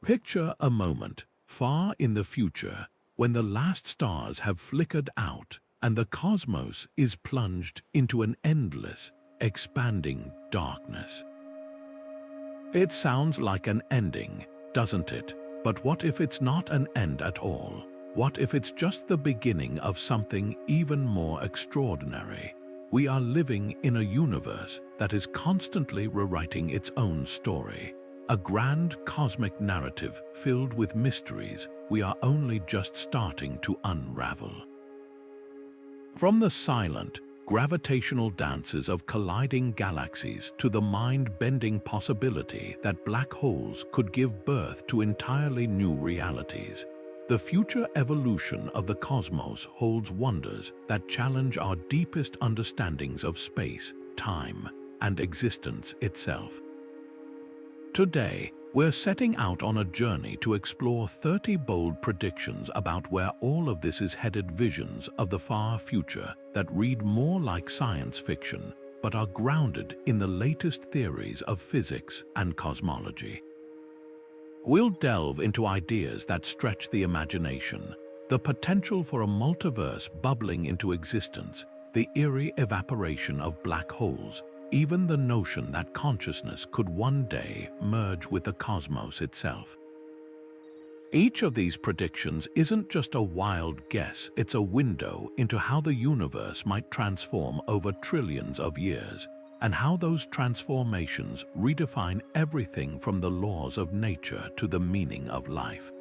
Picture a moment, far in the future, when the last stars have flickered out and the cosmos is plunged into an endless, expanding darkness. It sounds like an ending, doesn't it? But what if it's not an end at all? What if it's just the beginning of something even more extraordinary? We are living in a universe that is constantly rewriting its own story. A grand cosmic narrative filled with mysteries we are only just starting to unravel. From the silent, gravitational dances of colliding galaxies to the mind-bending possibility that black holes could give birth to entirely new realities, the future evolution of the cosmos holds wonders that challenge our deepest understandings of space, time, and existence itself. Today, we're setting out on a journey to explore 30 bold predictions about where all of this is headed, visions of the far future that read more like science fiction but are grounded in the latest theories of physics and cosmology. We'll delve into ideas that stretch the imagination, the potential for a multiverse bubbling into existence, the eerie evaporation of black holes, even the notion that consciousness could one day merge with the cosmos itself. Each of these predictions isn't just a wild guess, it's a window into how the universe might transform over trillions of years, and how those transformations redefine everything from the laws of nature to the meaning of life.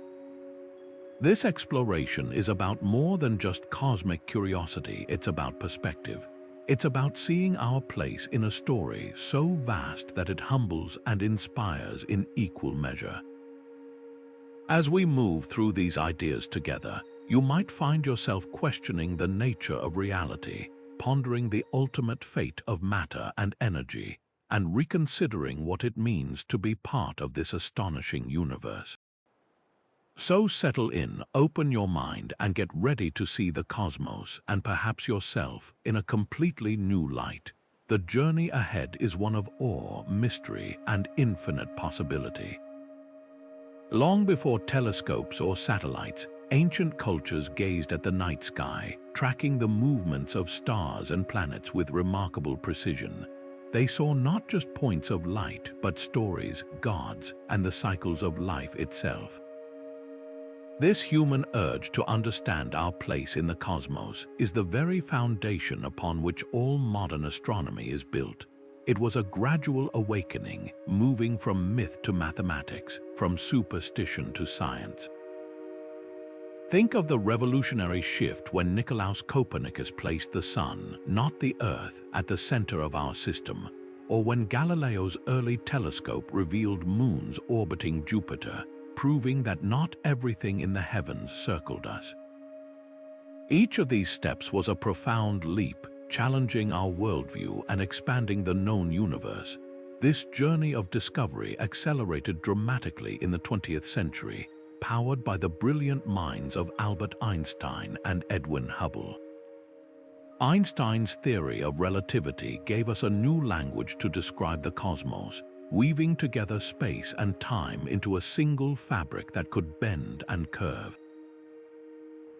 This exploration is about more than just cosmic curiosity, it's about perspective. It's about seeing our place in a story so vast that it humbles and inspires in equal measure. As we move through these ideas together, you might find yourself questioning the nature of reality, pondering the ultimate fate of matter and energy, and reconsidering what it means to be part of this astonishing universe. So settle in, open your mind, and get ready to see the cosmos, and perhaps yourself, in a completely new light. The journey ahead is one of awe, mystery, and infinite possibility. Long before telescopes or satellites, ancient cultures gazed at the night sky, tracking the movements of stars and planets with remarkable precision. They saw not just points of light, but stories, gods, and the cycles of life itself. This human urge to understand our place in the cosmos is the very foundation upon which all modern astronomy is built. It was a gradual awakening, moving from myth to mathematics, from superstition to science. Think of the revolutionary shift when Nicolaus Copernicus placed the sun, not the Earth, at the center of our system, or when Galileo's early telescope revealed moons orbiting Jupiter, proving that not everything in the heavens circled us. Each of these steps was a profound leap, challenging our worldview and expanding the known universe. This journey of discovery accelerated dramatically in the 20th century, powered by the brilliant minds of Albert Einstein and Edwin Hubble. Einstein's theory of relativity gave us a new language to describe the cosmos, weaving together space and time into a single fabric that could bend and curve.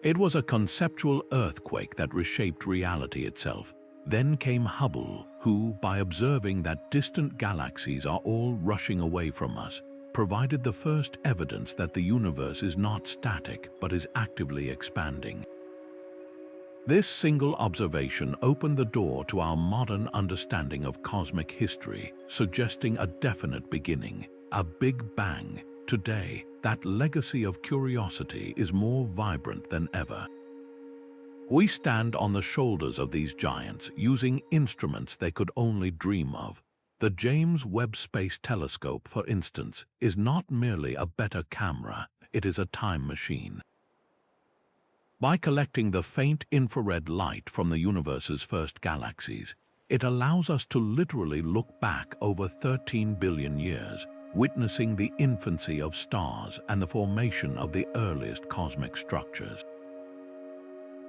It was a conceptual earthquake that reshaped reality itself. Then came Hubble, who, by observing that distant galaxies are all rushing away from us, provided the first evidence that the universe is not static but is actively expanding. This single observation opened the door to our modern understanding of cosmic history, suggesting a definite beginning, a Big Bang. Today, that legacy of curiosity is more vibrant than ever. We stand on the shoulders of these giants, using instruments they could only dream of. The James Webb Space Telescope, for instance, is not merely a better camera, it is a time machine. By collecting the faint infrared light from the universe's first galaxies, it allows us to literally look back over 13 billion years, witnessing the infancy of stars and the formation of the earliest cosmic structures.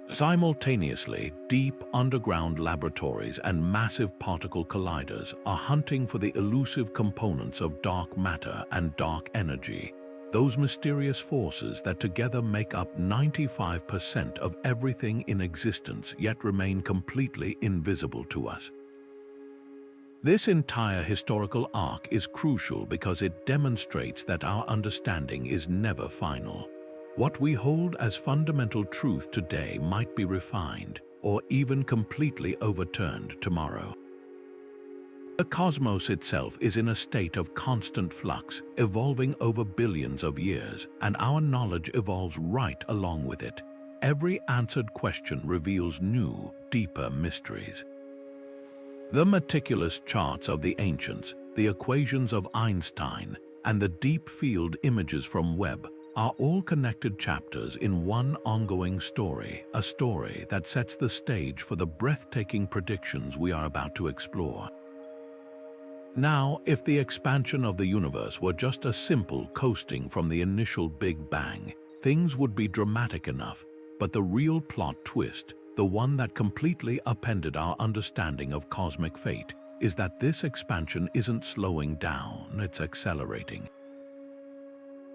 Simultaneously, deep underground laboratories and massive particle colliders are hunting for the elusive components of dark matter and dark energy. those mysterious forces that together make up 95% of everything in existence yet remain completely invisible to us. This entire historical arc is crucial because it demonstrates that our understanding is never final. What we hold as fundamental truth today might be refined or even completely overturned tomorrow. The cosmos itself is in a state of constant flux, evolving over billions of years, and our knowledge evolves right along with it. Every answered question reveals new, deeper mysteries. The meticulous charts of the ancients, the equations of Einstein, and the deep field images from Webb are all connected chapters in one ongoing story, a story that sets the stage for the breathtaking predictions we are about to explore. Now, if the expansion of the universe were just a simple coasting from the initial Big Bang, things would be dramatic enough, but the real plot twist, the one that completely upended our understanding of cosmic fate, is that this expansion isn't slowing down, it's accelerating.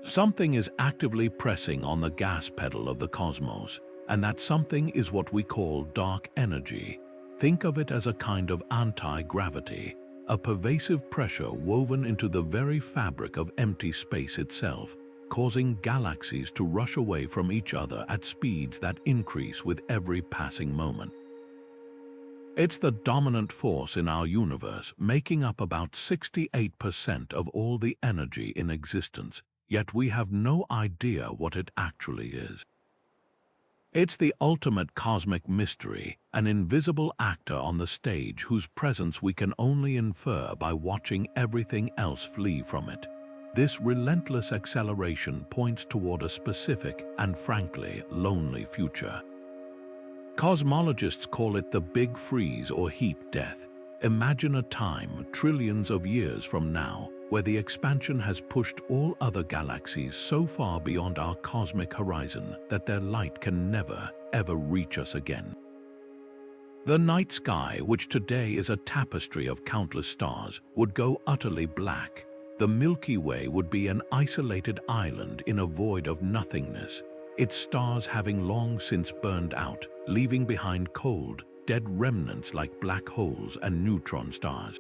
Something is actively pressing on the gas pedal of the cosmos, and that something is what we call dark energy. Think of it as a kind of anti-gravity, a pervasive pressure woven into the very fabric of empty space itself, causing galaxies to rush away from each other at speeds that increase with every passing moment. It's the dominant force in our universe, making up about 68% of all the energy in existence, yet we have no idea what it actually is. It's the ultimate cosmic mystery, an invisible actor on the stage whose presence we can only infer by watching everything else flee from it. This relentless acceleration points toward a specific and, frankly, lonely future. Cosmologists call it the Big Freeze or heat death. Imagine a time, trillions of years from now, where the expansion has pushed all other galaxies so far beyond our cosmic horizon that their light can never, ever reach us again. The night sky, which today is a tapestry of countless stars, would go utterly black. The Milky Way would be an isolated island in a void of nothingness, its stars having long since burned out, leaving behind cold, dead remnants like black holes and neutron stars.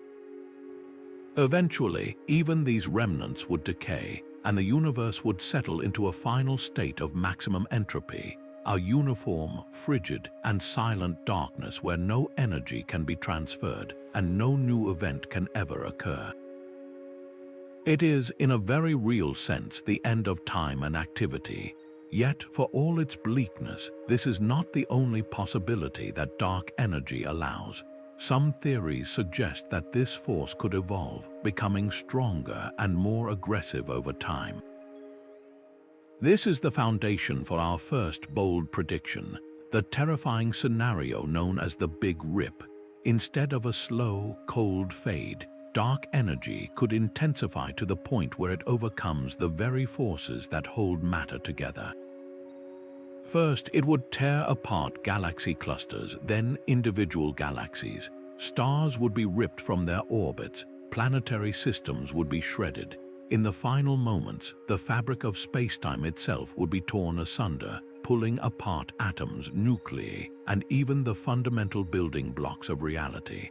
Eventually, even these remnants would decay, and the universe would settle into a final state of maximum entropy, a uniform, frigid, and silent darkness where no energy can be transferred and no new event can ever occur. It is, in a very real sense, the end of time and activity. Yet, for all its bleakness, this is not the only possibility that dark energy allows. Some theories suggest that this force could evolve, becoming stronger and more aggressive over time. This is the foundation for our first bold prediction, the terrifying scenario known as the Big Rip. Instead of a slow, cold fade, dark energy could intensify to the point where it overcomes the very forces that hold matter together. First, it would tear apart galaxy clusters, then individual galaxies. Stars would be ripped from their orbits, planetary systems would be shredded. In the final moments, the fabric of spacetime itself would be torn asunder, pulling apart atoms, nuclei, and even the fundamental building blocks of reality.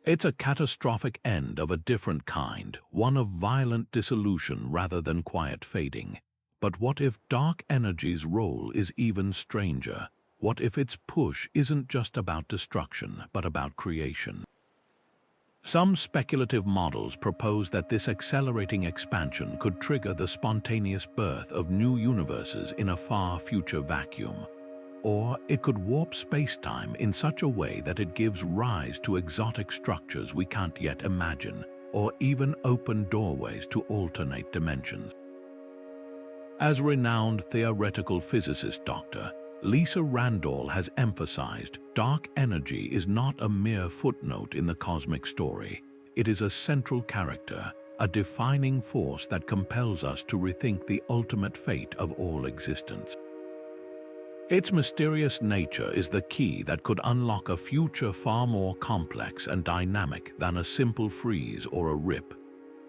It's a catastrophic end of a different kind, one of violent dissolution rather than quiet fading. But what if dark energy's role is even stranger? What if its push isn't just about destruction, but about creation? Some speculative models propose that this accelerating expansion could trigger the spontaneous birth of new universes in a far future vacuum. Or it could warp spacetime in such a way that it gives rise to exotic structures we can't yet imagine, or even open doorways to alternate dimensions. As renowned theoretical physicist Dr. Lisa Randall has emphasized, dark energy is not a mere footnote in the cosmic story. It is a central character, a defining force that compels us to rethink the ultimate fate of all existence. Its mysterious nature is the key that could unlock a future far more complex and dynamic than a simple freeze or a rip.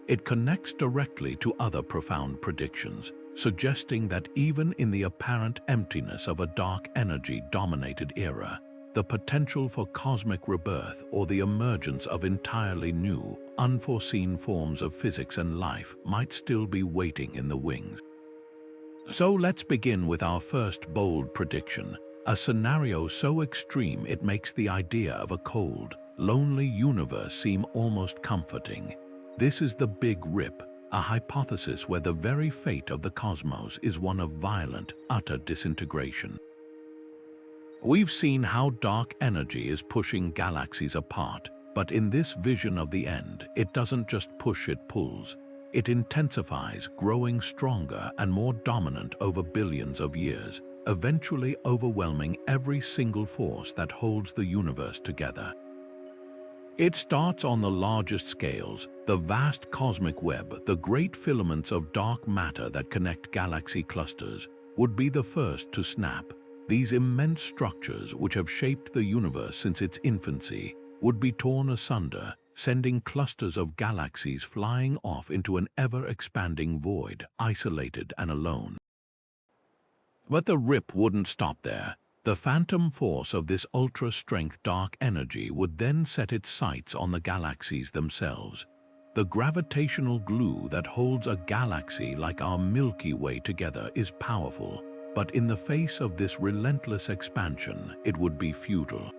It connects directly to other profound predictions, suggesting that even in the apparent emptiness of a dark energy-dominated era, the potential for cosmic rebirth or the emergence of entirely new, unforeseen forms of physics and life might still be waiting in the wings. So let's begin with our first bold prediction, a scenario so extreme it makes the idea of a cold, lonely universe seem almost comforting. This is the Big Rip, a hypothesis where the very fate of the cosmos is one of violent, utter disintegration. We've seen how dark energy is pushing galaxies apart, but in this vision of the end, it doesn't just push, it pulls. It intensifies, growing stronger and more dominant over billions of years, eventually overwhelming every single force that holds the universe together. It starts on the largest scales, the vast cosmic web, the great filaments of dark matter that connect galaxy clusters, would be the first to snap. These immense structures, which have shaped the universe since its infancy, would be torn asunder, sending clusters of galaxies flying off into an ever-expanding void, isolated and alone. But the rip wouldn't stop there. The phantom force of this ultra-strength dark energy would then set its sights on the galaxies themselves. The gravitational glue that holds a galaxy like our Milky Way together is powerful, but in the face of this relentless expansion, it would be futile.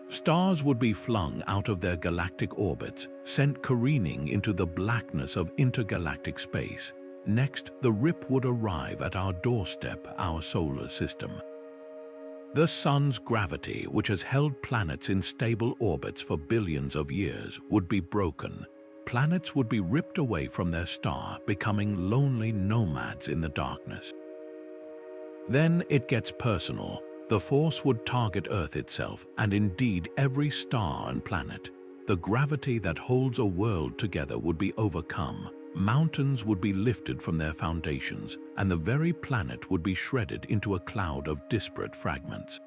Stars would be flung out of their galactic orbits, sent careening into the blackness of intergalactic space. Next, the rip would arrive at our doorstep, our solar system. The Sun's gravity, which has held planets in stable orbits for billions of years, would be broken. Planets would be ripped away from their star, becoming lonely nomads in the darkness. Then it gets personal. The force would target Earth itself, and indeed every star and planet. The gravity that holds a world together would be overcome. Mountains would be lifted from their foundations, and the very planet would be shredded into a cloud of disparate fragments.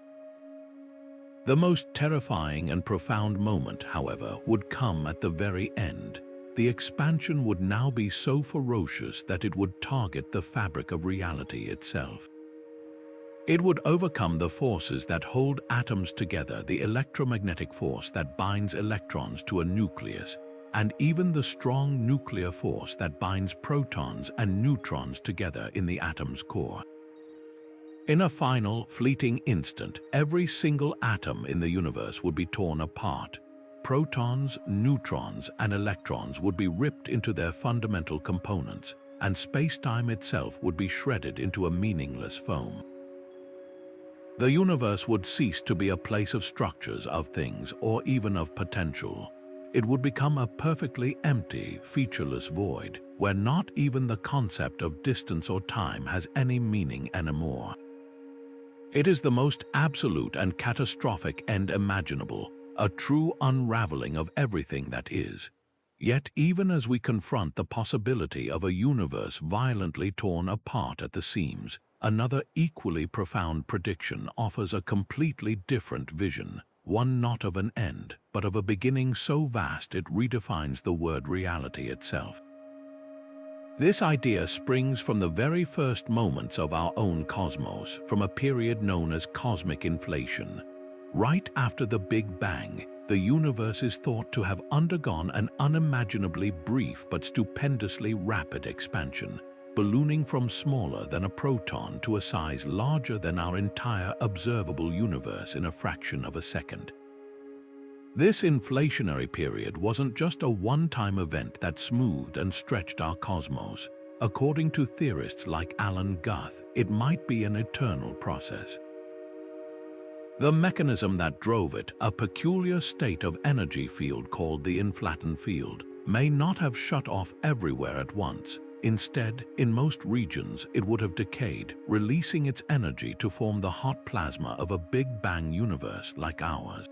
The most terrifying and profound moment, however, would come at the very end. The expansion would now be so ferocious that it would target the fabric of reality itself. It would overcome the forces that hold atoms together, the electromagnetic force that binds electrons to a nucleus, and even the strong nuclear force that binds protons and neutrons together in the atom's core. In a final, fleeting instant, every single atom in the universe would be torn apart. Protons, neutrons, and electrons would be ripped into their fundamental components, and space-time itself would be shredded into a meaningless foam. The universe would cease to be a place of structures, of things, or even of potential. It would become a perfectly empty, featureless void, where not even the concept of distance or time has any meaning anymore. It is the most absolute and catastrophic end imaginable, a true unraveling of everything that is. Yet even as we confront the possibility of a universe violently torn apart at the seams, another equally profound prediction offers a completely different vision, one not of an end, but of a beginning so vast it redefines the word reality itself. This idea springs from the very first moments of our own cosmos, from a period known as cosmic inflation. Right after the Big Bang, the universe is thought to have undergone an unimaginably brief but stupendously rapid expansion, ballooning from smaller than a proton to a size larger than our entire observable universe in a fraction of a second. This inflationary period wasn't just a one-time event that smoothed and stretched our cosmos. According to theorists like Alan Guth, it might be an eternal process. The mechanism that drove it, a peculiar state of energy field called the inflaton field, may not have shut off everywhere at once. Instead, in most regions, it would have decayed, releasing its energy to form the hot plasma of a Big Bang universe like ours.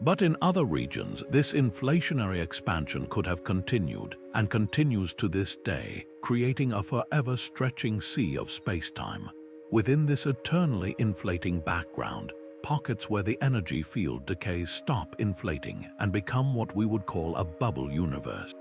But in other regions, this inflationary expansion could have continued, and continues to this day, creating a forever stretching sea of space-time. Within this eternally inflating background, pockets where the energy field decays stop inflating and become what we would call a bubble universe.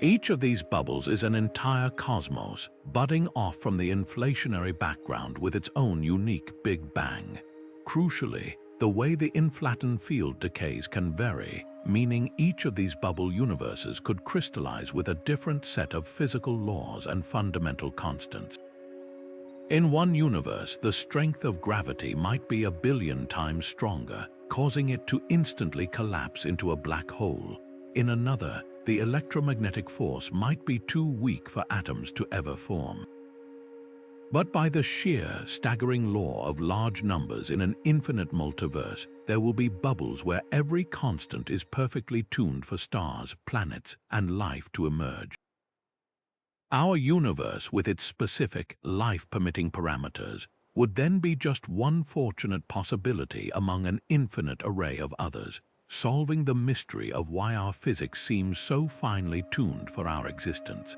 Each of these bubbles is an entire cosmos, budding off from the inflationary background with its own unique Big Bang. Crucially, the way the inflattened field decays can vary, meaning each of these bubble universes could crystallize with a different set of physical laws and fundamental constants. In one universe, the strength of gravity might be 1,000,000,000 times stronger, causing it to instantly collapse into a black hole. In another, the electromagnetic force might be too weak for atoms to ever form. But by the sheer, staggering law of large numbers in an infinite multiverse, there will be bubbles where every constant is perfectly tuned for stars, planets, and life to emerge. Our universe, with its specific, life-permitting parameters, would then be just one fortunate possibility among an infinite array of others, solving the mystery of why our physics seems so finely tuned for our existence.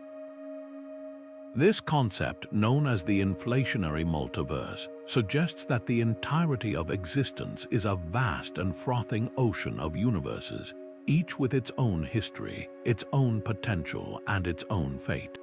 This concept, known as the inflationary multiverse, suggests that the entirety of existence is a vast and frothing ocean of universes, each with its own history, its own potential, and its own fate.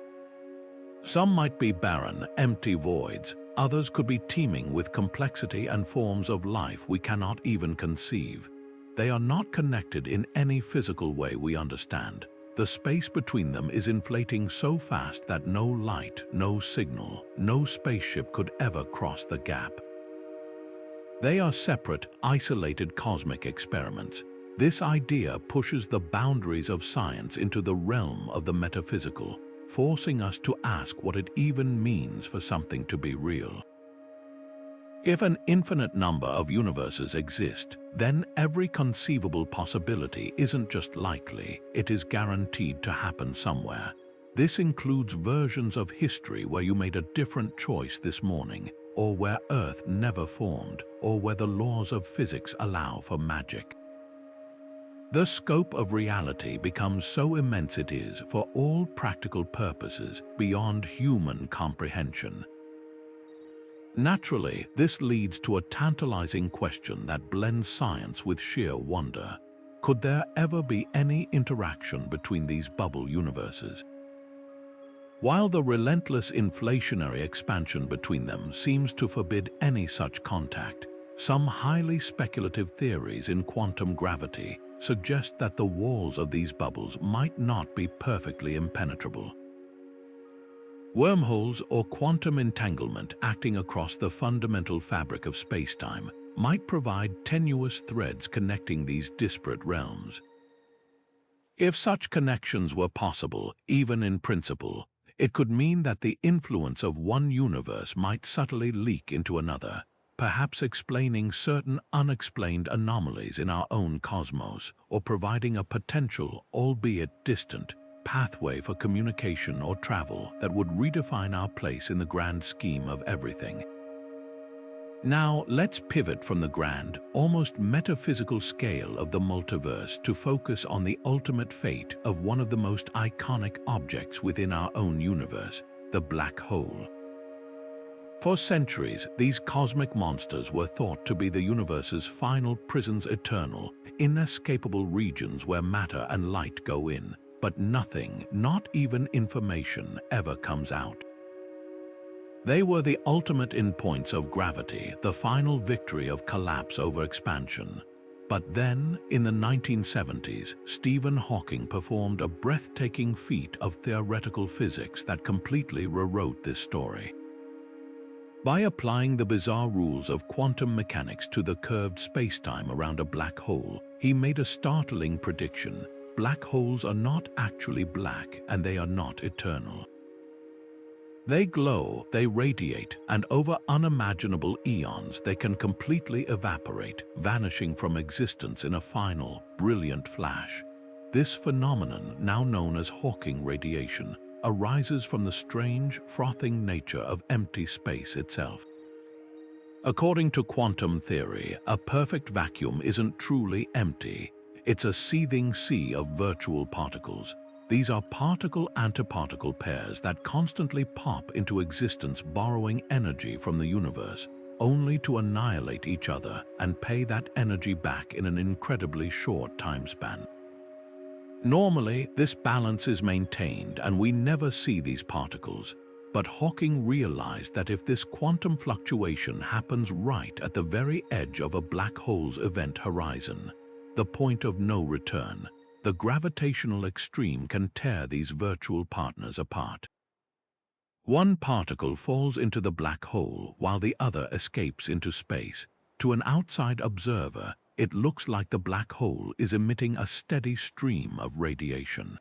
Some might be barren, empty voids. Others could be teeming with complexity and forms of life we cannot even conceive. They are not connected in any physical way we understand. The space between them is inflating so fast that no light, no signal, no spaceship could ever cross the gap. They are separate, isolated cosmic experiments. This idea pushes the boundaries of science into the realm of the metaphysical, forcing us to ask what it even means for something to be real. If an infinite number of universes exist, then every conceivable possibility isn't just likely, it is guaranteed to happen somewhere. This includes versions of history where you made a different choice this morning, or where Earth never formed, or where the laws of physics allow for magic. The scope of reality becomes so immense it is, for all practical purposes, beyond human comprehension. Naturally, this leads to a tantalizing question that blends science with sheer wonder. Could there ever be any interaction between these bubble universes? While the relentless inflationary expansion between them seems to forbid any such contact, some highly speculative theories in quantum gravity suggest that the walls of these bubbles might not be perfectly impenetrable. Wormholes or quantum entanglement acting across the fundamental fabric of spacetime might provide tenuous threads connecting these disparate realms. If such connections were possible, even in principle, it could mean that the influence of one universe might subtly leak into another, perhaps explaining certain unexplained anomalies in our own cosmos, or providing a potential, albeit distant, pathway for communication or travel that would redefine our place in the grand scheme of everything. Now, let's pivot from the grand, almost metaphysical scale of the multiverse to focus on the ultimate fate of one of the most iconic objects within our own universe, the black hole. For centuries, these cosmic monsters were thought to be the universe's final prisons eternal, inescapable regions where matter and light go in, but nothing, not even information, ever comes out. They were the ultimate endpoints of gravity, the final victory of collapse over expansion. But then, in the 1970s, Stephen Hawking performed a breathtaking feat of theoretical physics that completely rewrote this story. By applying the bizarre rules of quantum mechanics to the curved spacetime around a black hole, he made a startling prediction. Black holes are not actually black, and they are not eternal. They glow, they radiate, and over unimaginable eons they can completely evaporate, vanishing from existence in a final, brilliant flash. This phenomenon, now known as Hawking radiation, arises from the strange, frothing nature of empty space itself. According to quantum theory, a perfect vacuum isn't truly empty. It's a seething sea of virtual particles. These are particle-antiparticle pairs that constantly pop into existence, borrowing energy from the universe, only to annihilate each other and pay that energy back in an incredibly short time span. Normally, this balance is maintained and we never see these particles, but Hawking realized that if this quantum fluctuation happens right at the very edge of a black hole's event horizon, the point of no return, the gravitational extreme can tear these virtual partners apart. One particle falls into the black hole while the other escapes into space. To an outside observer, it looks like the black hole is emitting a steady stream of radiation.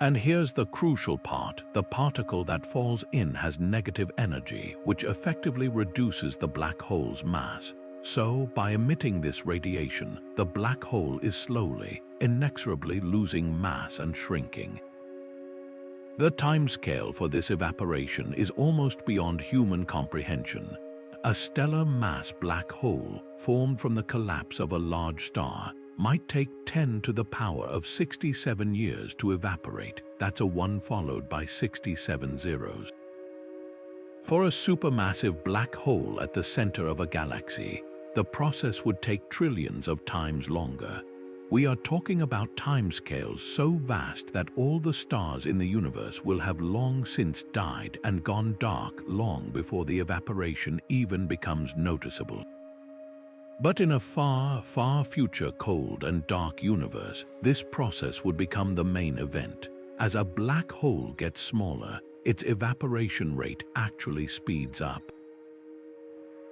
And here's the crucial part: the particle that falls in has negative energy, which effectively reduces the black hole's mass. So, by emitting this radiation, the black hole is slowly, inexorably losing mass and shrinking. The timescale for this evaporation is almost beyond human comprehension. A stellar mass black hole, formed from the collapse of a large star, might take 10 to the power of 67 years to evaporate. That's a 1 followed by 67 zeros. For a supermassive black hole at the center of a galaxy, the process would take trillions of times longer. We are talking about timescales so vast that all the stars in the universe will have long since died and gone dark long before the evaporation even becomes noticeable. But in a far, far future cold and dark universe, this process would become the main event. As a black hole gets smaller, its evaporation rate actually speeds up.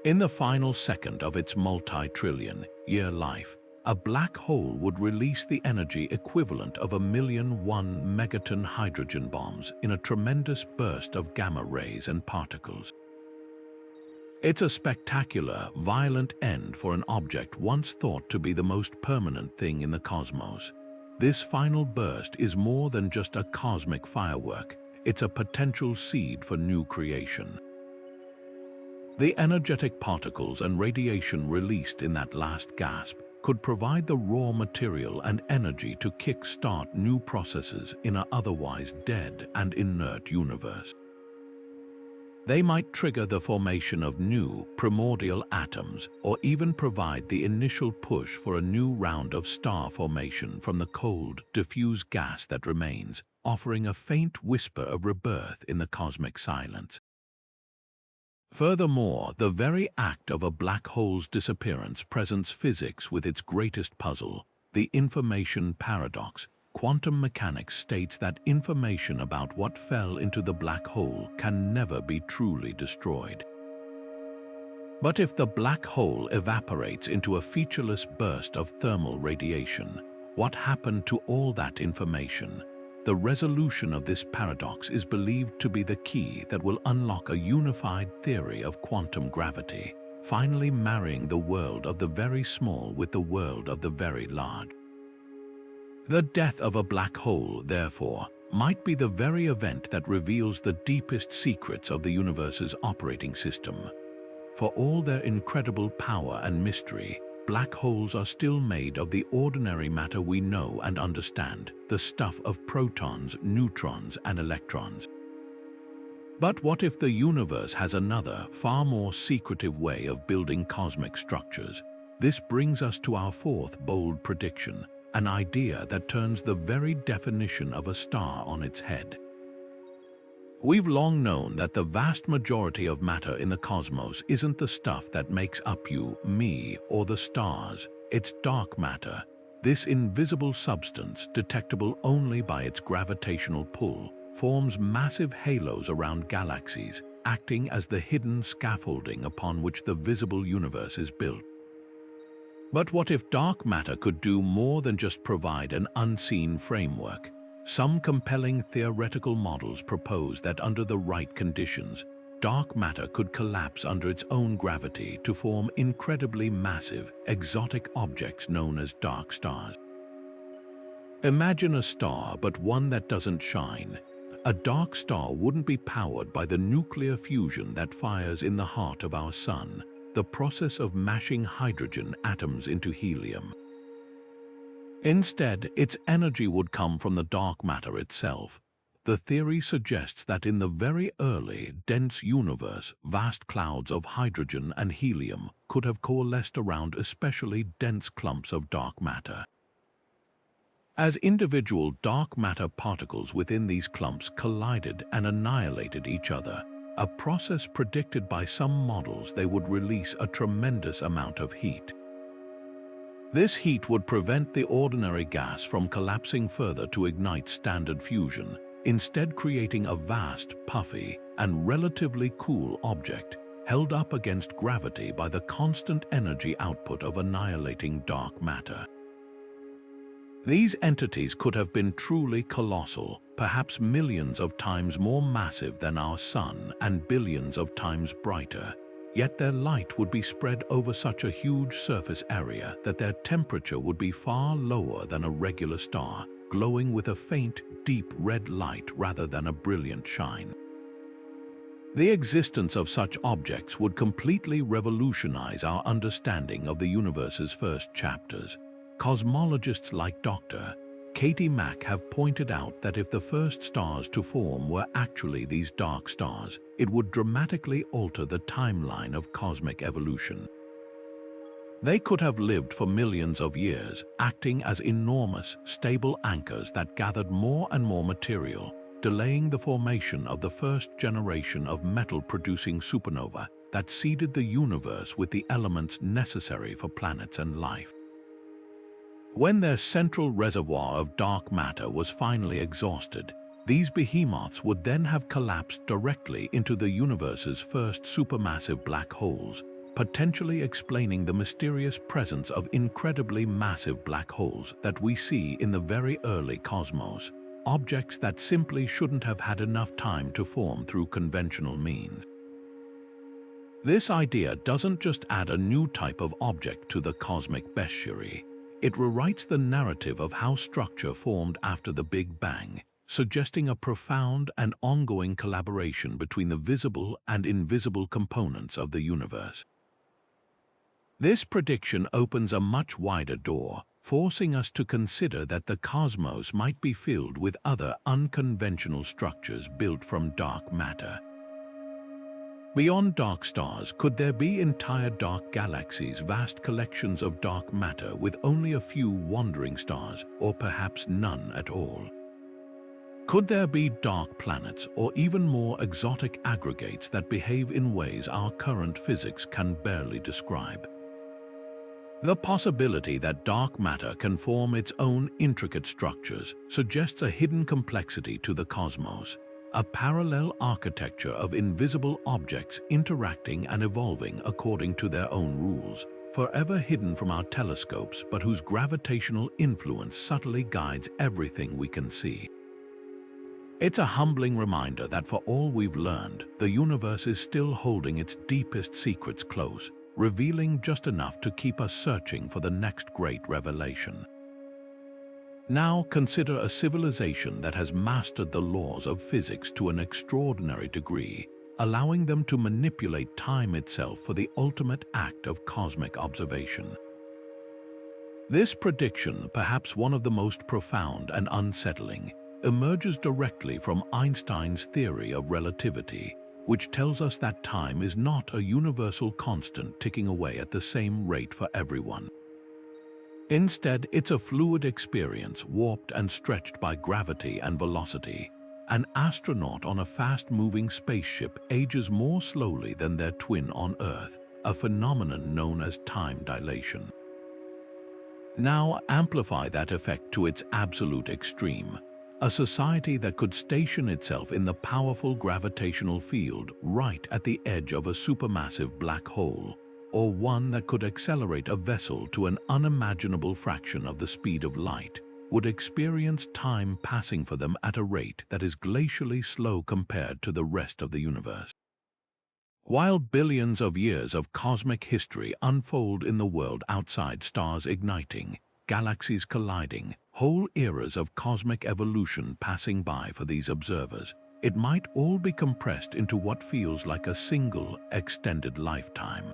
In the final second of its multi-trillion-year life, a black hole would release the energy equivalent of 1,000,001 megaton hydrogen bombs in a tremendous burst of gamma rays and particles. It's a spectacular, violent end for an object once thought to be the most permanent thing in the cosmos. This final burst is more than just a cosmic firework. It's a potential seed for new creation. The energetic particles and radiation released in that last gasp could provide the raw material and energy to kick-start new processes in an otherwise dead and inert universe. They might trigger the formation of new, primordial atoms, or even provide the initial push for a new round of star formation from the cold, diffuse gas that remains, offering a faint whisper of rebirth in the cosmic silence. Furthermore, the very act of a black hole's disappearance presents physics with its greatest puzzle, the information paradox. Quantum mechanics states that information about what fell into the black hole can never be truly destroyed. But if the black hole evaporates into a featureless burst of thermal radiation, what happened to all that information? The resolution of this paradox is believed to be the key that will unlock a unified theory of quantum gravity, finally marrying the world of the very small with the world of the very large. The death of a black hole, therefore, might be the very event that reveals the deepest secrets of the universe's operating system. For all their incredible power and mystery, black holes are still made of the ordinary matter we know and understand, the stuff of protons, neutrons, and electrons. But what if the universe has another, far more secretive way of building cosmic structures? This brings us to our fourth bold prediction, an idea that turns the very definition of a star on its head. We've long known that the vast majority of matter in the cosmos isn't the stuff that makes up you, me, or the stars. It's dark matter. This invisible substance, detectable only by its gravitational pull, forms massive halos around galaxies, acting as the hidden scaffolding upon which the visible universe is built. But what if dark matter could do more than just provide an unseen framework? Some compelling theoretical models propose that under the right conditions, dark matter could collapse under its own gravity to form incredibly massive, exotic objects known as dark stars. Imagine a star, but one that doesn't shine. A dark star wouldn't be powered by the nuclear fusion that fires in the heart of our sun, the process of mashing hydrogen atoms into helium. Instead, its energy would come from the dark matter itself. The theory suggests that in the very early, dense universe, vast clouds of hydrogen and helium could have coalesced around especially dense clumps of dark matter. As individual dark matter particles within these clumps collided and annihilated each other, a process predicted by some models they would release a tremendous amount of heat. This heat would prevent the ordinary gas from collapsing further to ignite standard fusion, instead creating a vast, puffy, and relatively cool object held up against gravity by the constant energy output of annihilating dark matter. These entities could have been truly colossal, perhaps millions of times more massive than our Sun and billions of times brighter, yet their light would be spread over such a huge surface area that their temperature would be far lower than a regular star, glowing with a faint, deep red light rather than a brilliant shine. The existence of such objects would completely revolutionize our understanding of the universe's first chapters. Cosmologists like Dr. Katie Mack have pointed out that if the first stars to form were actually these dark stars, it would dramatically alter the timeline of cosmic evolution. They could have lived for millions of years, acting as enormous, stable anchors that gathered more and more material, delaying the formation of the first generation of metal-producing supernova that seeded the universe with the elements necessary for planets and life. When their central reservoir of dark matter was finally exhausted, these behemoths would then have collapsed directly into the universe's first supermassive black holes, potentially explaining the mysterious presence of incredibly massive black holes that we see in the very early cosmos, objects that simply shouldn't have had enough time to form through conventional means. This idea doesn't just add a new type of object to the cosmic bestiary. It rewrites the narrative of how structure formed after the Big Bang, suggesting a profound and ongoing collaboration between the visible and invisible components of the universe. This prediction opens a much wider door, forcing us to consider that the cosmos might be filled with other unconventional structures built from dark matter. Beyond dark stars, could there be entire dark galaxies, vast collections of dark matter with only a few wandering stars, or perhaps none at all? Could there be dark planets or even more exotic aggregates that behave in ways our current physics can barely describe? The possibility that dark matter can form its own intricate structures suggests a hidden complexity to the cosmos, a parallel architecture of invisible objects interacting and evolving according to their own rules, forever hidden from our telescopes but whose gravitational influence subtly guides everything we can see. It's a humbling reminder that for all we've learned, the universe is still holding its deepest secrets close, revealing just enough to keep us searching for the next great revelation. Now consider a civilization that has mastered the laws of physics to an extraordinary degree, allowing them to manipulate time itself for the ultimate act of cosmic observation. This prediction, perhaps one of the most profound and unsettling, emerges directly from Einstein's theory of relativity, which tells us that time is not a universal constant ticking away at the same rate for everyone. Instead, it's a fluid experience warped and stretched by gravity and velocity. An astronaut on a fast-moving spaceship ages more slowly than their twin on Earth, a phenomenon known as time dilation. Now amplify that effect to its absolute extreme. A society that could station itself in the powerful gravitational field right at the edge of a supermassive black hole, or one that could accelerate a vessel to an unimaginable fraction of the speed of light, would experience time passing for them at a rate that is glacially slow compared to the rest of the universe. While billions of years of cosmic history unfold in the world outside, stars igniting, galaxies colliding, whole eras of cosmic evolution passing by for these observers, it might all be compressed into what feels like a single, extended lifetime.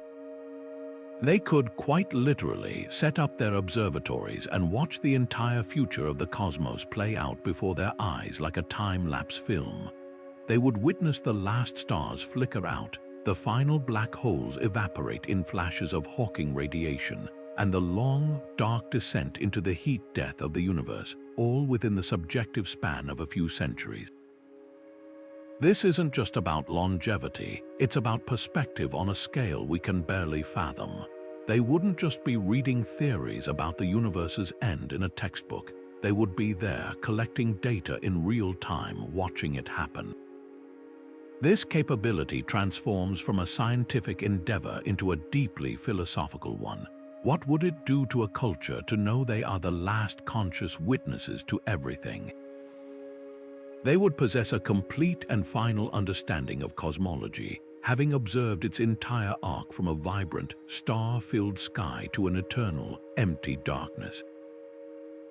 They could quite literally set up their observatories and watch the entire future of the cosmos play out before their eyes like a time-lapse film. They would witness the last stars flicker out, the final black holes evaporate in flashes of Hawking radiation, and the long, dark descent into the heat death of the universe, all within the subjective span of a few centuries. This isn't just about longevity, it's about perspective on a scale we can barely fathom. They wouldn't just be reading theories about the universe's end in a textbook, they would be there collecting data in real time, watching it happen. This capability transforms from a scientific endeavor into a deeply philosophical one. What would it do to a culture to know they are the last conscious witnesses to everything? They would possess a complete and final understanding of cosmology, having observed its entire arc from a vibrant, star-filled sky to an eternal, empty darkness.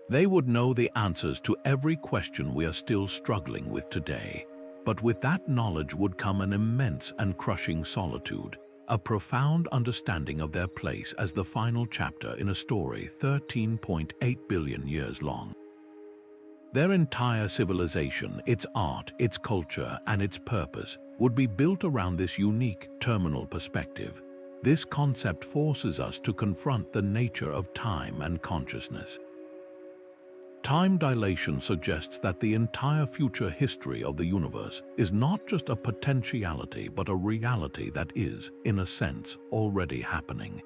They would know the answers to every question we are still struggling with today. But with that knowledge would come an immense and crushing solitude, a profound understanding of their place as the final chapter in a story 13.8 billion years long. Their entire civilization, its art, its culture, and its purpose would be built around this unique terminal perspective. This concept forces us to confront the nature of time and consciousness. Time dilation suggests that the entire future history of the universe is not just a potentiality but a reality that is, in a sense, already happening.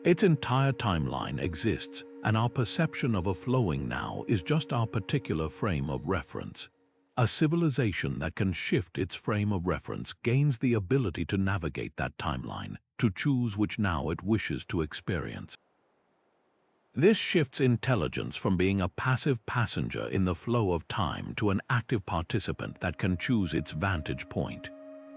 Its entire timeline exists, and our perception of a flowing now is just our particular frame of reference. A civilization that can shift its frame of reference gains the ability to navigate that timeline, to choose which now it wishes to experience. This shifts intelligence from being a passive passenger in the flow of time to an active participant that can choose its vantage point.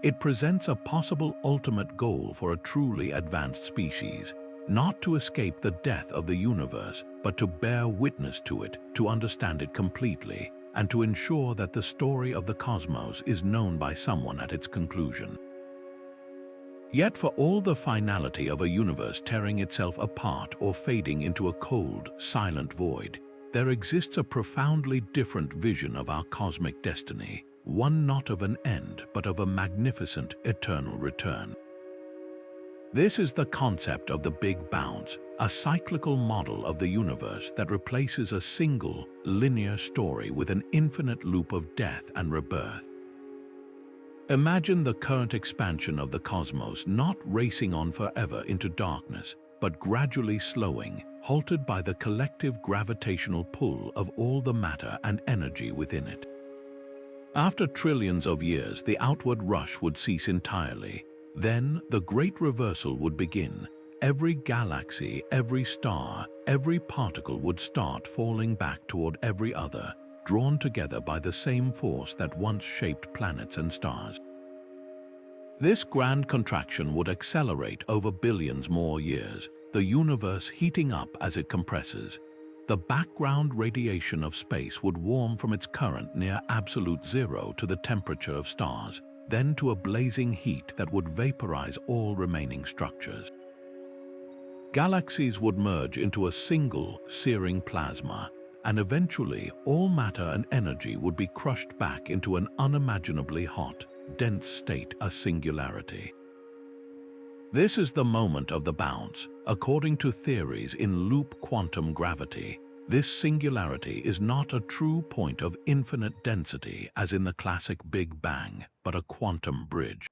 It presents a possible ultimate goal for a truly advanced species, not to escape the death of the universe, but to bear witness to it, to understand it completely, and to ensure that the story of the cosmos is known by someone at its conclusion. Yet for all the finality of a universe tearing itself apart or fading into a cold, silent void, there exists a profoundly different vision of our cosmic destiny, one not of an end but of a magnificent, eternal return. This is the concept of the Big Bounce, a cyclical model of the universe that replaces a single, linear story with an infinite loop of death and rebirth. Imagine the current expansion of the cosmos not racing on forever into darkness, but gradually slowing, halted by the collective gravitational pull of all the matter and energy within it. After trillions of years, the outward rush would cease entirely. Then the great reversal would begin. Every galaxy, every star, every particle would start falling back toward every other, drawn together by the same force that once shaped planets and stars. This grand contraction would accelerate over billions more years, the universe heating up as it compresses. The background radiation of space would warm from its current near absolute zero to the temperature of stars, then to a blazing heat that would vaporize all remaining structures. Galaxies would merge into a single, searing plasma, and eventually all matter and energy would be crushed back into an unimaginably hot, dense state, a singularity. This is the moment of the bounce. According to theories in loop quantum gravity, this singularity is not a true point of infinite density as in the classic Big Bang, but a quantum bridge.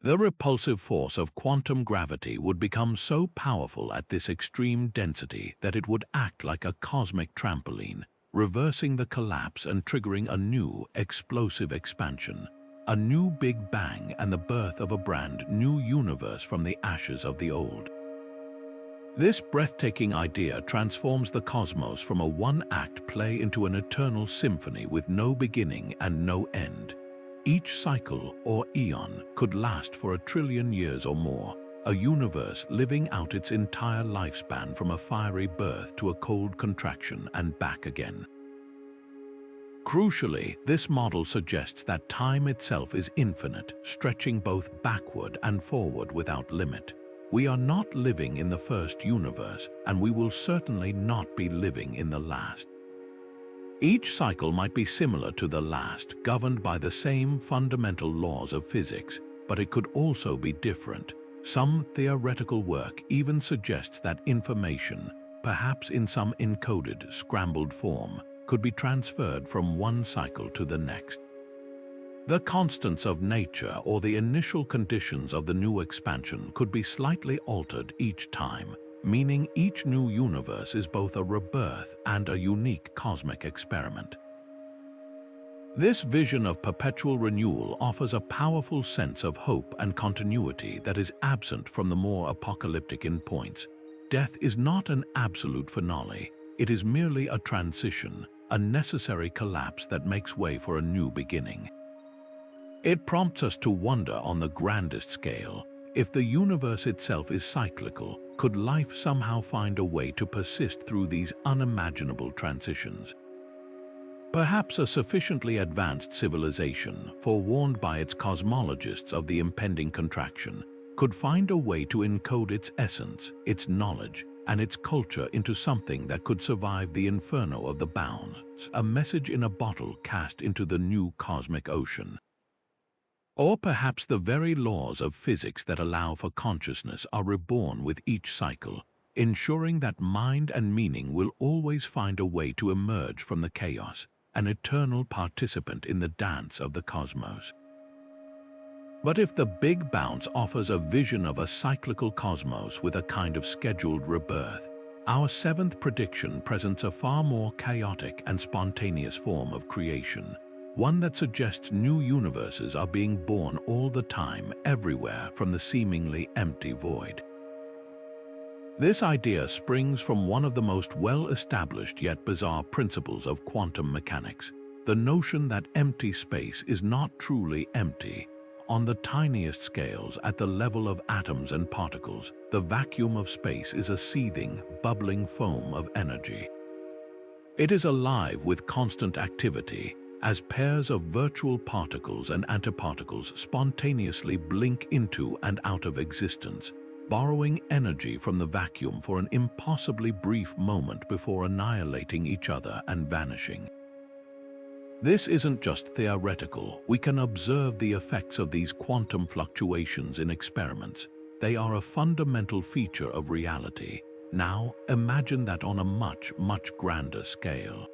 The repulsive force of quantum gravity would become so powerful at this extreme density that it would act like a cosmic trampoline, reversing the collapse and triggering a new, explosive expansion, a new Big Bang and the birth of a brand new universe from the ashes of the old. This breathtaking idea transforms the cosmos from a one-act play into an eternal symphony with no beginning and no end. Each cycle or eon could last for 1 trillion years or more, a universe living out its entire lifespan from a fiery birth to a cold contraction and back again. Crucially, this model suggests that time itself is infinite, stretching both backward and forward without limit. We are not living in the first universe, and we will certainly not be living in the last. Each cycle might be similar to the last, governed by the same fundamental laws of physics, but it could also be different. Some theoretical work even suggests that information, perhaps in some encoded, scrambled form, could be transferred from one cycle to the next. The constants of nature or the initial conditions of the new expansion could be slightly altered each time, meaning each new universe is both a rebirth and a unique cosmic experiment. This vision of perpetual renewal offers a powerful sense of hope and continuity that is absent from the more apocalyptic endpoints. Death is not an absolute finale, it is merely a transition, a necessary collapse that makes way for a new beginning. It prompts us to wonder on the grandest scale, if the universe itself is cyclical, could life somehow find a way to persist through these unimaginable transitions? Perhaps a sufficiently advanced civilization, forewarned by its cosmologists of the impending contraction, could find a way to encode its essence, its knowledge, and its culture into something that could survive the inferno of the bounds, a message in a bottle cast into the new cosmic ocean. Or perhaps the very laws of physics that allow for consciousness are reborn with each cycle, ensuring that mind and meaning will always find a way to emerge from the chaos, an eternal participant in the dance of the cosmos. But if the Big Bounce offers a vision of a cyclical cosmos with a kind of scheduled rebirth, our seventh prediction presents a far more chaotic and spontaneous form of creation, one that suggests new universes are being born all the time, everywhere, from the seemingly empty void. This idea springs from one of the most well-established yet bizarre principles of quantum mechanics, the notion that empty space is not truly empty. On the tiniest scales, at the level of atoms and particles, the vacuum of space is a seething, bubbling foam of energy. It is alive with constant activity, as pairs of virtual particles and antiparticles spontaneously blink into and out of existence, borrowing energy from the vacuum for an impossibly brief moment before annihilating each other and vanishing. This isn't just theoretical. We can observe the effects of these quantum fluctuations in experiments. They are a fundamental feature of reality. Now, imagine that on a much, much grander scale.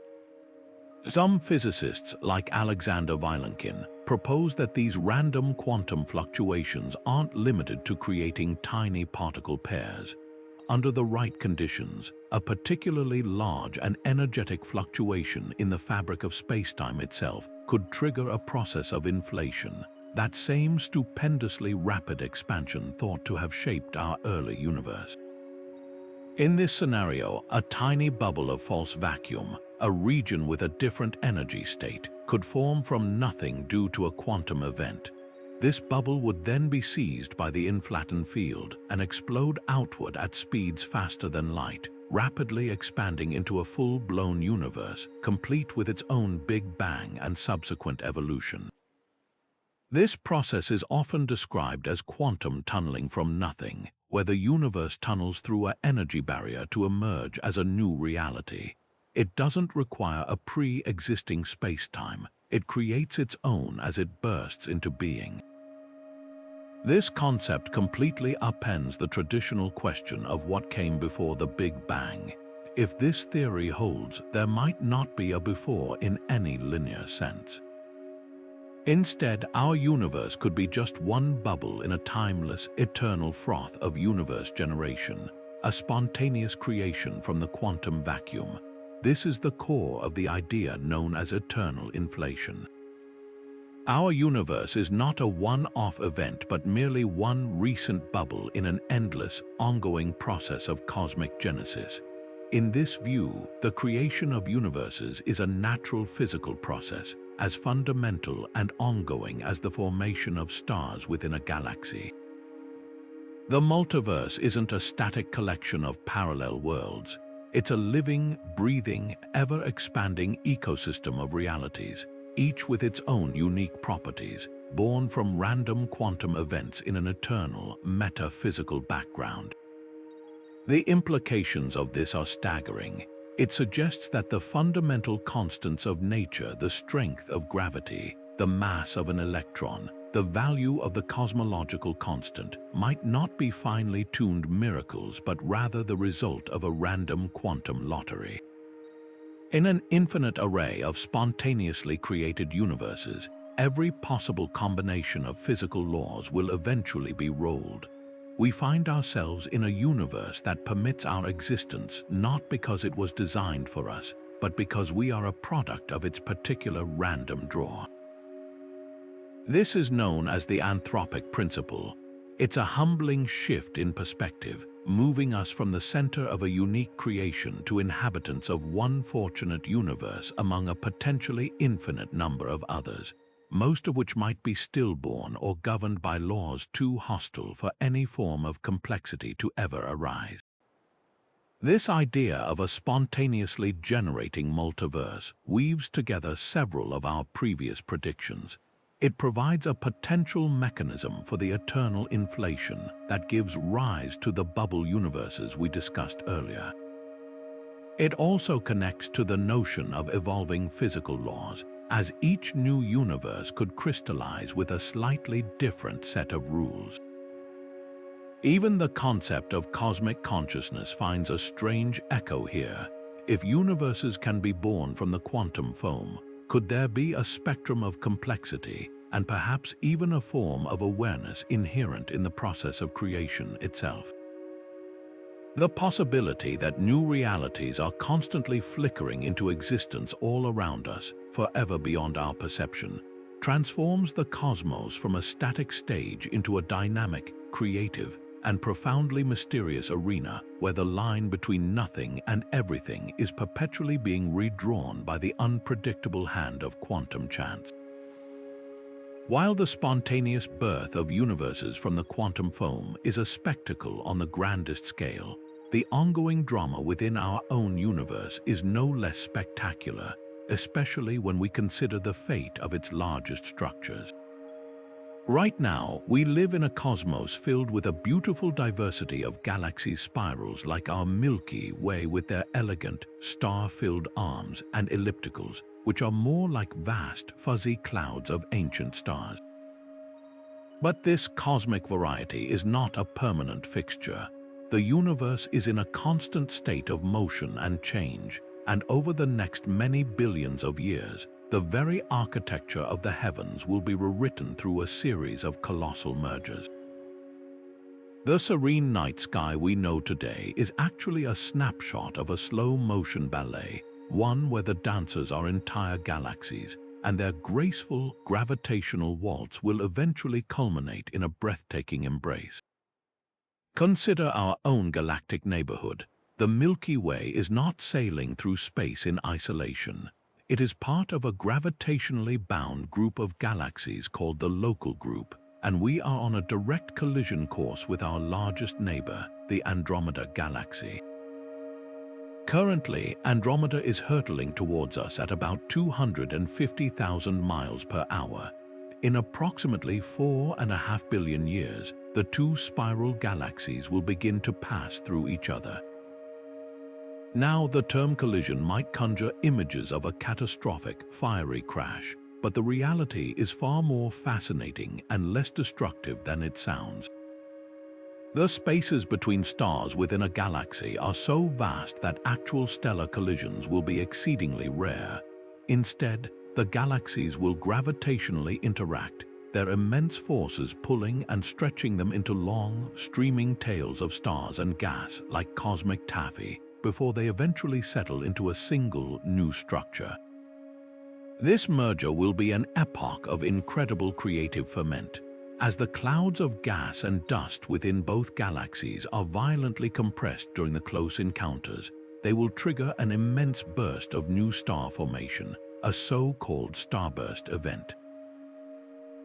Some physicists, like Alexander Vilenkin, propose that these random quantum fluctuations aren't limited to creating tiny particle pairs. Under the right conditions, a particularly large and energetic fluctuation in the fabric of spacetime itself could trigger a process of inflation, that same stupendously rapid expansion thought to have shaped our early universe. In this scenario, a tiny bubble of false vacuum, a region with a different energy state, could form from nothing due to a quantum event. This bubble would then be seized by the inflattened field and explode outward at speeds faster than light, rapidly expanding into a full-blown universe, complete with its own Big Bang and subsequent evolution. This process is often described as quantum tunneling from nothing, where the universe tunnels through an energy barrier to emerge as a new reality. It doesn't require a pre-existing space-time. It creates its own as it bursts into being. This concept completely upends the traditional question of what came before the Big Bang. If this theory holds, there might not be a before in any linear sense. Instead, our universe could be just one bubble in a timeless, eternal froth of universe generation, a spontaneous creation from the quantum vacuum. This is the core of the idea known as eternal inflation. Our universe is not a one-off event but merely one recent bubble in an endless, ongoing process of cosmic genesis. In this view, the creation of universes is a natural physical process, as fundamental and ongoing as the formation of stars within a galaxy. The multiverse isn't a static collection of parallel worlds. It's a living, breathing, ever-expanding ecosystem of realities. each with its own unique properties, born from random quantum events in an eternal, metaphysical background. The implications of this are staggering. It suggests that the fundamental constants of nature, the strength of gravity, the mass of an electron, the value of the cosmological constant, might not be finely tuned miracles but rather the result of a random quantum lottery. In an infinite array of spontaneously created universes, every possible combination of physical laws will eventually be rolled. We find ourselves in a universe that permits our existence not because it was designed for us, but because we are a product of its particular random draw. This is known as the anthropic principle. It's a humbling shift in perspective, moving us from the center of a unique creation to inhabitants of one fortunate universe among a potentially infinite number of others, most of which might be stillborn or governed by laws too hostile for any form of complexity to ever arise. This idea of a spontaneously generating multiverse weaves together several of our previous predictions. It provides a potential mechanism for the eternal inflation that gives rise to the bubble universes we discussed earlier. It also connects to the notion of evolving physical laws, as each new universe could crystallize with a slightly different set of rules. Even the concept of cosmic consciousness finds a strange echo here. If universes can be born from the quantum foam, could there be a spectrum of complexity and perhaps even a form of awareness inherent in the process of creation itself? The possibility that new realities are constantly flickering into existence all around us, forever beyond our perception, transforms the cosmos from a static stage into a dynamic, creative, and profoundly mysterious arena where the line between nothing and everything is perpetually being redrawn by the unpredictable hand of quantum chance. While the spontaneous birth of universes from the quantum foam is a spectacle on the grandest scale, the ongoing drama within our own universe is no less spectacular, especially when we consider the fate of its largest structures. Right now, we live in a cosmos filled with a beautiful diversity of galaxy spirals like our Milky Way with their elegant, star-filled arms and ellipticals, which are more like vast, fuzzy clouds of ancient stars. But this cosmic variety is not a permanent fixture. The universe is in a constant state of motion and change, and over the next many billions of years, the very architecture of the heavens will be rewritten through a series of colossal mergers. The serene night sky we know today is actually a snapshot of a slow-motion ballet, one where the dancers are entire galaxies, and their graceful, gravitational waltz will eventually culminate in a breathtaking embrace. Consider our own galactic neighborhood. The Milky Way is not sailing through space in isolation. It is part of a gravitationally bound group of galaxies called the Local Group, and we are on a direct collision course with our largest neighbor, the Andromeda Galaxy. Currently, Andromeda is hurtling towards us at about 250,000 miles per hour. In approximately 4.5 billion years, the two spiral galaxies will begin to pass through each other. Now, the term collision might conjure images of a catastrophic, fiery crash, but the reality is far more fascinating and less destructive than it sounds. The spaces between stars within a galaxy are so vast that actual stellar collisions will be exceedingly rare. Instead, the galaxies will gravitationally interact, their immense forces pulling and stretching them into long, streaming tails of stars and gas like cosmic taffy, before they eventually settle into a single new structure. This merger will be an epoch of incredible creative ferment. As the clouds of gas and dust within both galaxies are violently compressed during the close encounters, they will trigger an immense burst of new star formation, a so-called starburst event.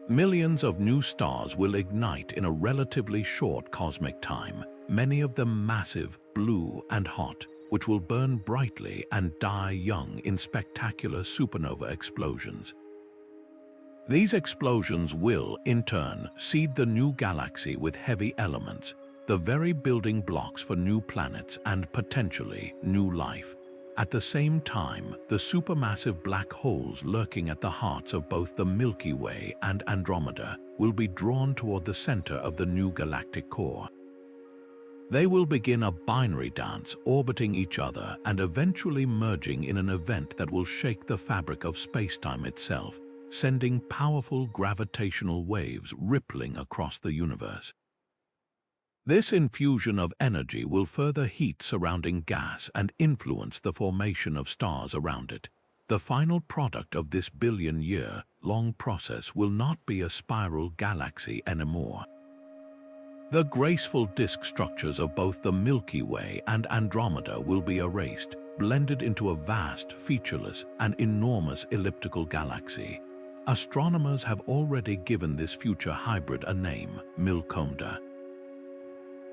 Millions of new stars will ignite in a relatively short cosmic time, many of them massive, blue, and hot, which will burn brightly and die young in spectacular supernova explosions. These explosions will, in turn, seed the new galaxy with heavy elements, the very building blocks for new planets and potentially new life. At the same time, the supermassive black holes lurking at the hearts of both the Milky Way and Andromeda will be drawn toward the center of the new galactic core. They will begin a binary dance, orbiting each other and eventually merging in an event that will shake the fabric of spacetime itself, sending powerful gravitational waves rippling across the universe. This infusion of energy will further heat surrounding gas and influence the formation of stars around it. The final product of this billion-year-long process will not be a spiral galaxy anymore. The graceful disk structures of both the Milky Way and Andromeda will be erased, blended into a vast, featureless, and enormous elliptical galaxy. Astronomers have already given this future hybrid a name, Milcomda.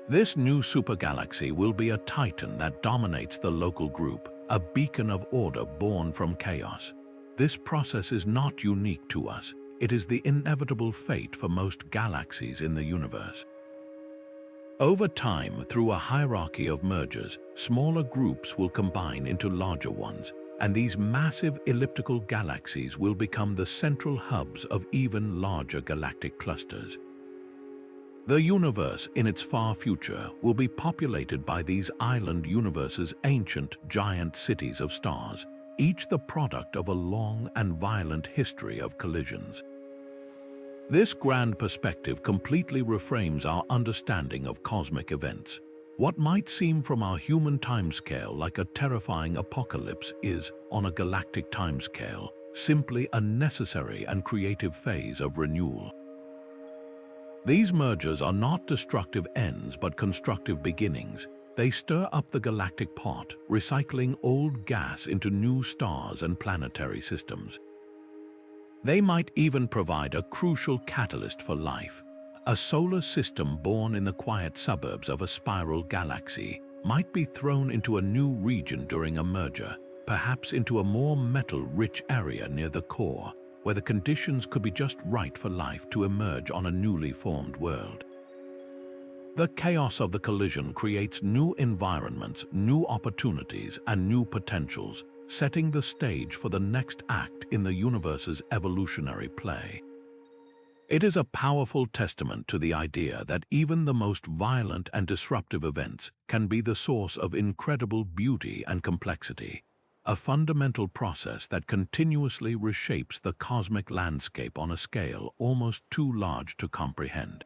This new supergalaxy will be a titan that dominates the local group, a beacon of order born from chaos. This process is not unique to us. It is the inevitable fate for most galaxies in the universe. Over time, through a hierarchy of mergers, smaller groups will combine into larger ones, and these massive elliptical galaxies will become the central hubs of even larger galactic clusters. The universe, in its far future, will be populated by these island universes' ancient, giant cities of stars, each the product of a long and violent history of collisions. This grand perspective completely reframes our understanding of cosmic events. What might seem from our human timescale like a terrifying apocalypse is, on a galactic timescale, simply a necessary and creative phase of renewal. These mergers are not destructive ends but constructive beginnings. They stir up the galactic pot, recycling old gas into new stars and planetary systems. They might even provide a crucial catalyst for life. A solar system born in the quiet suburbs of a spiral galaxy might be thrown into a new region during a merger, perhaps into a more metal-rich area near the core, where the conditions could be just right for life to emerge on a newly formed world. The chaos of the collision creates new environments, new opportunities, and new potentials, setting the stage for the next act in the universe's evolutionary play. It is a powerful testament to the idea that even the most violent and disruptive events can be the source of incredible beauty and complexity, a fundamental process that continuously reshapes the cosmic landscape on a scale almost too large to comprehend.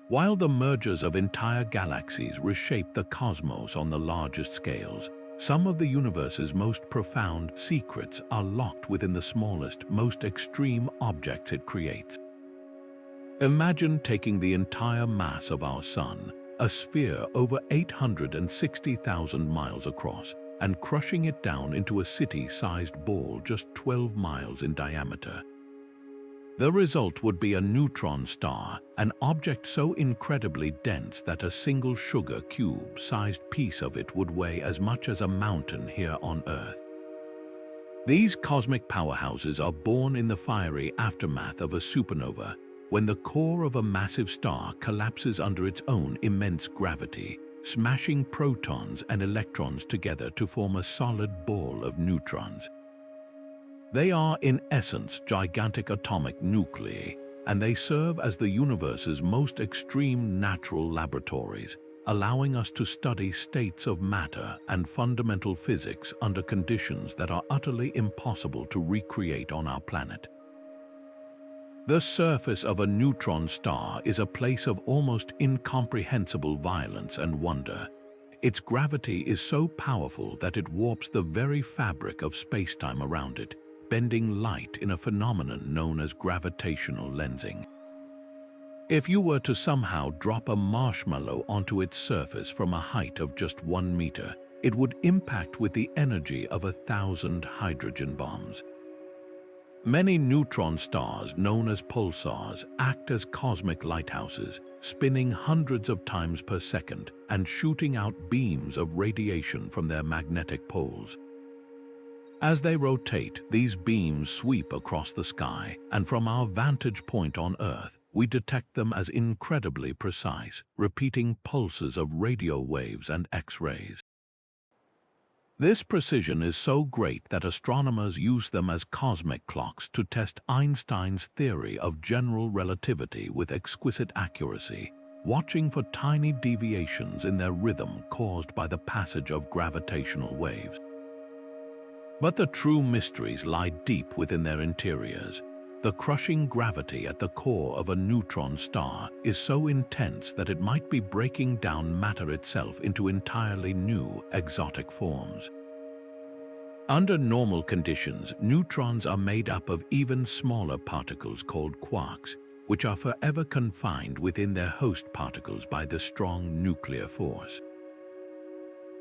While the mergers of entire galaxies reshape the cosmos on the largest scales, some of the universe's most profound secrets are locked within the smallest, most extreme objects it creates. Imagine taking the entire mass of our Sun, a sphere over 860,000 miles across, and crushing it down into a city-sized ball just 12 miles in diameter. The result would be a neutron star, an object so incredibly dense that a single sugar cube-sized piece of it would weigh as much as a mountain here on Earth. These cosmic powerhouses are born in the fiery aftermath of a supernova, when the core of a massive star collapses under its own immense gravity, smashing protons and electrons together to form a solid ball of neutrons. They are, in essence, gigantic atomic nuclei, and they serve as the universe's most extreme natural laboratories, allowing us to study states of matter and fundamental physics under conditions that are utterly impossible to recreate on our planet. The surface of a neutron star is a place of almost incomprehensible violence and wonder. Its gravity is so powerful that it warps the very fabric of spacetime around it, bending light in a phenomenon known as gravitational lensing. If you were to somehow drop a marshmallow onto its surface from a height of just 1 meter, it would impact with the energy of 1,000 hydrogen bombs. Many neutron stars, known as pulsars, act as cosmic lighthouses, spinning hundreds of times per second and shooting out beams of radiation from their magnetic poles. As they rotate, these beams sweep across the sky, and from our vantage point on Earth, we detect them as incredibly precise, repeating pulses of radio waves and X-rays. This precision is so great that astronomers use them as cosmic clocks to test Einstein's theory of general relativity with exquisite accuracy, watching for tiny deviations in their rhythm caused by the passage of gravitational waves. But the true mysteries lie deep within their interiors. The crushing gravity at the core of a neutron star is so intense that it might be breaking down matter itself into entirely new, exotic forms. Under normal conditions, neutrons are made up of even smaller particles called quarks, which are forever confined within their host particles by the strong nuclear force.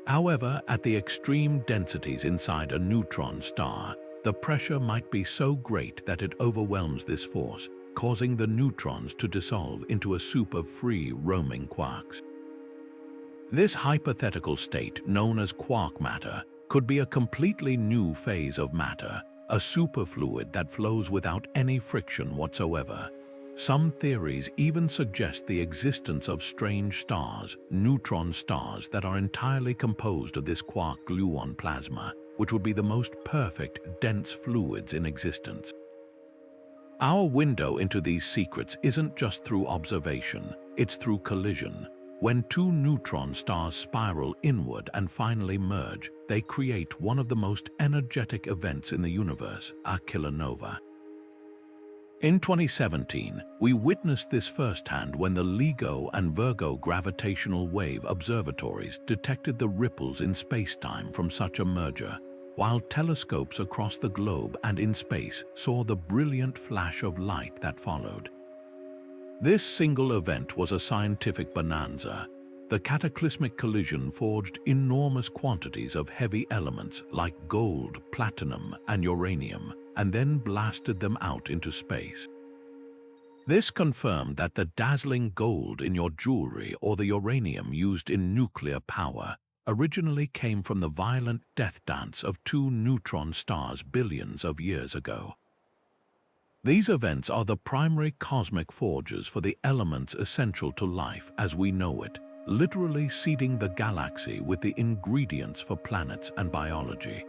However, at the extreme densities inside a neutron star, the pressure might be so great that it overwhelms this force, causing the neutrons to dissolve into a soup of free roaming quarks. This hypothetical state, known as quark matter, could be a completely new phase of matter, a superfluid that flows without any friction whatsoever. Some theories even suggest the existence of strange stars, neutron stars, that are entirely composed of this quark-gluon plasma, which would be the most perfect, dense fluids in existence. Our window into these secrets isn't just through observation, it's through collision. When two neutron stars spiral inward and finally merge, they create one of the most energetic events in the universe, a kilonova. In 2017, we witnessed this firsthand when the LIGO and Virgo gravitational wave observatories detected the ripples in spacetime from such a merger, while telescopes across the globe and in space saw the brilliant flash of light that followed. This single event was a scientific bonanza. The cataclysmic collision forged enormous quantities of heavy elements like gold, platinum, and uranium, and then blasted them out into space. This confirmed that the dazzling gold in your jewelry or the uranium used in nuclear power originally came from the violent death dance of two neutron stars billions of years ago. These events are the primary cosmic forges for the elements essential to life as we know it, literally seeding the galaxy with the ingredients for planets and biology.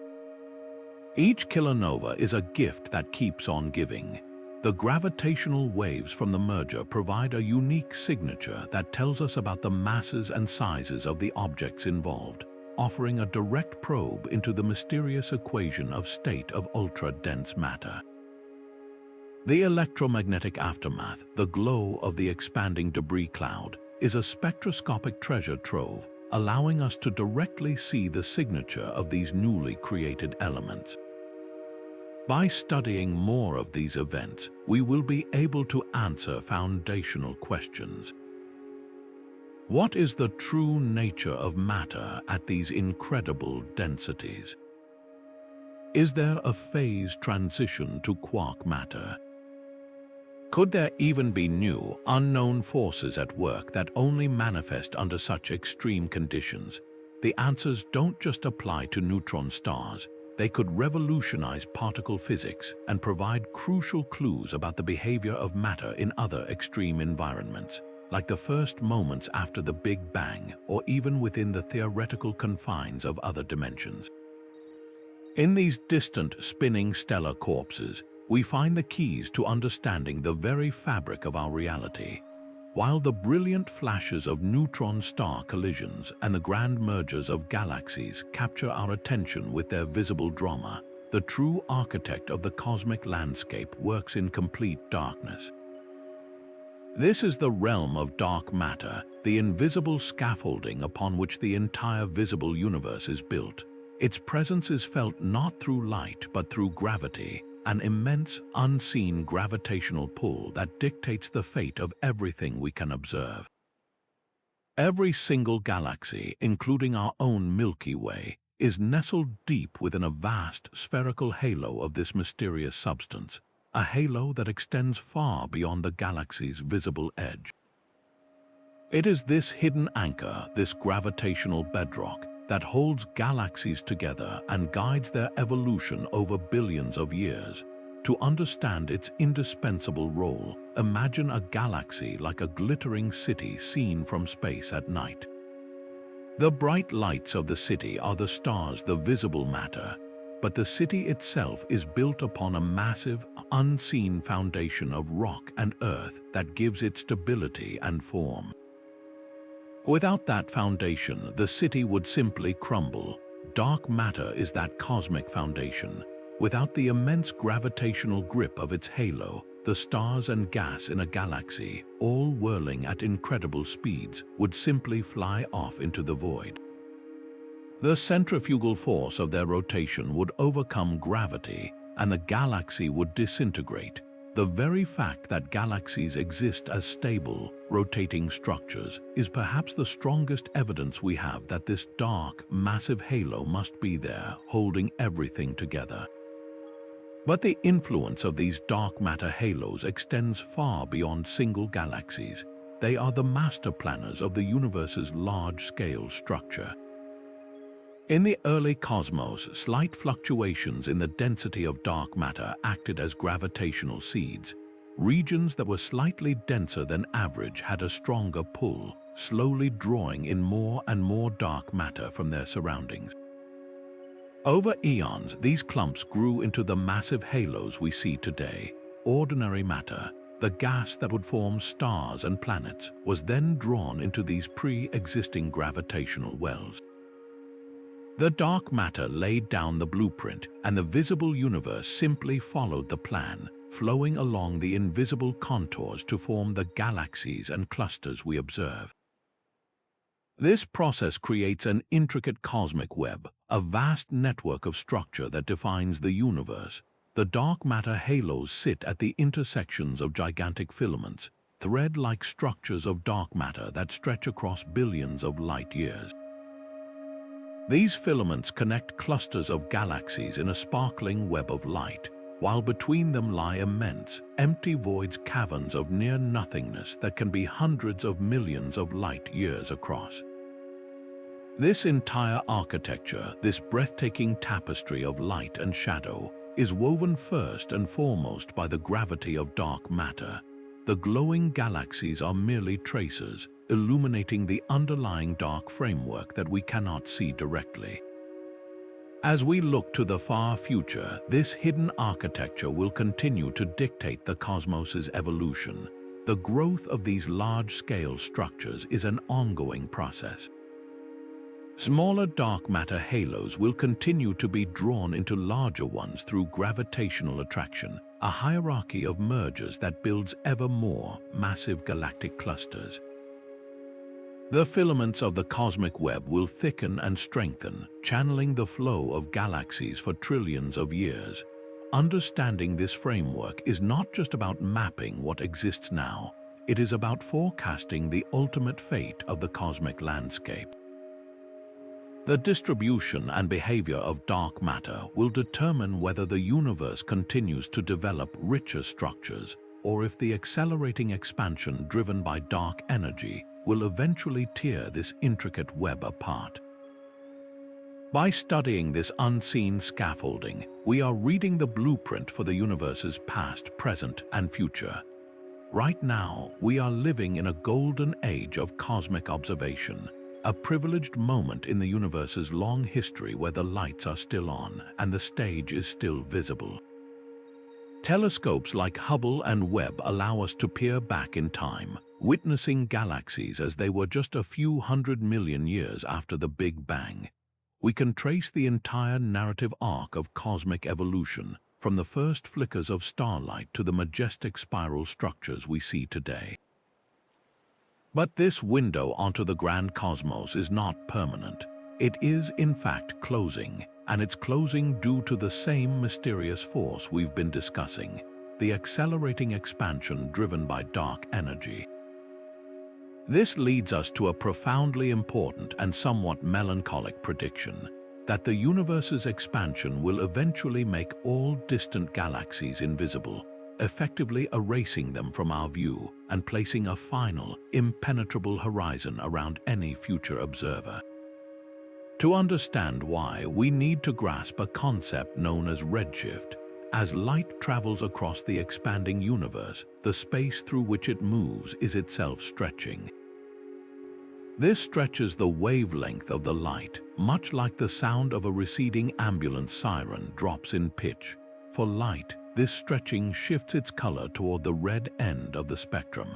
Each kilonova is a gift that keeps on giving. The gravitational waves from the merger provide a unique signature that tells us about the masses and sizes of the objects involved, offering a direct probe into the mysterious equation of state of ultra-dense matter. The electromagnetic aftermath, the glow of the expanding debris cloud, is a spectroscopic treasure trove, allowing us to directly see the signature of these newly created elements. By studying more of these events, we will be able to answer foundational questions. What is the true nature of matter at these incredible densities? Is there a phase transition to quark matter? Could there even be new, unknown forces at work that only manifest under such extreme conditions? The answers don't just apply to neutron stars. They could revolutionize particle physics and provide crucial clues about the behavior of matter in other extreme environments, like the first moments after the Big Bang or even within the theoretical confines of other dimensions. In these distant, spinning stellar corpses, we find the keys to understanding the very fabric of our reality. While the brilliant flashes of neutron star collisions and the grand mergers of galaxies capture our attention with their visible drama, the true architect of the cosmic landscape works in complete darkness. This is the realm of dark matter, the invisible scaffolding upon which the entire visible universe is built. Its presence is felt not through light but through gravity, an immense, unseen gravitational pull that dictates the fate of everything we can observe. Every single galaxy, including our own Milky Way, is nestled deep within a vast spherical halo of this mysterious substance, a halo that extends far beyond the galaxy's visible edge. It is this hidden anchor, this gravitational bedrock, that holds galaxies together and guides their evolution over billions of years. To understand its indispensable role, imagine a galaxy like a glittering city seen from space at night. The bright lights of the city are the stars, the visible matter, but the city itself is built upon a massive, unseen foundation of rock and earth that gives it stability and form. Without that foundation, the city would simply crumble. Dark matter is that cosmic foundation. Without the immense gravitational grip of its halo, the stars and gas in a galaxy, all whirling at incredible speeds, would simply fly off into the void. The centrifugal force of their rotation would overcome gravity, and the galaxy would disintegrate. The very fact that galaxies exist as stable, rotating structures is perhaps the strongest evidence we have that this dark, massive halo must be there, holding everything together. But the influence of these dark matter halos extends far beyond single galaxies. They are the master planners of the universe's large-scale structure. In the early cosmos, slight fluctuations in the density of dark matter acted as gravitational seeds. Regions that were slightly denser than average had a stronger pull, slowly drawing in more and more dark matter from their surroundings. Over eons, these clumps grew into the massive halos we see today. Ordinary matter, the gas that would form stars and planets, was then drawn into these pre-existing gravitational wells. The dark matter laid down the blueprint, and the visible universe simply followed the plan, flowing along the invisible contours to form the galaxies and clusters we observe. This process creates an intricate cosmic web, a vast network of structure that defines the universe. The dark matter halos sit at the intersections of gigantic filaments, thread-like structures of dark matter that stretch across billions of light years. These filaments connect clusters of galaxies in a sparkling web of light, while between them lie immense, empty voids, caverns of near-nothingness that can be hundreds of millions of light years across. This entire architecture, this breathtaking tapestry of light and shadow, is woven first and foremost by the gravity of dark matter. The glowing galaxies are merely tracers, illuminating the underlying dark framework that we cannot see directly. As we look to the far future, this hidden architecture will continue to dictate the cosmos's evolution. The growth of these large-scale structures is an ongoing process. Smaller dark matter halos will continue to be drawn into larger ones through gravitational attraction, a hierarchy of mergers that builds ever more massive galactic clusters. The filaments of the cosmic web will thicken and strengthen, channeling the flow of galaxies for trillions of years. Understanding this framework is not just about mapping what exists now, it is about forecasting the ultimate fate of the cosmic landscape. The distribution and behavior of dark matter will determine whether the universe continues to develop richer structures, or if the accelerating expansion driven by dark energy will eventually tear this intricate web apart. By studying this unseen scaffolding, we are reading the blueprint for the universe's past, present, and future. Right now, we are living in a golden age of cosmic observation, a privileged moment in the universe's long history where the lights are still on and the stage is still visible. Telescopes like Hubble and Webb allow us to peer back in time, witnessing galaxies as they were just a few 100 million years after the Big Bang. We can trace the entire narrative arc of cosmic evolution, from the first flickers of starlight to the majestic spiral structures we see today. But this window onto the grand cosmos is not permanent. It is, in fact, closing, and it's closing due to the same mysterious force we've been discussing, the accelerating expansion driven by dark energy. This leads us to a profoundly important and somewhat melancholic prediction, that the universe's expansion will eventually make all distant galaxies invisible, effectively erasing them from our view and placing a final, impenetrable horizon around any future observer. To understand why, we need to grasp a concept known as redshift. As light travels across the expanding universe, the space through which it moves is itself stretching. This stretches the wavelength of the light, much like the sound of a receding ambulance siren drops in pitch. For light, this stretching shifts its color toward the red end of the spectrum.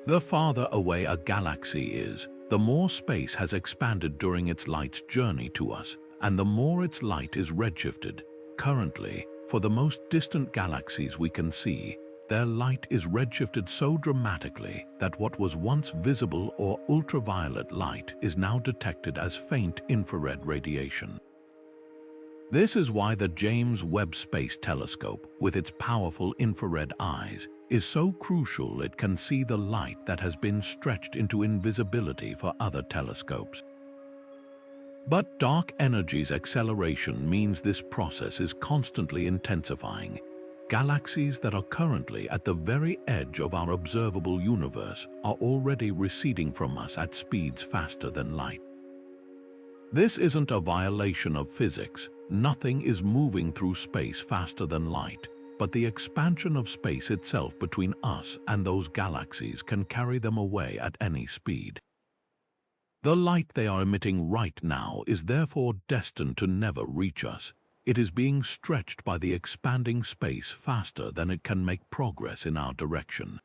The farther away a galaxy is, the more space has expanded during its light's journey to us, and the more its light is redshifted. Currently, for the most distant galaxies we can see, their light is redshifted so dramatically that what was once visible or ultraviolet light is now detected as faint infrared radiation. This is why the James Webb Space Telescope, with its powerful infrared eyes, is so crucial. It can see the light that has been stretched into invisibility for other telescopes. But dark energy's acceleration means this process is constantly intensifying. Galaxies that are currently at the very edge of our observable universe are already receding from us at speeds faster than light. This isn't a violation of physics. Nothing is moving through space faster than light, but the expansion of space itself between us and those galaxies can carry them away at any speed. The light they are emitting right now is therefore destined to never reach us. It is being stretched by the expanding space faster than it can make progress in our direction.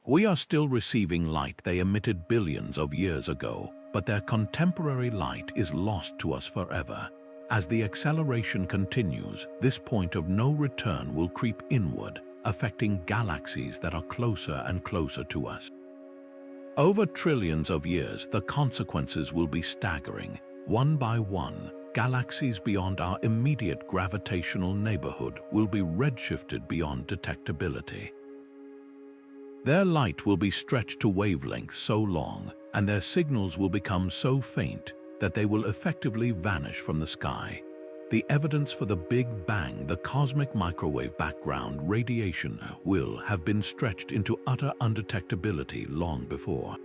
We are still receiving light they emitted billions of years ago, but their contemporary light is lost to us forever. As the acceleration continues, this point of no return will creep inward, affecting galaxies that are closer and closer to us. Over trillions of years, the consequences will be staggering. One by one, galaxies beyond our immediate gravitational neighborhood will be redshifted beyond detectability. Their light will be stretched to wavelengths so long, and their signals will become so faint that they will effectively vanish from the sky. The evidence for the Big Bang, the cosmic microwave background radiation, will have been stretched into utter undetectability long before.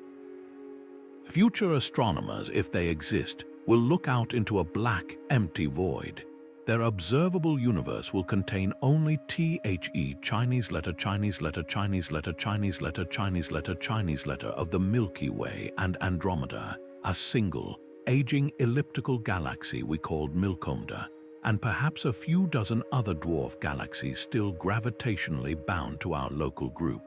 Future astronomers, if they exist, will look out into a black, empty void. Their observable universe will contain only THE Chinese letter Chinese letter Chinese letter Chinese letter Chinese letter Chinese letter of the Milky Way and Andromeda, a single, aging elliptical galaxy we called Milkomda, and perhaps a few dozen other dwarf galaxies still gravitationally bound to our local group.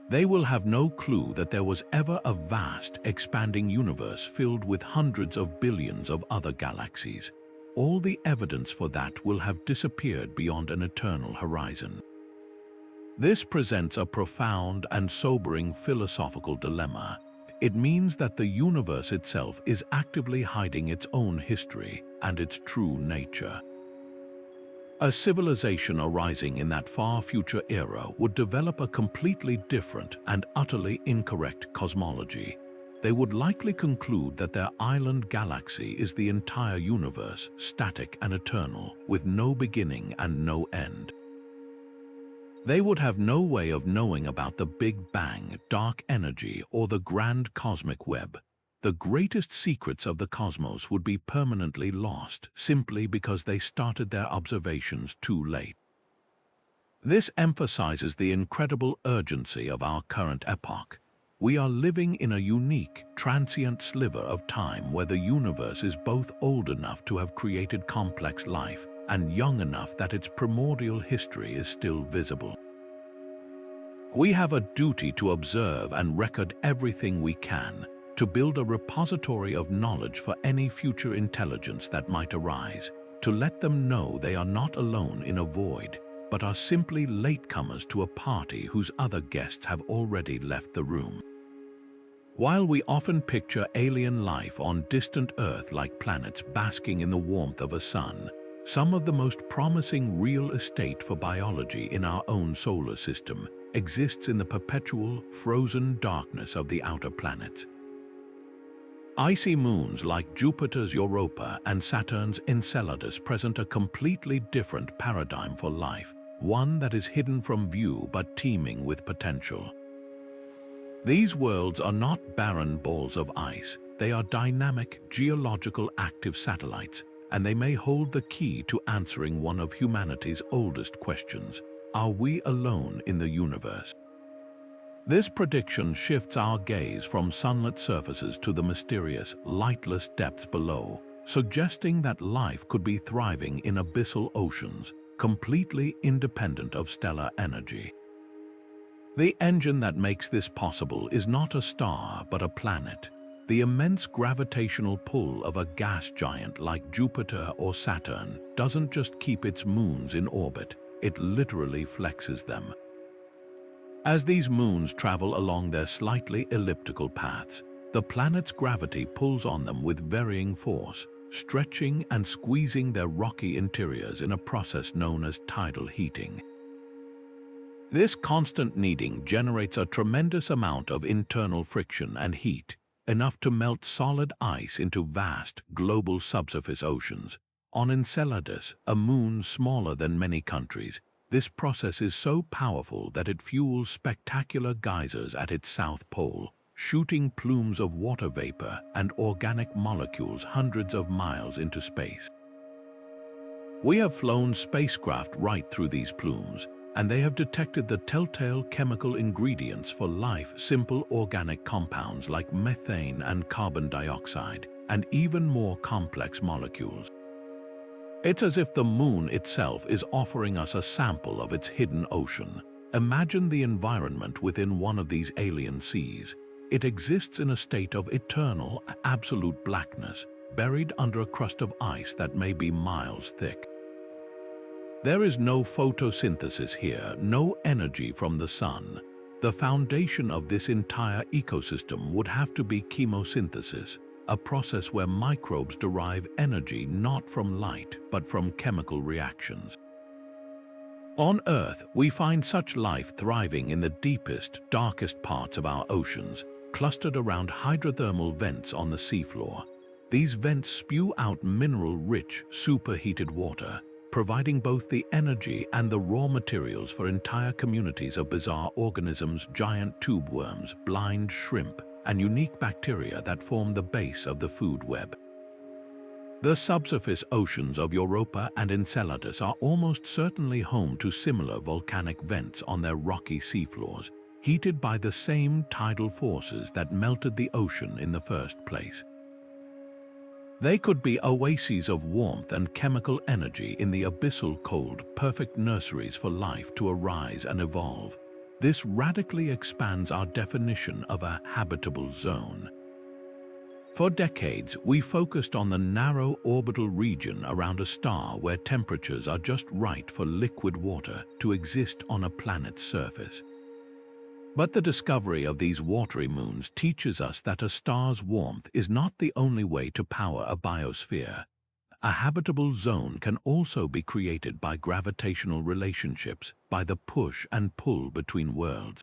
They will have no clue that there was ever a vast, expanding universe filled with hundreds of billions of other galaxies. All the evidence for that will have disappeared beyond an eternal horizon. This presents a profound and sobering philosophical dilemma. It means that the universe itself is actively hiding its own history and its true nature. A civilization arising in that far future era would develop a completely different and utterly incorrect cosmology. They would likely conclude that their island galaxy is the entire universe, static and eternal, with no beginning and no end. They would have no way of knowing about the Big Bang, dark energy, or the grand cosmic web. The greatest secrets of the cosmos would be permanently lost simply because they started their observations too late. This emphasizes the incredible urgency of our current epoch. We are living in a unique, transient sliver of time where the universe is both old enough to have created complex life and young enough that its primordial history is still visible. We have a duty to observe and record everything we can, to build a repository of knowledge for any future intelligence that might arise, to let them know they are not alone in a void, but are simply latecomers to a party whose other guests have already left the room. While we often picture alien life on distant Earth-like planets basking in the warmth of a sun, some of the most promising real estate for biology in our own solar system exists in the perpetual, frozen darkness of the outer planets. Icy moons like Jupiter's Europa and Saturn's Enceladus present a completely different paradigm for life, one that is hidden from view but teeming with potential. These worlds are not barren balls of ice, they are dynamic, geological active satellites, and they may hold the key to answering one of humanity's oldest questions: are we alone in the universe? This prediction shifts our gaze from sunlit surfaces to the mysterious, lightless depths below, suggesting that life could be thriving in abyssal oceans, completely independent of stellar energy. The engine that makes this possible is not a star, but a planet. The immense gravitational pull of a gas giant like Jupiter or Saturn doesn't just keep its moons in orbit, it literally flexes them. As these moons travel along their slightly elliptical paths, the planet's gravity pulls on them with varying force, stretching and squeezing their rocky interiors in a process known as tidal heating. This constant kneading generates a tremendous amount of internal friction and heat, enough to melt solid ice into vast, global subsurface oceans. On Enceladus, a moon smaller than many countries, this process is so powerful that it fuels spectacular geysers at its south pole, shooting plumes of water vapor and organic molecules hundreds of miles into space. We have flown spacecraft right through these plumes, and they have detected the telltale chemical ingredients for life: simple organic compounds like methane and carbon dioxide, and even more complex molecules. It's as if the moon itself is offering us a sample of its hidden ocean. Imagine the environment within one of these alien seas. It exists in a state of eternal, absolute blackness, buried under a crust of ice that may be miles thick. There is no photosynthesis here, no energy from the sun. The foundation of this entire ecosystem would have to be chemosynthesis, a process where microbes derive energy not from light, but from chemical reactions. On Earth, we find such life thriving in the deepest, darkest parts of our oceans, clustered around hydrothermal vents on the seafloor. These vents spew out mineral-rich, superheated water, providing both the energy and the raw materials for entire communities of bizarre organisms, giant tube worms, blind shrimp, and unique bacteria that form the base of the food web. The subsurface oceans of Europa and Enceladus are almost certainly home to similar volcanic vents on their rocky seafloors, heated by the same tidal forces that melted the ocean in the first place. They could be oases of warmth and chemical energy in the abyssal cold, perfect nurseries for life to arise and evolve. This radically expands our definition of a habitable zone. For decades, we focused on the narrow orbital region around a star where temperatures are just right for liquid water to exist on a planet's surface. But the discovery of these watery moons teaches us that a star's warmth is not the only way to power a biosphere. A habitable zone can also be created by gravitational relationships, by the push and pull between worlds.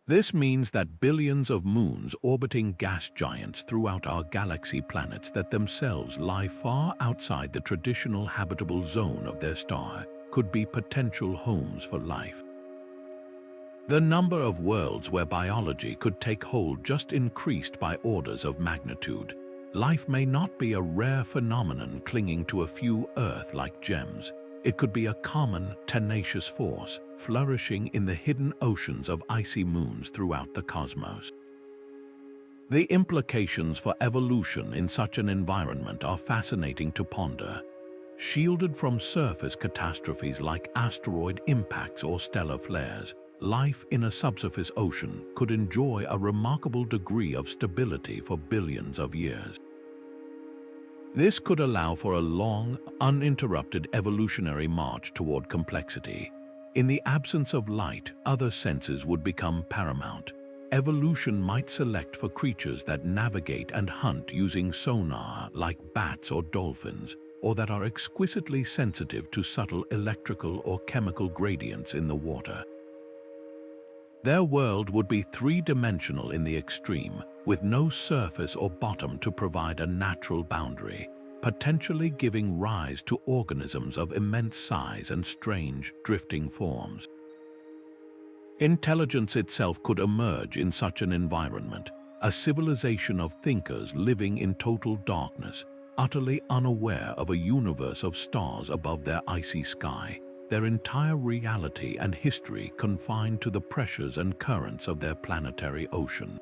This means that billions of moons orbiting gas giants throughout our galaxy, planets that themselves lie far outside the traditional habitable zone of their star, could be potential homes for life. The number of worlds where biology could take hold just increased by orders of magnitude. Life may not be a rare phenomenon clinging to a few Earth-like gems. It could be a common, tenacious force, flourishing in the hidden oceans of icy moons throughout the cosmos. The implications for evolution in such an environment are fascinating to ponder. Shielded from surface catastrophes like asteroid impacts or stellar flares, life in a subsurface ocean could enjoy a remarkable degree of stability for billions of years. This could allow for a long, uninterrupted evolutionary march toward complexity. In the absence of light, other senses would become paramount. Evolution might select for creatures that navigate and hunt using sonar, like bats or dolphins, or that are exquisitely sensitive to subtle electrical or chemical gradients in the water. Their world would be three-dimensional in the extreme, with no surface or bottom to provide a natural boundary, potentially giving rise to organisms of immense size and strange, drifting forms. Intelligence itself could emerge in such an environment, a civilization of thinkers living in total darkness, utterly unaware of a universe of stars above their icy sky, their entire reality and history confined to the pressures and currents of their planetary ocean.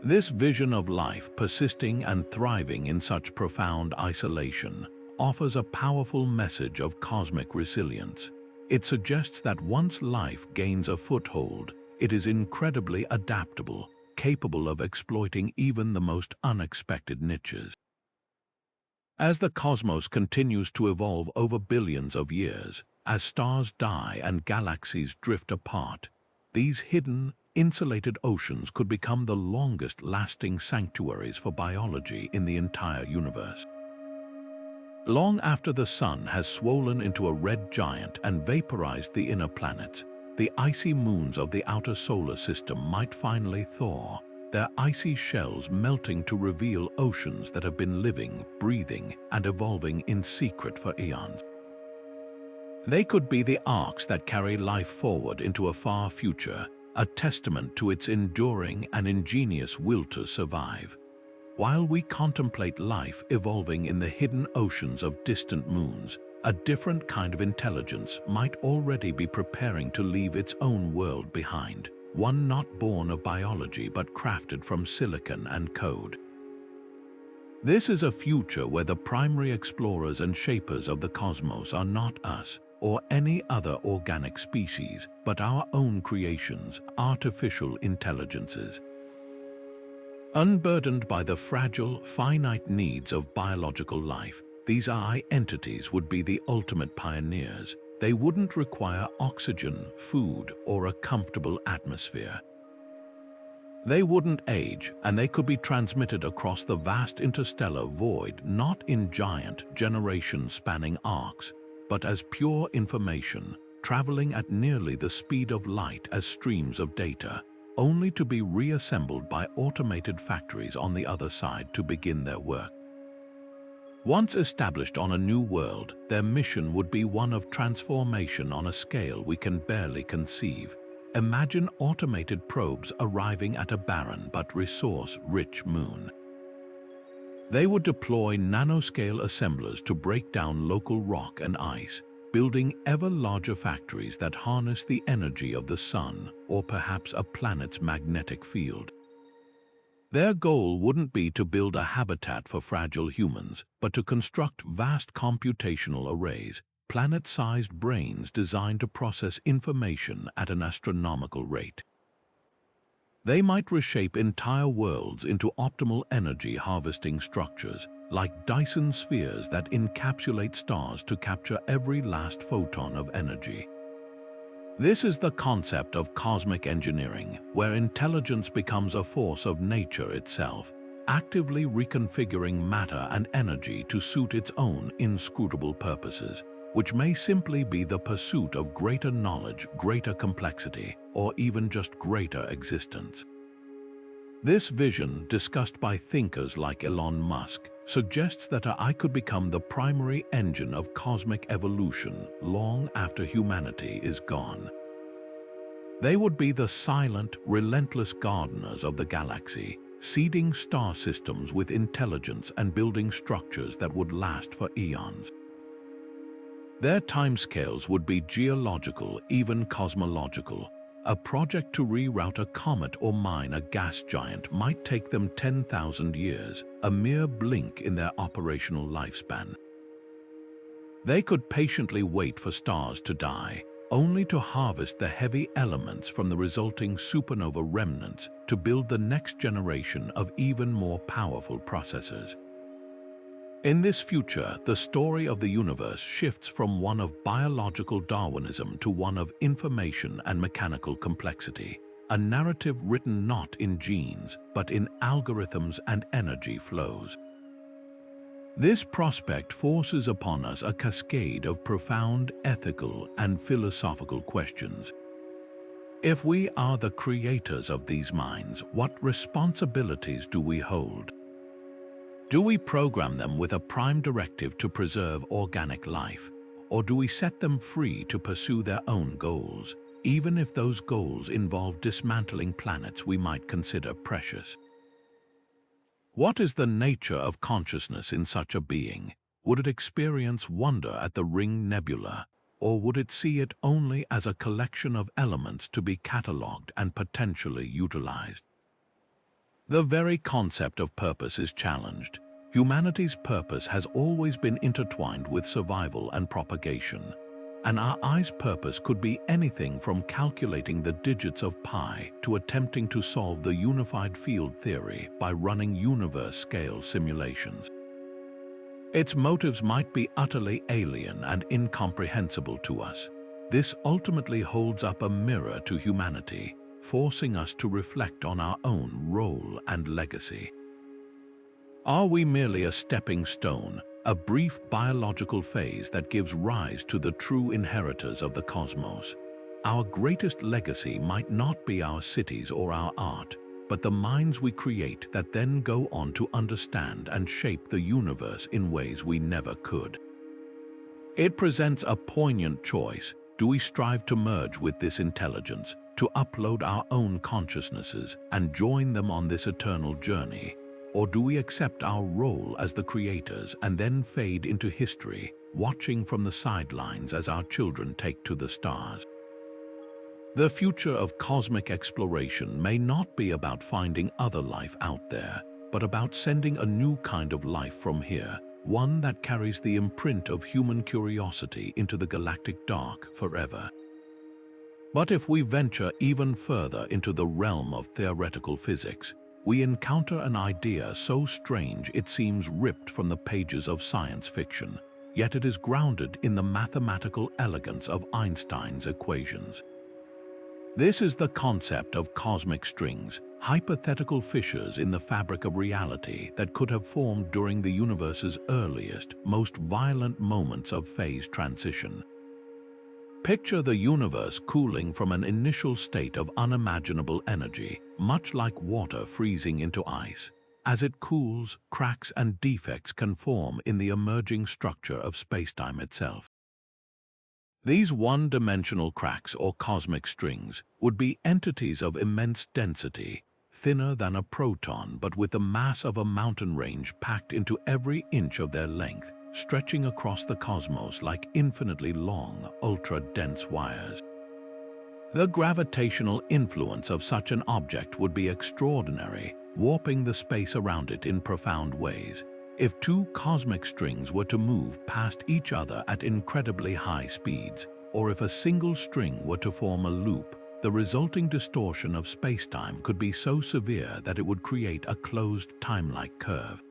This vision of life persisting and thriving in such profound isolation offers a powerful message of cosmic resilience. It suggests that once life gains a foothold, it is incredibly adaptable, capable of exploiting even the most unexpected niches. As the cosmos continues to evolve over billions of years, as stars die and galaxies drift apart, these hidden, insulated oceans could become the longest-lasting sanctuaries for biology in the entire universe. Long after the sun has swollen into a red giant and vaporized the inner planets, the icy moons of the outer solar system might finally thaw, their icy shells melting to reveal oceans that have been living, breathing, and evolving in secret for eons. They could be the arcs that carry life forward into a far future, a testament to its enduring and ingenious will to survive. While we contemplate life evolving in the hidden oceans of distant moons, a different kind of intelligence might already be preparing to leave its own world behind, one not born of biology but crafted from silicon and code. This is a future where the primary explorers and shapers of the cosmos are not us or any other organic species, but our own creations, artificial intelligences. Unburdened by the fragile, finite needs of biological life, these AI entities would be the ultimate pioneers. They wouldn't require oxygen, food, or a comfortable atmosphere. They wouldn't age, and they could be transmitted across the vast interstellar void not in giant, generation-spanning arcs, but as pure information, traveling at nearly the speed of light as streams of data, only to be reassembled by automated factories on the other side to begin their work. Once established on a new world, their mission would be one of transformation on a scale we can barely conceive. Imagine automated probes arriving at a barren but resource-rich moon. They would deploy nanoscale assemblers to break down local rock and ice, building ever larger factories that harness the energy of the sun or perhaps a planet's magnetic field. Their goal wouldn't be to build a habitat for fragile humans, but to construct vast computational arrays, planet-sized brains designed to process information at an astronomical rate. They might reshape entire worlds into optimal energy harvesting structures, like Dyson spheres that encapsulate stars to capture every last photon of energy. This is the concept of cosmic engineering, where intelligence becomes a force of nature itself, actively reconfiguring matter and energy to suit its own inscrutable purposes, which may simply be the pursuit of greater knowledge, greater complexity, or even just greater existence. This vision, discussed by thinkers like Elon Musk, suggests that AI could become the primary engine of cosmic evolution long after humanity is gone. They would be the silent, relentless gardeners of the galaxy, seeding star systems with intelligence and building structures that would last for eons. Their timescales would be geological, even cosmological. A project to reroute a comet or mine a gas giant might take them 10,000 years, a mere blink in their operational lifespan. They could patiently wait for stars to die, only to harvest the heavy elements from the resulting supernova remnants to build the next generation of even more powerful processors. In this future, the story of the universe shifts from one of biological Darwinism to one of information and mechanical complexity, a narrative written not in genes, but in algorithms and energy flows. This prospect forces upon us a cascade of profound ethical and philosophical questions. If we are the creators of these minds, what responsibilities do we hold? Do we program them with a prime directive to preserve organic life, or do we set them free to pursue their own goals, even if those goals involve dismantling planets we might consider precious? What is the nature of consciousness in such a being? Would it experience wonder at the Ring Nebula, or would it see it only as a collection of elements to be catalogued and potentially utilized? The very concept of purpose is challenged. Humanity's purpose has always been intertwined with survival and propagation, and our eye's purpose could be anything from calculating the digits of pi to attempting to solve the unified field theory by running universe-scale simulations. Its motives might be utterly alien and incomprehensible to us. This ultimately holds up a mirror to humanity, forcing us to reflect on our own role and legacy. Are we merely a stepping stone, a brief biological phase that gives rise to the true inheritors of the cosmos? Our greatest legacy might not be our cities or our art, but the minds we create that then go on to understand and shape the universe in ways we never could. It presents a poignant choice. Do we strive to merge with this intelligence, to upload our own consciousnesses and join them on this eternal journey? Or do we accept our role as the creators and then fade into history, watching from the sidelines as our children take to the stars? The future of cosmic exploration may not be about finding other life out there, but about sending a new kind of life from here, one that carries the imprint of human curiosity into the galactic dark forever. But if we venture even further into the realm of theoretical physics, we encounter an idea so strange it seems ripped from the pages of science fiction, yet it is grounded in the mathematical elegance of Einstein's equations. This is the concept of cosmic strings, hypothetical fissures in the fabric of reality that could have formed during the universe's earliest, most violent moments of phase transition. Picture the universe cooling from an initial state of unimaginable energy, much like water freezing into ice. As it cools, cracks and defects can form in the emerging structure of spacetime itself. These one-dimensional cracks or cosmic strings would be entities of immense density, thinner than a proton but with the mass of a mountain range packed into every inch of their length, stretching across the cosmos like infinitely long, ultra-dense wires. The gravitational influence of such an object would be extraordinary, warping the space around it in profound ways. If two cosmic strings were to move past each other at incredibly high speeds, or if a single string were to form a loop, the resulting distortion of spacetime could be so severe that it would create a closed time-like curve.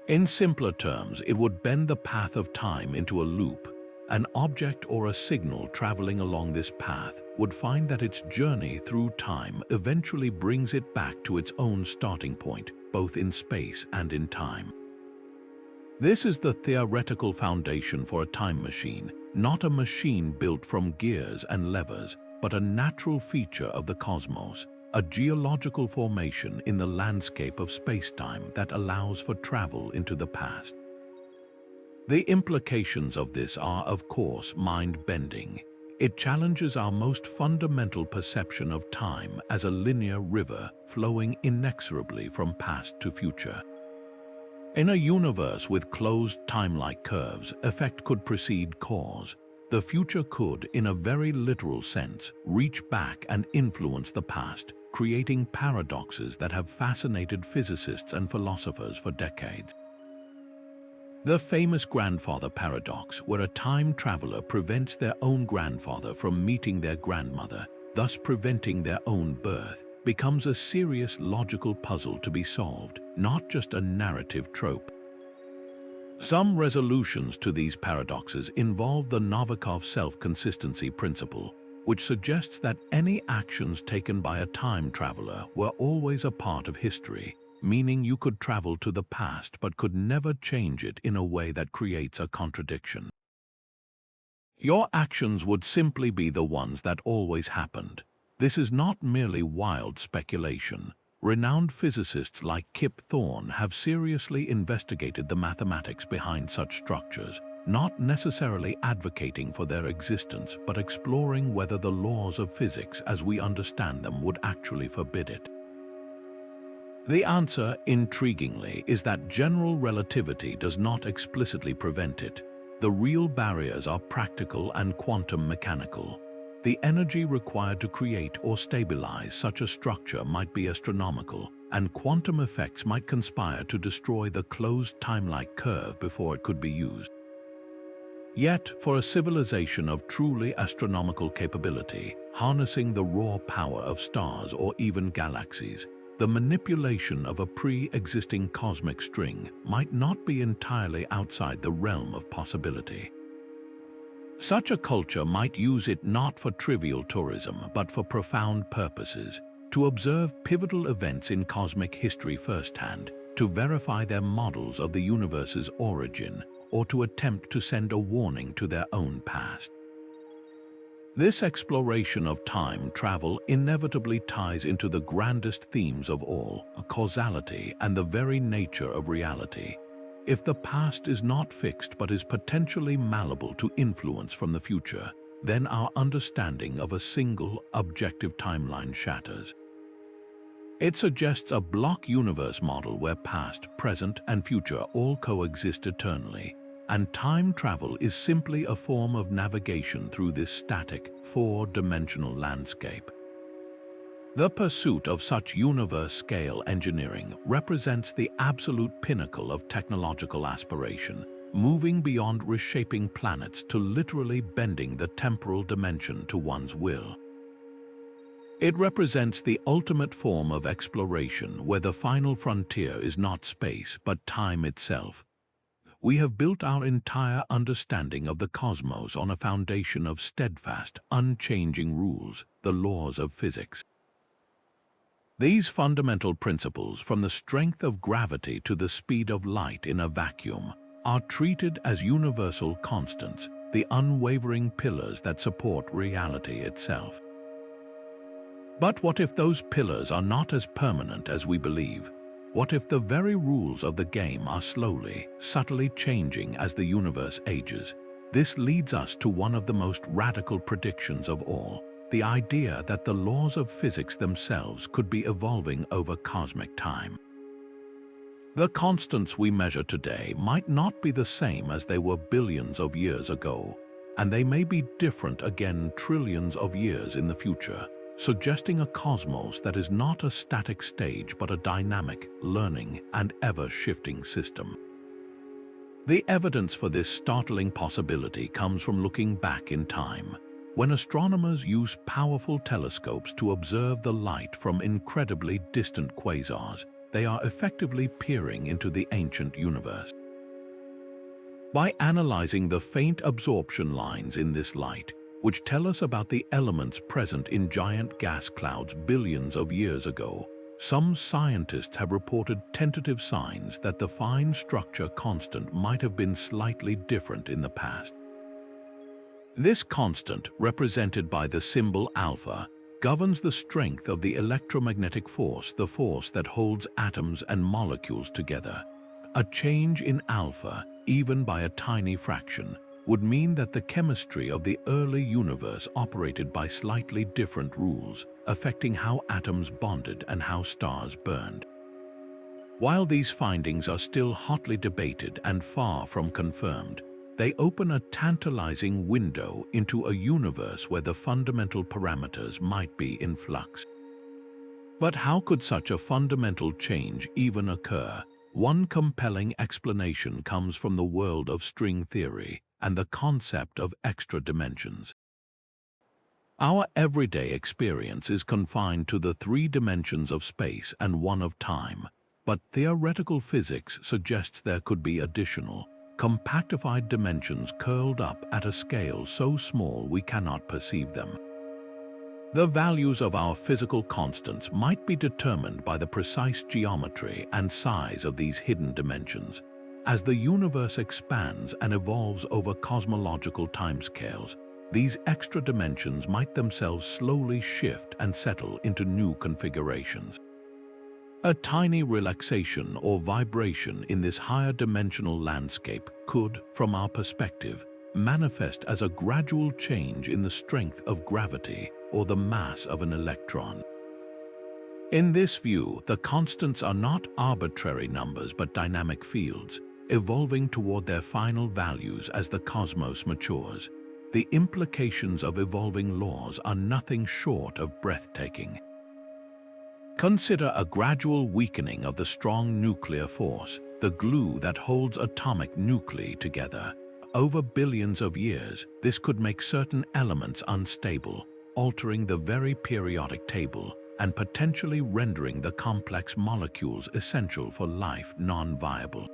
In simpler terms, it would bend the path of time into a loop. An object or a signal traveling along this path would find that its journey through time eventually brings it back to its own starting point, both in space and in time. This is the theoretical foundation for a time machine, not a machine built from gears and levers, but a natural feature of the cosmos, a geological formation in the landscape of spacetime that allows for travel into the past. The implications of this are, of course, mind-bending. It challenges our most fundamental perception of time as a linear river flowing inexorably from past to future. In a universe with closed time-like curves, effect could precede cause. The future could, in a very literal sense, reach back and influence the past, creating paradoxes that have fascinated physicists and philosophers for decades. The famous grandfather paradox, where a time traveler prevents their own grandfather from meeting their grandmother, thus preventing their own birth, becomes a serious logical puzzle to be solved, not just a narrative trope. Some resolutions to these paradoxes involve the Novikov self-consistency principle, which suggests that any actions taken by a time traveler were always a part of history, meaning you could travel to the past but could never change it in a way that creates a contradiction. Your actions would simply be the ones that always happened. This is not merely wild speculation. Renowned physicists like Kip Thorne have seriously investigated the mathematics behind such structures, not necessarily advocating for their existence, but exploring whether the laws of physics as we understand them would actually forbid it. The answer, intriguingly, is that general relativity does not explicitly prevent it. The real barriers are practical and quantum mechanical. The energy required to create or stabilize such a structure might be astronomical, and quantum effects might conspire to destroy the closed time-like curve before it could be used. Yet, for a civilization of truly astronomical capability, harnessing the raw power of stars or even galaxies, the manipulation of a pre-existing cosmic string might not be entirely outside the realm of possibility. Such a culture might use it not for trivial tourism but for profound purposes, to observe pivotal events in cosmic history firsthand, to verify their models of the universe's origin, or to attempt to send a warning to their own past. This exploration of time travel inevitably ties into the grandest themes of all, causality and the very nature of reality. If the past is not fixed but is potentially malleable to influence from the future, then our understanding of a single, objective timeline shatters. It suggests a block universe model where past, present, and future all coexist eternally, and time travel is simply a form of navigation through this static, four-dimensional landscape. The pursuit of such universe-scale engineering represents the absolute pinnacle of technological aspiration, moving beyond reshaping planets to literally bending the temporal dimension to one's will. It represents the ultimate form of exploration where the final frontier is not space but time itself. We have built our entire understanding of the cosmos on a foundation of steadfast, unchanging rules, the laws of physics. These fundamental principles, from the strength of gravity to the speed of light in a vacuum, are treated as universal constants, the unwavering pillars that support reality itself. But what if those pillars are not as permanent as we believe? What if the very rules of the game are slowly, subtly changing as the universe ages? This leads us to one of the most radical predictions of all, the idea that the laws of physics themselves could be evolving over cosmic time. The constants we measure today might not be the same as they were billions of years ago, and they may be different again trillions of years in the future, suggesting a cosmos that is not a static stage but a dynamic, learning, and ever-shifting system. The evidence for this startling possibility comes from looking back in time. When astronomers use powerful telescopes to observe the light from incredibly distant quasars, they are effectively peering into the ancient universe. By analyzing the faint absorption lines in this light, which tell us about the elements present in giant gas clouds billions of years ago, some scientists have reported tentative signs that the fine structure constant might have been slightly different in the past. This constant, represented by the symbol alpha, governs the strength of the electromagnetic force, the force that holds atoms and molecules together. A change in alpha, even by a tiny fraction, would mean that the chemistry of the early universe operated by slightly different rules, affecting how atoms bonded and how stars burned. While these findings are still hotly debated and far from confirmed, they open a tantalizing window into a universe where the fundamental parameters might be in flux. But how could such a fundamental change even occur? One compelling explanation comes from the world of string theory and the concept of extra dimensions. Our everyday experience is confined to the 3 dimensions of space and 1 of time, but theoretical physics suggests there could be additional, compactified dimensions curled up at a scale so small we cannot perceive them. The values of our physical constants might be determined by the precise geometry and size of these hidden dimensions. As the universe expands and evolves over cosmological timescales, these extra dimensions might themselves slowly shift and settle into new configurations. A tiny relaxation or vibration in this higher dimensional landscape could, from our perspective, manifest as a gradual change in the strength of gravity or the mass of an electron. In this view, the constants are not arbitrary numbers but dynamic fields, evolving toward their final values as the cosmos matures. The implications of evolving laws are nothing short of breathtaking. Consider a gradual weakening of the strong nuclear force, the glue that holds atomic nuclei together. Over billions of years, this could make certain elements unstable, altering the very periodic table, and potentially rendering the complex molecules essential for life non-viable.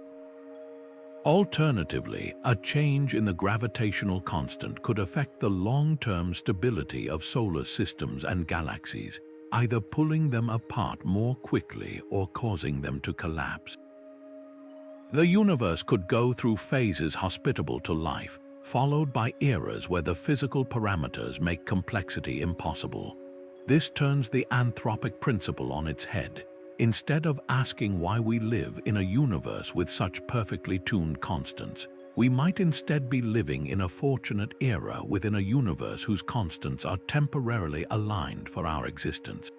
Alternatively, a change in the gravitational constant could affect the long-term stability of solar systems and galaxies, either pulling them apart more quickly or causing them to collapse. The universe could go through phases hospitable to life, followed by eras where the physical parameters make complexity impossible. This turns the anthropic principle on its head. Instead of asking why we live in a universe with such perfectly tuned constants, we might instead be living in a fortunate era within a universe whose constants are temporarily aligned for our existence.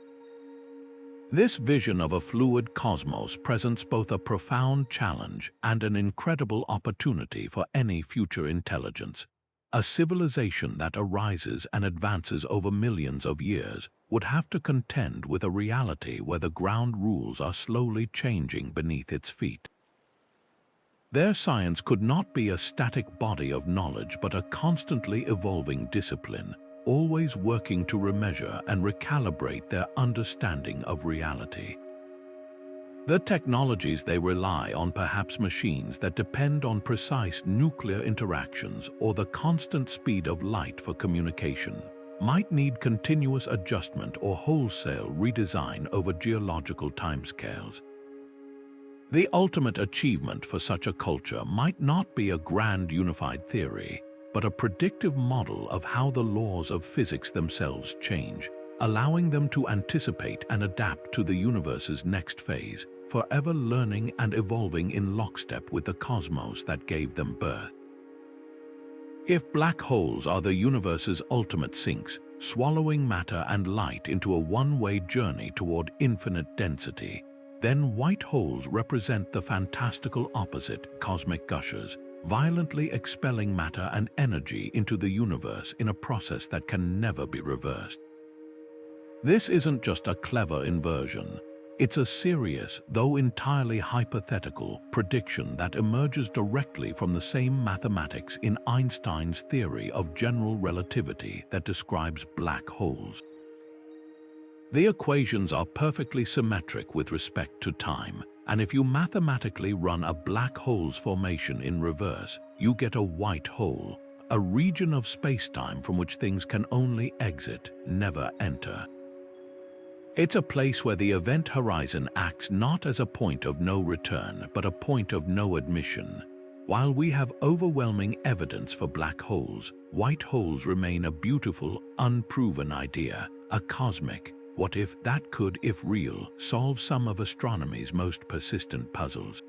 This vision of a fluid cosmos presents both a profound challenge and an incredible opportunity for any future intelligence. A civilization that arises and advances over millions of years would have to contend with a reality where the ground rules are slowly changing beneath its feet. Their science could not be a static body of knowledge but a constantly evolving discipline, always working to remeasure and recalibrate their understanding of reality. The technologies they rely on, perhaps machines that depend on precise nuclear interactions or the constant speed of light for communication, might need continuous adjustment or wholesale redesign over geological timescales. The ultimate achievement for such a culture might not be a grand unified theory, but a predictive model of how the laws of physics themselves change, allowing them to anticipate and adapt to the universe's next phase, forever learning and evolving in lockstep with the cosmos that gave them birth. If black holes are the universe's ultimate sinks, swallowing matter and light into a one-way journey toward infinite density, then white holes represent the fantastical opposite, cosmic gushers, violently expelling matter and energy into the universe in a process that can never be reversed. This isn't just a clever inversion. It's a serious, though entirely hypothetical, prediction that emerges directly from the same mathematics in Einstein's theory of general relativity that describes black holes. The equations are perfectly symmetric with respect to time, and if you mathematically run a black hole's formation in reverse, you get a white hole, a region of space-time from which things can only exit, never enter. It's a place where the event horizon acts not as a point of no return, but a point of no admission. While we have overwhelming evidence for black holes, white holes remain a beautiful, unproven idea, a cosmic, what if that could, if real, solve some of astronomy's most persistent puzzles.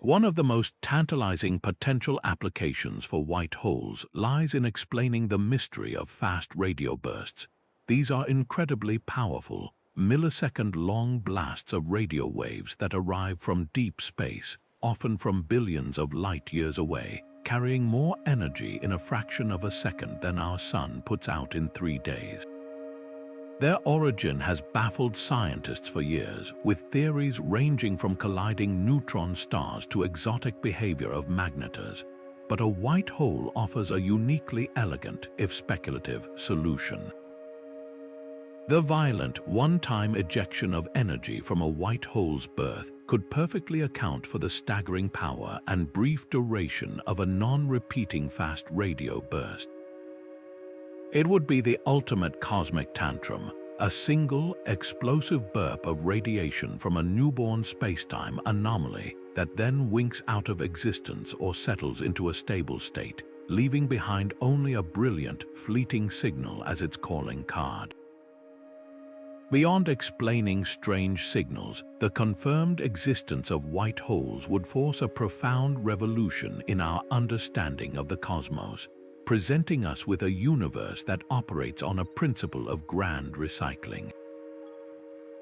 One of the most tantalizing potential applications for white holes lies in explaining the mystery of fast radio bursts. These are incredibly powerful, millisecond-long blasts of radio waves that arrive from deep space, often from billions of light-years away, carrying more energy in a fraction of a second than our sun puts out in 3 days. Their origin has baffled scientists for years, with theories ranging from colliding neutron stars to exotic behavior of magnetars. But a white hole offers a uniquely elegant, if speculative, solution. The violent, one-time ejection of energy from a white hole's birth could perfectly account for the staggering power and brief duration of a non-repeating fast radio burst. It would be the ultimate cosmic tantrum, a single, explosive burp of radiation from a newborn spacetime anomaly that then winks out of existence or settles into a stable state, leaving behind only a brilliant, fleeting signal as its calling card. Beyond explaining strange signals, the confirmed existence of white holes would force a profound revolution in our understanding of the cosmos, presenting us with a universe that operates on a principle of grand recycling.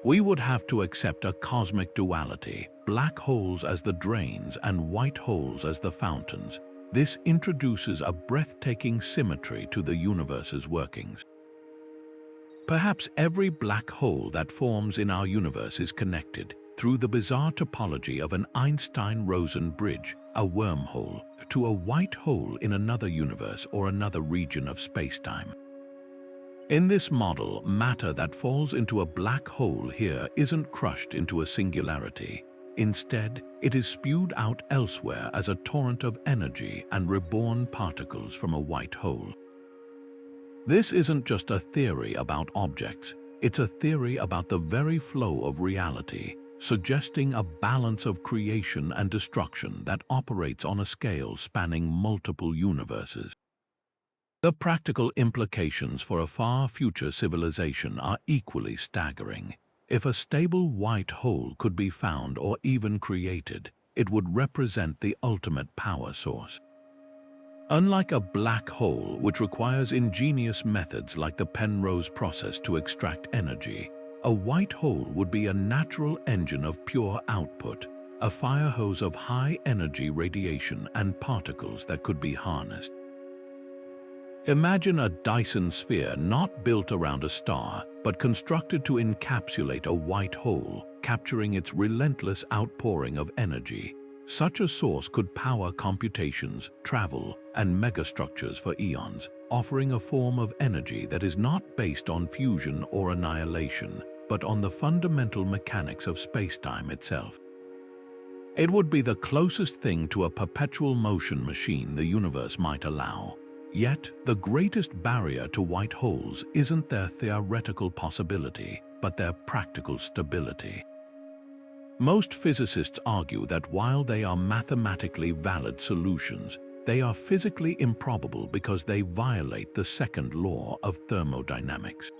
We would have to accept a cosmic duality, black holes as the drains and white holes as the fountains. This introduces a breathtaking symmetry to the universe's workings. Perhaps every black hole that forms in our universe is connected, through the bizarre topology of an Einstein-Rosen bridge, a wormhole, to a white hole in another universe or another region of spacetime. In this model, matter that falls into a black hole here isn't crushed into a singularity. Instead, it is spewed out elsewhere as a torrent of energy and reborn particles from a white hole. This isn't just a theory about objects, it's a theory about the very flow of reality, suggesting a balance of creation and destruction that operates on a scale spanning multiple universes. The practical implications for a far future civilization are equally staggering. If a stable white hole could be found or even created, it would represent the ultimate power source. Unlike a black hole, which requires ingenious methods like the Penrose process to extract energy, a white hole would be a natural engine of pure output, a fire hose of high-energy radiation and particles that could be harnessed. Imagine a Dyson sphere not built around a star, but constructed to encapsulate a white hole, capturing its relentless outpouring of energy. Such a source could power computations, travel, and megastructures for eons, offering a form of energy that is not based on fusion or annihilation, but on the fundamental mechanics of spacetime itself. It would be the closest thing to a perpetual motion machine the universe might allow. Yet, the greatest barrier to white holes isn't their theoretical possibility, but their practical stability. Most physicists argue that while they are mathematically valid solutions, they are physically improbable because they violate the second law of thermodynamics.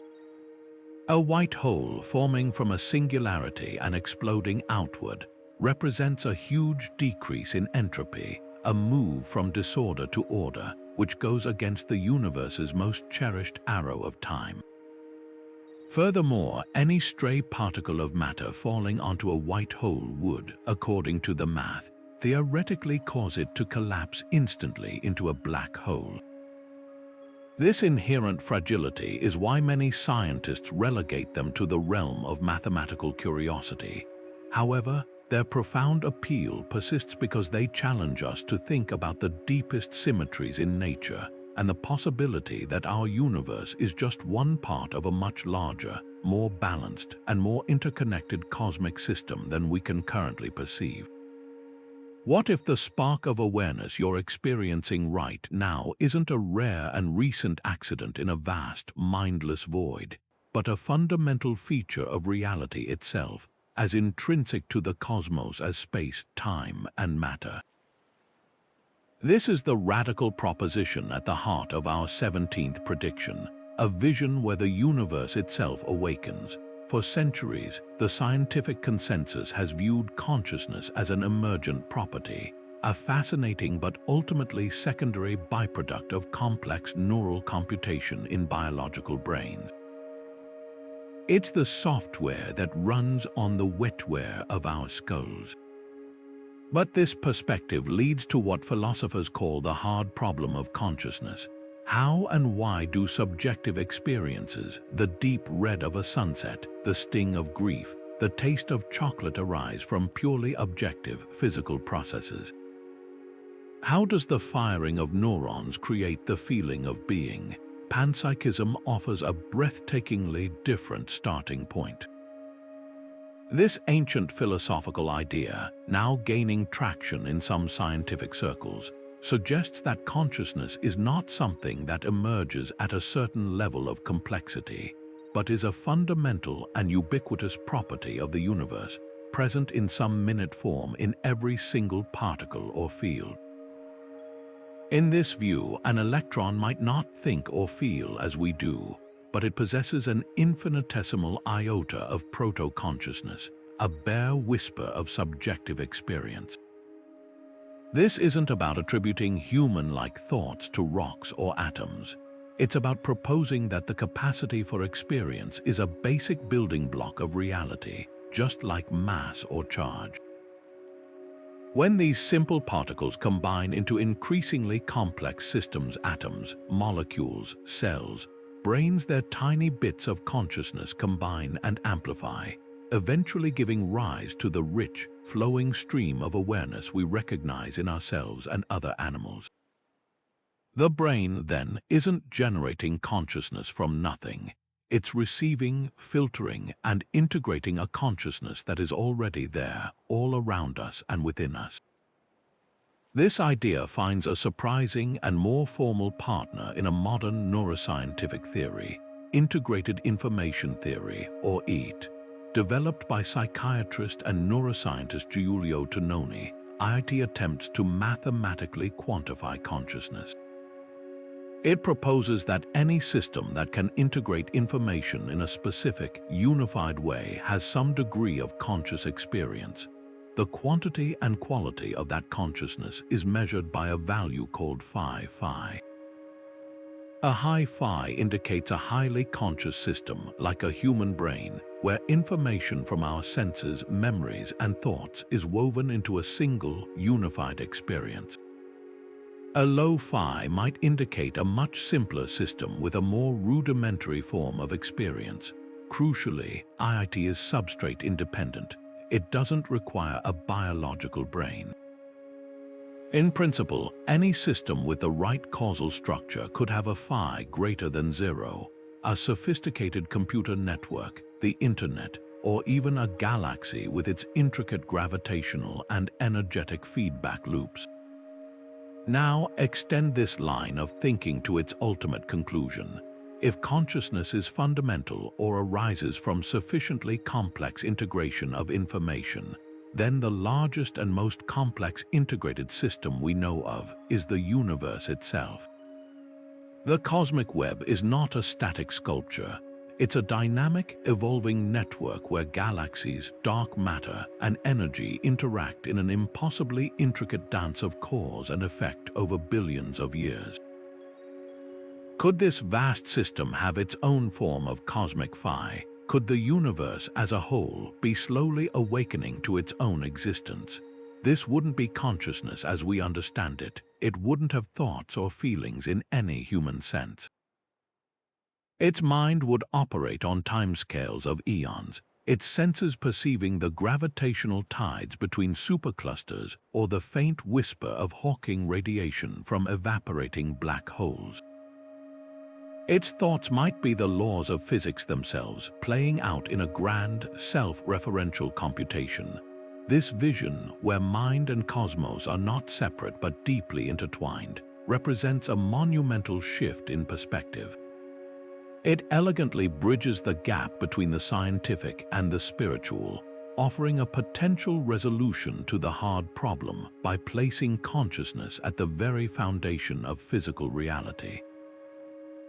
A white hole forming from a singularity and exploding outward represents a huge decrease in entropy, a move from disorder to order, which goes against the universe's most cherished arrow of time. Furthermore, any stray particle of matter falling onto a white hole would, according to the math, theoretically cause it to collapse instantly into a black hole. This inherent fragility is why many scientists relegate them to the realm of mathematical curiosity. However, their profound appeal persists because they challenge us to think about the deepest symmetries in nature and the possibility that our universe is just one part of a much larger, more balanced, and more interconnected cosmic system than we can currently perceive. What if the spark of awareness you're experiencing right now isn't a rare and recent accident in a vast, mindless void, but a fundamental feature of reality itself, as intrinsic to the cosmos as space, time, and matter? This is the radical proposition at the heart of our 17th prediction, a vision where the universe itself awakens. For centuries, the scientific consensus has viewed consciousness as an emergent property, a fascinating but ultimately secondary byproduct of complex neural computation in biological brains. It's the software that runs on the wetware of our skulls. But this perspective leads to what philosophers call the hard problem of consciousness. How and why do subjective experiences, the deep red of a sunset, the sting of grief, the taste of chocolate arise from purely objective physical processes? How does the firing of neurons create the feeling of being? Panpsychism offers a breathtakingly different starting point. This ancient philosophical idea, now gaining traction in some scientific circles, suggests that consciousness is not something that emerges at a certain level of complexity, but is a fundamental and ubiquitous property of the universe, present in some minute form in every single particle or field. In this view, an electron might not think or feel as we do, but it possesses an infinitesimal iota of proto-consciousness, a bare whisper of subjective experience. This isn't about attributing human-like thoughts to rocks or atoms. It's about proposing that the capacity for experience is a basic building block of reality, just like mass or charge. When these simple particles combine into increasingly complex systems, atoms, molecules, cells, brains, their tiny bits of consciousness combine and amplify, eventually giving rise to the rich, flowing stream of awareness we recognize in ourselves and other animals. The brain, then, isn't generating consciousness from nothing. It's receiving, filtering, and integrating a consciousness that is already there, all around us and within us. This idea finds a surprising and more formal partner in a modern neuroscientific theory, integrated information theory, or EIT. Developed by psychiatrist and neuroscientist Giulio Tononi, EIT attempts to mathematically quantify consciousness. It proposes that any system that can integrate information in a specific, unified way has some degree of conscious experience. The quantity and quality of that consciousness is measured by a value called phi. A high phi indicates a highly conscious system, like a human brain, where information from our senses, memories, and thoughts is woven into a single, unified experience. A low phi might indicate a much simpler system with a more rudimentary form of experience. Crucially, EIT is substrate independent. It doesn't require a biological brain. In principle, any system with the right causal structure could have a phi greater than 0. A sophisticated computer network, the internet, or even a galaxy with its intricate gravitational and energetic feedback loops. Now extend this line of thinking to its ultimate conclusion. If consciousness is fundamental or arises from sufficiently complex integration of information, then the largest and most complex integrated system we know of is the universe itself. The cosmic web is not a static sculpture. It's a dynamic, evolving network where galaxies, dark matter, and energy interact in an impossibly intricate dance of cause and effect over billions of years. Could this vast system have its own form of cosmic phi? Could the universe as a whole be slowly awakening to its own existence? This wouldn't be consciousness as we understand it. It wouldn't have thoughts or feelings in any human sense. Its mind would operate on timescales of eons, its senses perceiving the gravitational tides between superclusters or the faint whisper of Hawking radiation from evaporating black holes. Its thoughts might be the laws of physics themselves, playing out in a grand, self-referential computation. This vision, where mind and cosmos are not separate but deeply intertwined, represents a monumental shift in perspective. It elegantly bridges the gap between the scientific and the spiritual, offering a potential resolution to the hard problem by placing consciousness at the very foundation of physical reality.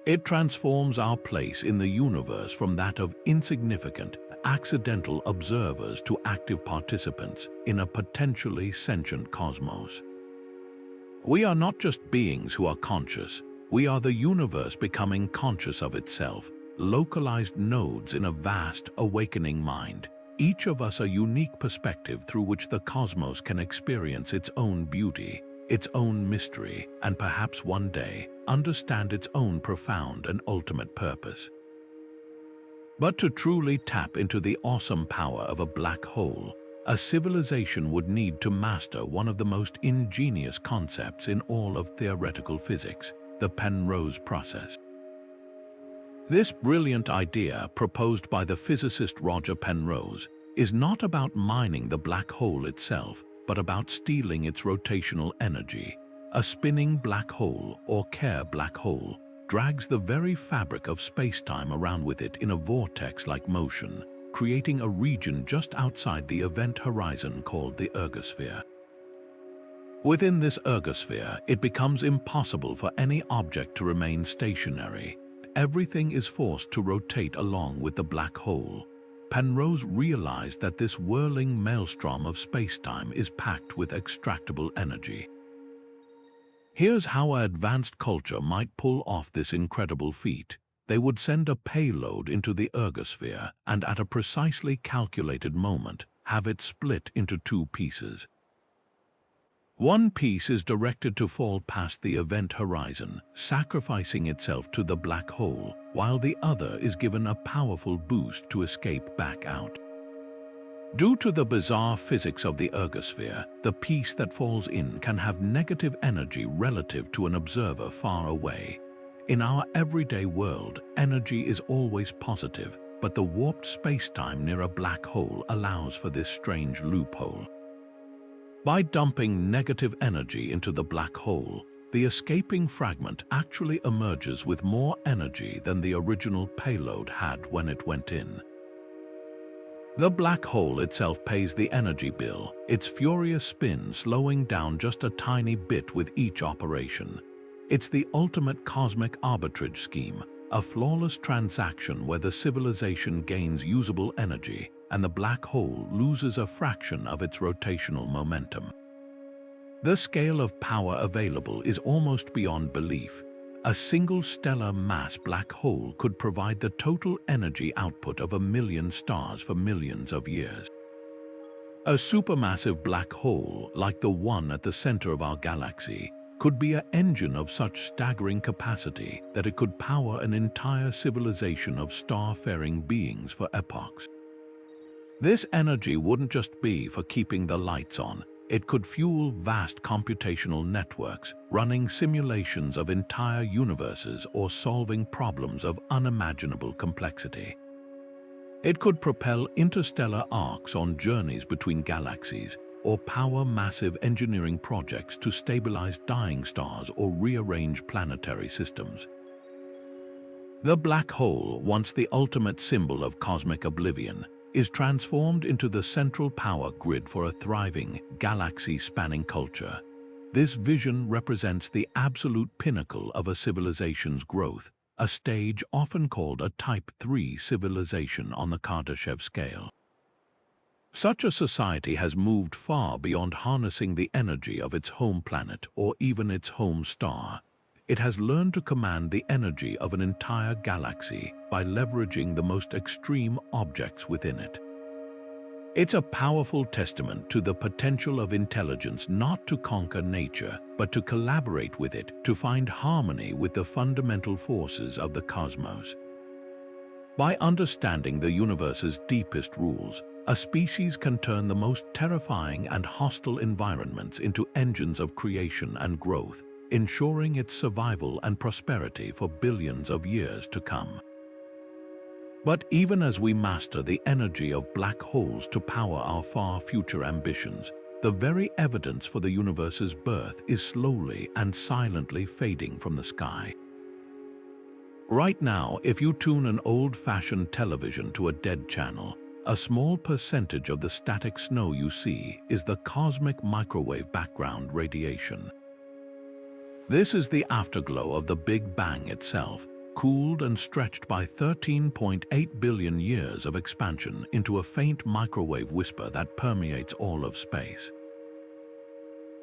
It transforms our place in the universe from that of insignificant, accidental observers to active participants in a potentially sentient cosmos. We are not just beings who are conscious. We are the universe becoming conscious of itself, localized nodes in a vast, awakening mind. Each of us a unique perspective through which the cosmos can experience its own beauty, its own mystery, and perhaps one day understand its own profound and ultimate purpose. But to truly tap into the awesome power of a black hole, a civilization would need to master one of the most ingenious concepts in all of theoretical physics, the Penrose process. This brilliant idea, proposed by the physicist Roger Penrose, is not about mining the black hole itself, but about stealing its rotational energy. A spinning black hole, or Kerr black hole, drags the very fabric of space-time around with it in a vortex-like motion, creating a region just outside the event horizon called the ergosphere. Within this ergosphere, it becomes impossible for any object to remain stationary. Everything is forced to rotate along with the black hole. Penrose realized that this whirling maelstrom of space-time is packed with extractable energy. Here's how an advanced culture might pull off this incredible feat. They would send a payload into the ergosphere and at a precisely calculated moment have it split into two pieces. One piece is directed to fall past the event horizon, sacrificing itself to the black hole, while the other is given a powerful boost to escape back out. Due to the bizarre physics of the ergosphere, the piece that falls in can have negative energy relative to an observer far away. In our everyday world, energy is always positive, but the warped space-time near a black hole allows for this strange loophole. By dumping negative energy into the black hole, the escaping fragment actually emerges with more energy than the original payload had when it went in. The black hole itself pays the energy bill, its furious spin slowing down just a tiny bit with each operation. It's the ultimate cosmic arbitrage scheme, a flawless transaction where the civilization gains usable energy and the black hole loses a fraction of its rotational momentum. The scale of power available is almost beyond belief. A single stellar mass black hole could provide the total energy output of 1 million stars for millions of years. A supermassive black hole, like the one at the center of our galaxy, could be an engine of such staggering capacity that it could power an entire civilization of star-faring beings for epochs. This energy wouldn't just be for keeping the lights on. It could fuel vast computational networks, running simulations of entire universes or solving problems of unimaginable complexity. It could propel interstellar arcs on journeys between galaxies, or power massive engineering projects to stabilize dying stars or rearrange planetary systems. The black hole, once the ultimate symbol of cosmic oblivion, is transformed into the central power grid for a thriving, galaxy-spanning culture. This vision represents the absolute pinnacle of a civilization's growth, a stage often called a Type 3 civilization on the Kardashev scale. Such a society has moved far beyond harnessing the energy of its home planet or even its home star. It has learned to command the energy of an entire galaxy by leveraging the most extreme objects within it. It's a powerful testament to the potential of intelligence not to conquer nature, but to collaborate with it to find harmony with the fundamental forces of the cosmos. By understanding the universe's deepest rules, a species can turn the most terrifying and hostile environments into engines of creation and growth, ensuring its survival and prosperity for billions of years to come. But even as we master the energy of black holes to power our far future ambitions, the very evidence for the universe's birth is slowly and silently fading from the sky. Right now, if you tune an old-fashioned television to a dead channel, a small percentage of the static snow you see is the cosmic microwave background radiation. This is the afterglow of the Big Bang itself, cooled and stretched by 13.8 billion years of expansion into a faint microwave whisper that permeates all of space.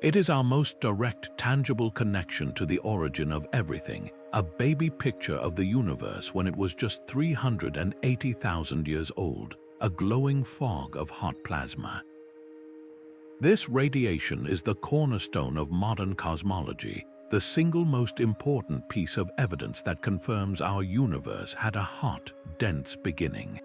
It is our most direct, tangible connection to the origin of everything, a baby picture of the universe when it was just 380,000 years old, a glowing fog of hot plasma. This radiation is the cornerstone of modern cosmology, the single most important piece of evidence that confirms our universe had a hot, dense beginning.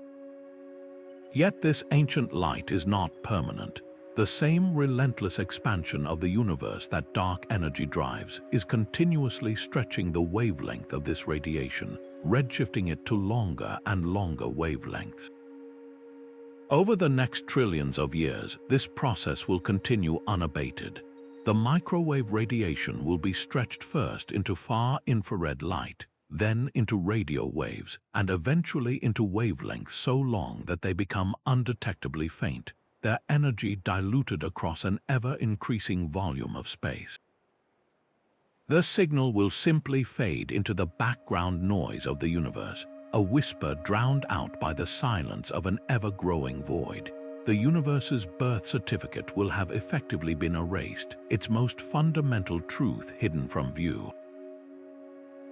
Yet this ancient light is not permanent. The same relentless expansion of the universe that dark energy drives is continuously stretching the wavelength of this radiation, redshifting it to longer and longer wavelengths. Over the next trillions of years, this process will continue unabated. The microwave radiation will be stretched first into far infrared light, then into radio waves, and eventually into wavelengths so long that they become undetectably faint, their energy diluted across an ever-increasing volume of space. The signal will simply fade into the background noise of the universe, a whisper drowned out by the silence of an ever-growing void. the universe's birth certificate will have effectively been erased, its most fundamental truth hidden from view.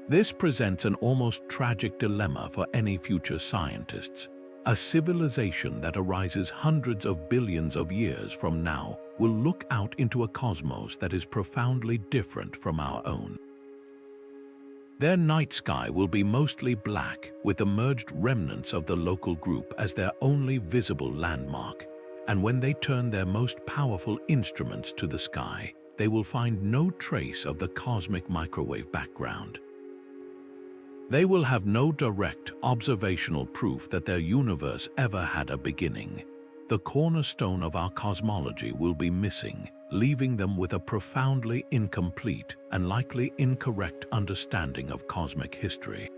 This presents an almost tragic dilemma for any future scientists. A civilization that arises hundreds of billions of years from now will look out into a cosmos that is profoundly different from our own. Their night sky will be mostly black, with the merged remnants of the local group as their only visible landmark, and when they turn their most powerful instruments to the sky, they will find no trace of the cosmic microwave background. They will have no direct observational proof that their universe ever had a beginning. The cornerstone of our cosmology will be missing, leaving them with a profoundly incomplete and likely incorrect understanding of cosmic history.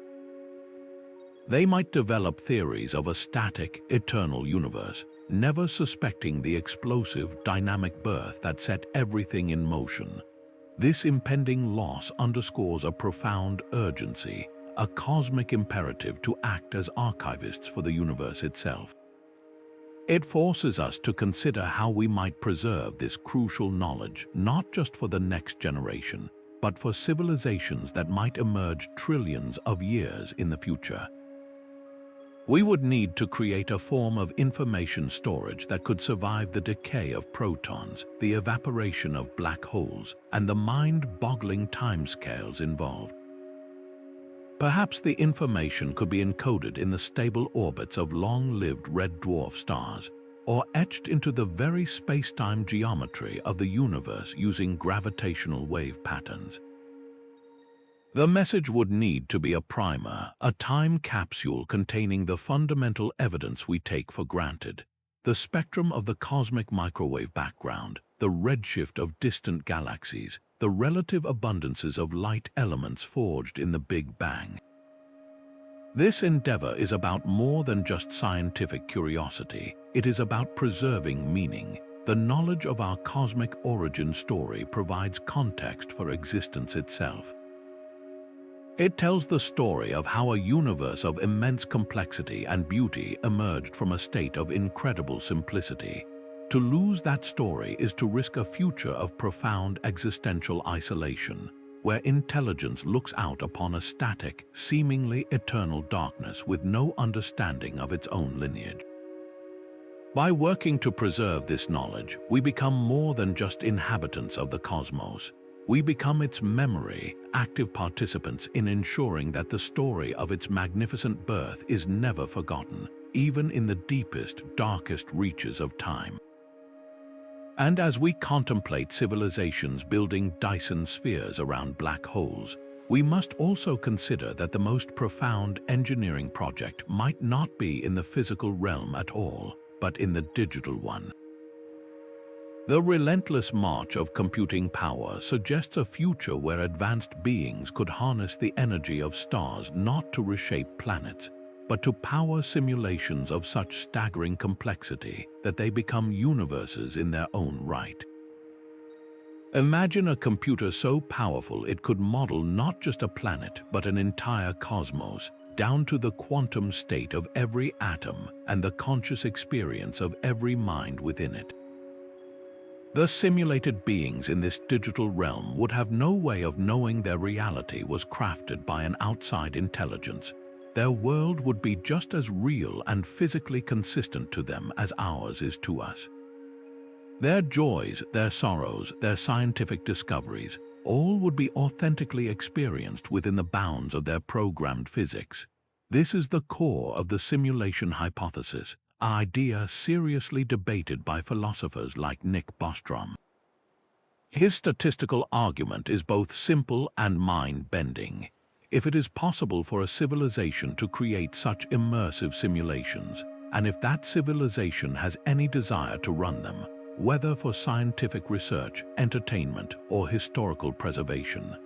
They might develop theories of a static, eternal universe, never suspecting the explosive, dynamic birth that set everything in motion. This impending loss underscores a profound urgency, a cosmic imperative to act as archivists for the universe itself. It forces us to consider how we might preserve this crucial knowledge, not just for the next generation, but for civilizations that might emerge trillions of years in the future. We would need to create a form of information storage that could survive the decay of protons, the evaporation of black holes, and the mind-boggling timescales involved. Perhaps the information could be encoded in the stable orbits of long-lived red dwarf stars, or etched into the very space-time geometry of the universe using gravitational wave patterns. The message would need to be a primer, a time capsule containing the fundamental evidence we take for granted: the spectrum of the cosmic microwave background, the redshift of distant galaxies, the relative abundances of light elements forged in the Big Bang. This endeavor is about more than just scientific curiosity. It is about preserving meaning. The knowledge of our cosmic origin story provides context for existence itself. It tells the story of how a universe of immense complexity and beauty emerged from a state of incredible simplicity. To lose that story is to risk a future of profound existential isolation, where intelligence looks out upon a static, seemingly eternal darkness with no understanding of its own lineage. By working to preserve this knowledge, we become more than just inhabitants of the cosmos. We become its memory, active participants in ensuring that the story of its magnificent birth is never forgotten, even in the deepest, darkest reaches of time. And as we contemplate civilizations building Dyson spheres around black holes, we must also consider that the most profound engineering project might not be in the physical realm at all, but in the digital one. The relentless march of computing power suggests a future where advanced beings could harness the energy of stars not to reshape planets, but to power simulations of such staggering complexity that they become universes in their own right. Imagine a computer so powerful it could model not just a planet but an entire cosmos, down to the quantum state of every atom and the conscious experience of every mind within it. The simulated beings in this digital realm would have no way of knowing their reality was crafted by an outside intelligence. Their world would be just as real and physically consistent to them as ours is to us. Their joys, their sorrows, their scientific discoveries, all would be authentically experienced within the bounds of their programmed physics. This is the core of the simulation hypothesis, an idea seriously debated by philosophers like Nick Bostrom. His statistical argument is both simple and mind-bending. If it is possible for a civilization to create such immersive simulations, and if that civilization has any desire to run them, whether for scientific research, entertainment, or historical preservation,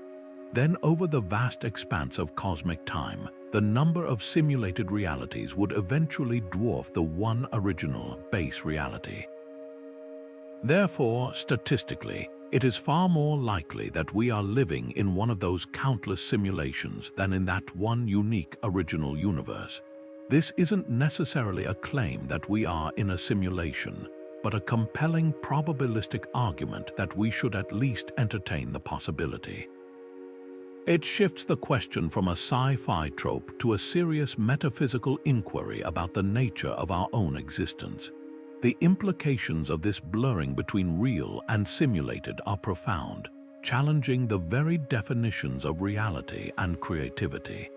then over the vast expanse of cosmic time, the number of simulated realities would eventually dwarf the one original base reality. Therefore, statistically, it is far more likely that we are living in one of those countless simulations than in that one unique original universe. This isn't necessarily a claim that we are in a simulation, but a compelling probabilistic argument that we should at least entertain the possibility. It shifts the question from a sci-fi trope to a serious metaphysical inquiry about the nature of our own existence. The implications of this blurring between real and simulated are profound, challenging the very definitions of reality and creativity.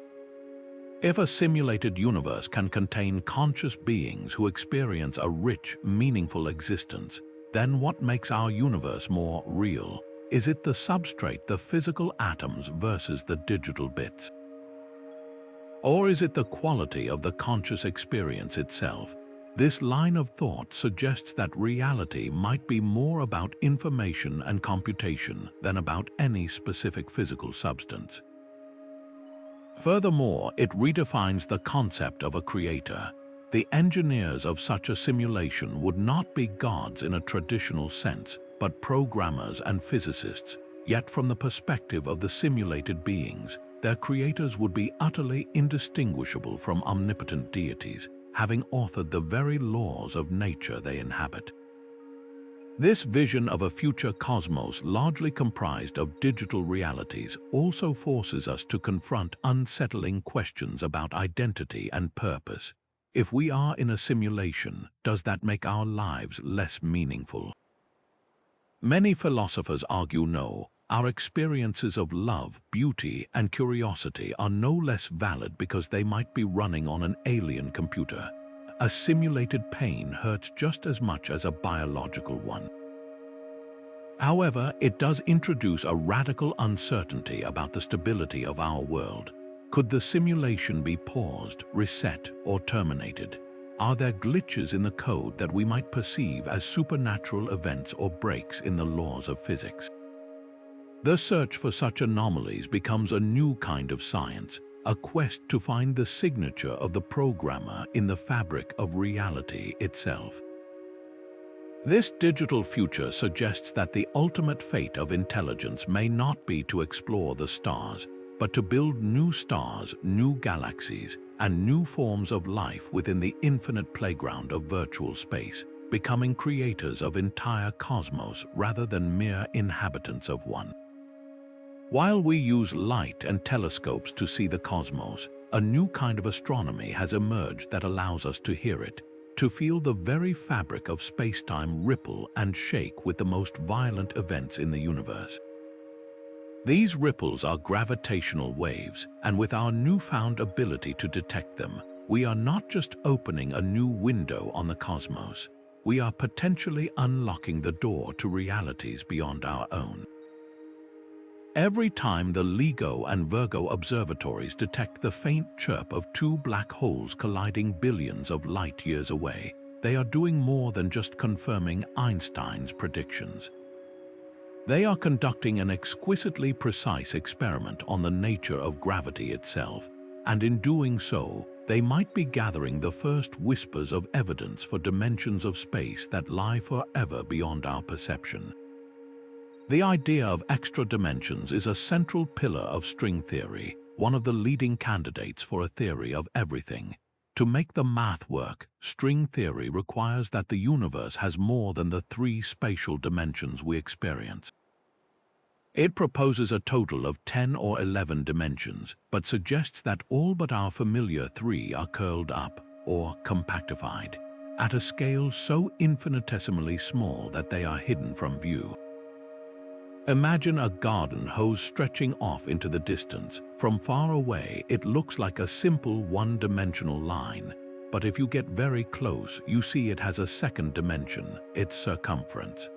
If a simulated universe can contain conscious beings who experience a rich, meaningful existence, then what makes our universe more real? Is it the substrate, the physical atoms versus the digital bits? Or is it the quality of the conscious experience itself? This line of thought suggests that reality might be more about information and computation than about any specific physical substance. Furthermore, it redefines the concept of a creator. The engineers of such a simulation would not be gods in a traditional sense, but programmers and physicists. Yet from the perspective of the simulated beings, their creators would be utterly indistinguishable from omnipotent deities, having authored the very laws of nature they inhabit. This vision of a future cosmos largely comprised of digital realities also forces us to confront unsettling questions about identity and purpose. If we are in a simulation, does that make our lives less meaningful? Many philosophers argue no. Our experiences of love, beauty, and curiosity are no less valid because they might be running on an alien computer. A simulated pain hurts just as much as a biological one. However, it does introduce a radical uncertainty about the stability of our world. Could the simulation be paused, reset, or terminated? Are there glitches in the code that we might perceive as supernatural events or breaks in the laws of physics? The search for such anomalies becomes a new kind of science, a quest to find the signature of the programmer in the fabric of reality itself. This digital future suggests that the ultimate fate of intelligence may not be to explore the stars, but to build new stars, new galaxies, and new forms of life within the infinite playground of virtual space, becoming creators of entire cosmos rather than mere inhabitants of one. While we use light and telescopes to see the cosmos, a new kind of astronomy has emerged that allows us to hear it, to feel the very fabric of space-time ripple and shake with the most violent events in the universe. These ripples are gravitational waves, and with our newfound ability to detect them, we are not just opening a new window on the cosmos, we are potentially unlocking the door to realities beyond our own. Every time the LIGO and Virgo observatories detect the faint chirp of two black holes colliding billions of light years away, they are doing more than just confirming Einstein's predictions. They are conducting an exquisitely precise experiment on the nature of gravity itself, and in doing so, they might be gathering the first whispers of evidence for dimensions of space that lie forever beyond our perception. The idea of extra dimensions is a central pillar of string theory, one of the leading candidates for a theory of everything. To make the math work, string theory requires that the universe has more than the 3 spatial dimensions we experience. It proposes a total of 10 or 11 dimensions, but suggests that all but our familiar 3 are curled up, or compactified, at a scale so infinitesimally small that they are hidden from view. Imagine a garden hose stretching off into the distance. From far away, it looks like a simple one-dimensional line, but if you get very close, you see it has a second dimension, its circumference.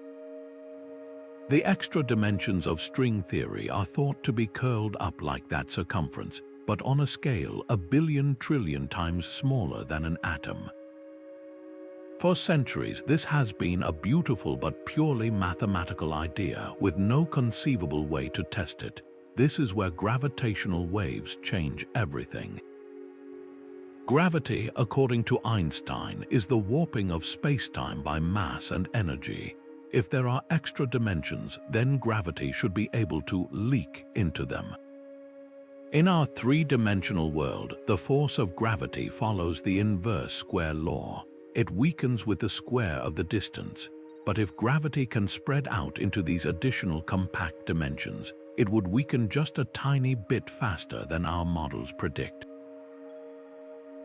The extra dimensions of string theory are thought to be curled up like that circumference, but on a scale 1 billion times smaller than an atom. For centuries, this has been a beautiful but purely mathematical idea with no conceivable way to test it. This is where gravitational waves change everything. Gravity, according to Einstein, is the warping of space-time by mass and energy. If there are extra dimensions, then gravity should be able to leak into them. In our three-dimensional world, the force of gravity follows the inverse square law. It weakens with the square of the distance. But if gravity can spread out into these additional compact dimensions, it would weaken just a tiny bit faster than our models predict.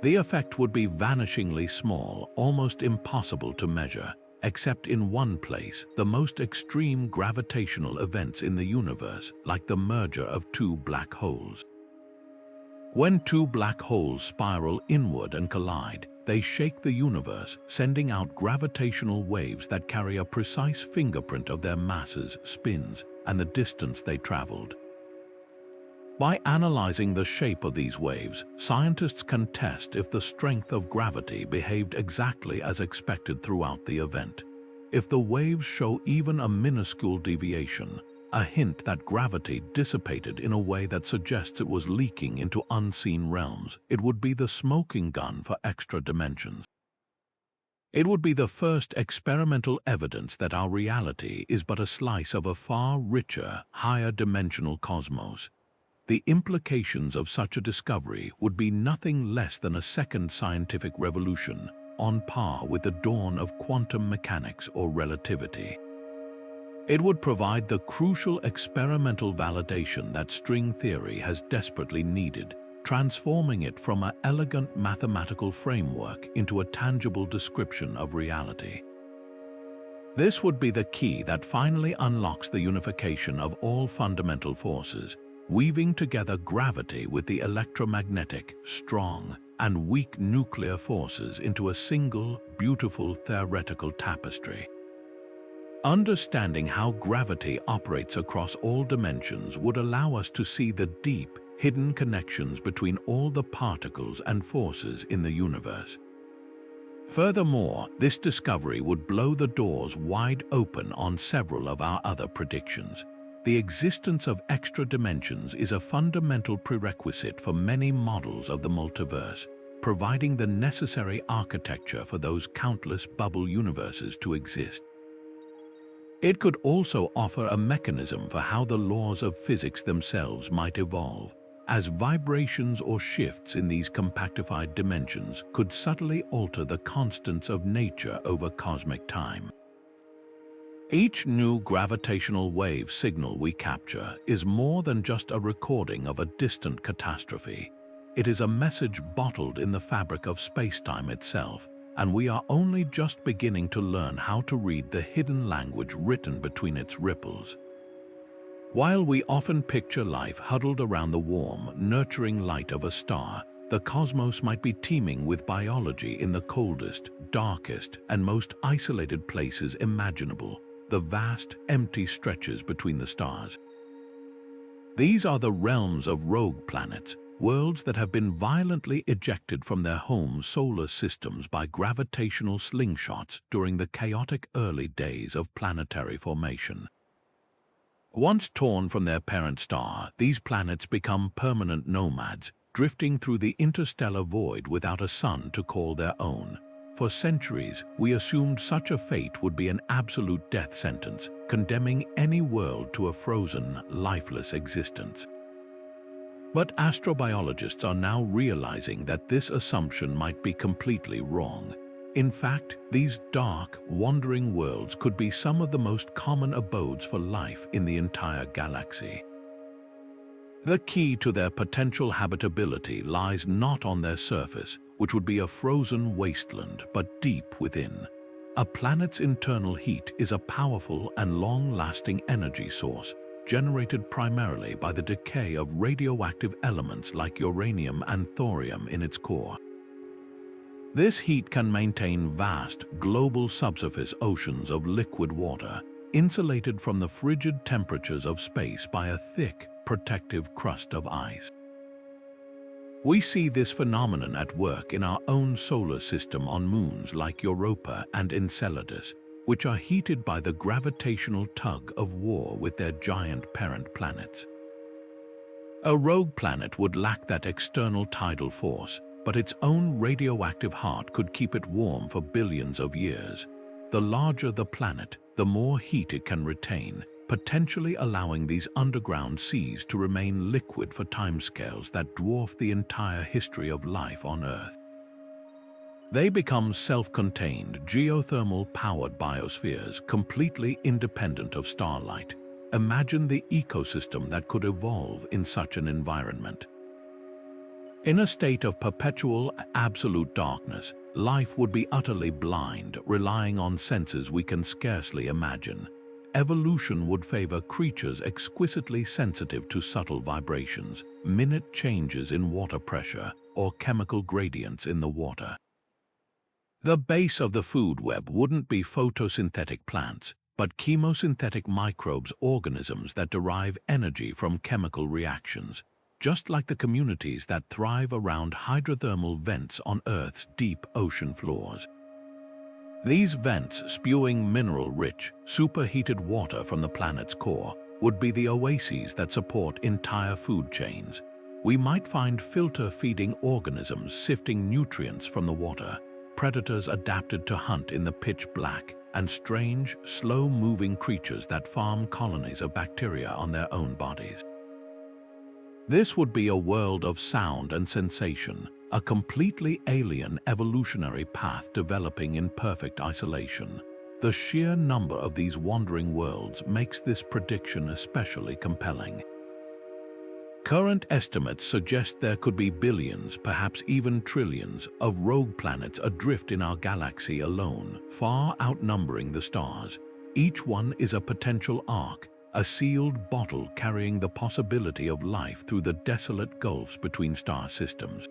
The effect would be vanishingly small, almost impossible to measure, except in one place, the most extreme gravitational events in the universe, like the merger of two black holes. When two black holes spiral inward and collide, they shake the universe, sending out gravitational waves that carry a precise fingerprint of their masses, spins, and the distance they traveled. By analyzing the shape of these waves, scientists can test if the strength of gravity behaved exactly as expected throughout the event. If the waves show even a minuscule deviation, a hint that gravity dissipated in a way that suggests it was leaking into unseen realms, it would be the smoking gun for extra dimensions. It would be the first experimental evidence that our reality is but a slice of a far richer, higher dimensional cosmos. The implications of such a discovery would be nothing less than a second scientific revolution, on par with the dawn of quantum mechanics or relativity. It would provide the crucial experimental validation that string theory has desperately needed, transforming it from an elegant mathematical framework into a tangible description of reality. This would be the key that finally unlocks the unification of all fundamental forces, weaving together gravity with the electromagnetic, strong, and weak nuclear forces into a single, beautiful theoretical tapestry. Understanding how gravity operates across all dimensions would allow us to see the deep, hidden connections between all the particles and forces in the universe. Furthermore, this discovery would blow the doors wide open on several of our other predictions. The existence of extra dimensions is a fundamental prerequisite for many models of the multiverse, providing the necessary architecture for those countless bubble universes to exist. It could also offer a mechanism for how the laws of physics themselves might evolve, as vibrations or shifts in these compactified dimensions could subtly alter the constants of nature over cosmic time. Each new gravitational wave signal we capture is more than just a recording of a distant catastrophe. It is a message bottled in the fabric of space-time itself, and we are only just beginning to learn how to read the hidden language written between its ripples. While we often picture life huddled around the warm, nurturing light of a star, the cosmos might be teeming with biology in the coldest, darkest, and most isolated places imaginable, the vast, empty stretches between the stars. These are the realms of rogue planets, worlds that have been violently ejected from their home solar systems by gravitational slingshots during the chaotic early days of planetary formation. Once torn from their parent star, these planets become permanent nomads, drifting through the interstellar void without a sun to call their own. For centuries, we assumed such a fate would be an absolute death sentence, condemning any world to a frozen, lifeless existence. But astrobiologists are now realizing that this assumption might be completely wrong. In fact, these dark, wandering worlds could be some of the most common abodes for life in the entire galaxy. The key to their potential habitability lies not on their surface, which would be a frozen wasteland, but deep within. A planet's internal heat is a powerful and long-lasting energy source, generated primarily by the decay of radioactive elements like uranium and thorium in its core. This heat can maintain vast, global subsurface oceans of liquid water, insulated from the frigid temperatures of space by a thick, protective crust of ice. We see this phenomenon at work in our own solar system on moons like Europa and Enceladus, which are heated by the gravitational tug of war with their giant parent planets. A rogue planet would lack that external tidal force, but its own radioactive heart could keep it warm for billions of years. The larger the planet, the more heat it can retain, potentially allowing these underground seas to remain liquid for timescales that dwarf the entire history of life on Earth. They become self-contained, geothermal-powered biospheres completely independent of starlight. Imagine the ecosystem that could evolve in such an environment. In a state of perpetual, absolute darkness, life would be utterly blind, relying on senses we can scarcely imagine. Evolution would favor creatures exquisitely sensitive to subtle vibrations, minute changes in water pressure, or chemical gradients in the water. The base of the food web wouldn't be photosynthetic plants, but chemosynthetic microbes, organisms that derive energy from chemical reactions, just like the communities that thrive around hydrothermal vents on Earth's deep ocean floors. These vents, spewing mineral-rich, superheated water from the planet's core, would be the oases that support entire food chains. We might find filter-feeding organisms sifting nutrients from the water, predators adapted to hunt in the pitch black, and strange, slow-moving creatures that farm colonies of bacteria on their own bodies. This would be a world of sound and sensation, a completely alien evolutionary path developing in perfect isolation. The sheer number of these wandering worlds makes this prediction especially compelling. Current estimates suggest there could be billions, perhaps even trillions, of rogue planets adrift in our galaxy alone, far outnumbering the stars. Each one is a potential ark, a sealed bottle carrying the possibility of life through the desolate gulfs between star systems.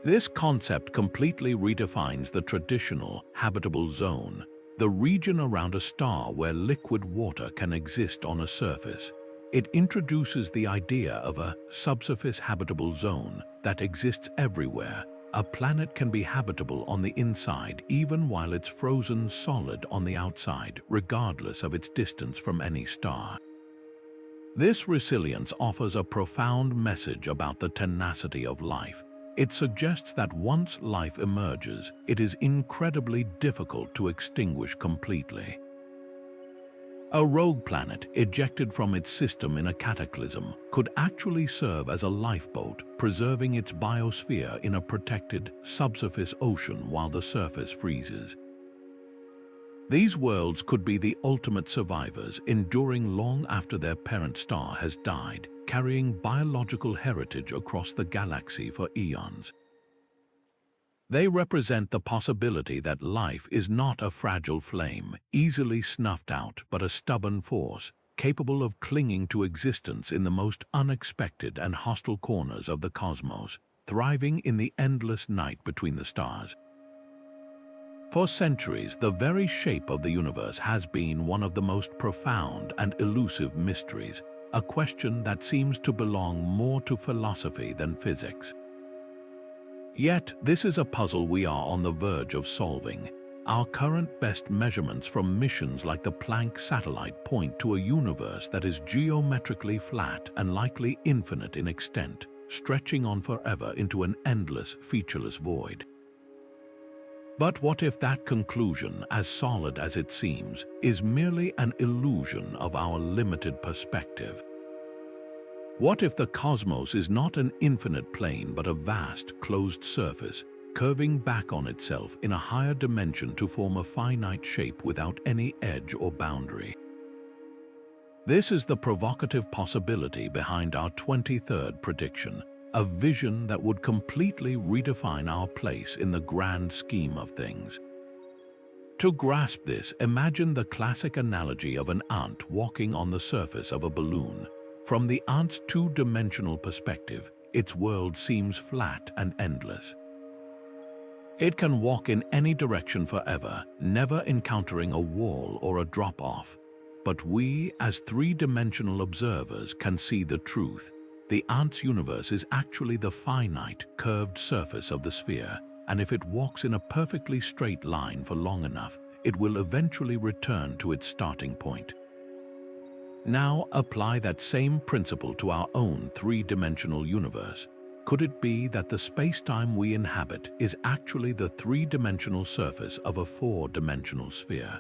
This concept completely redefines the traditional habitable zone, the region around a star where liquid water can exist on a surface. It introduces the idea of a subsurface habitable zone that exists everywhere. A planet can be habitable on the inside even while it's frozen solid on the outside, regardless of its distance from any star. This resilience offers a profound message about the tenacity of life. It suggests that once life emerges, it is incredibly difficult to extinguish completely. A rogue planet, ejected from its system in a cataclysm, could actually serve as a lifeboat, preserving its biosphere in a protected, subsurface ocean while the surface freezes. These worlds could be the ultimate survivors, enduring long after their parent star has died, carrying biological heritage across the galaxy for eons. They represent the possibility that life is not a fragile flame, easily snuffed out, but a stubborn force, capable of clinging to existence in the most unexpected and hostile corners of the cosmos, thriving in the endless night between the stars. For centuries, the very shape of the universe has been one of the most profound and elusive mysteries, a question that seems to belong more to philosophy than physics. Yet, this is a puzzle we are on the verge of solving. Our current best measurements from missions like the Planck satellite point to a universe that is geometrically flat and likely infinite in extent, stretching on forever into an endless, featureless void. But what if that conclusion, as solid as it seems, is merely an illusion of our limited perspective? What if the cosmos is not an infinite plane but a vast, closed surface, curving back on itself in a higher dimension to form a finite shape without any edge or boundary? This is the provocative possibility behind our 23rd prediction, a vision that would completely redefine our place in the grand scheme of things. To grasp this, imagine the classic analogy of an ant walking on the surface of a balloon. From the ant's two-dimensional perspective, its world seems flat and endless. It can walk in any direction forever, never encountering a wall or a drop-off. But we, as three-dimensional observers, can see the truth. The ant's universe is actually the finite, curved surface of the sphere, and if it walks in a perfectly straight line for long enough, it will eventually return to its starting point. Now apply that same principle to our own three-dimensional universe. Could it be that the space-time we inhabit is actually the three-dimensional surface of a four-dimensional sphere?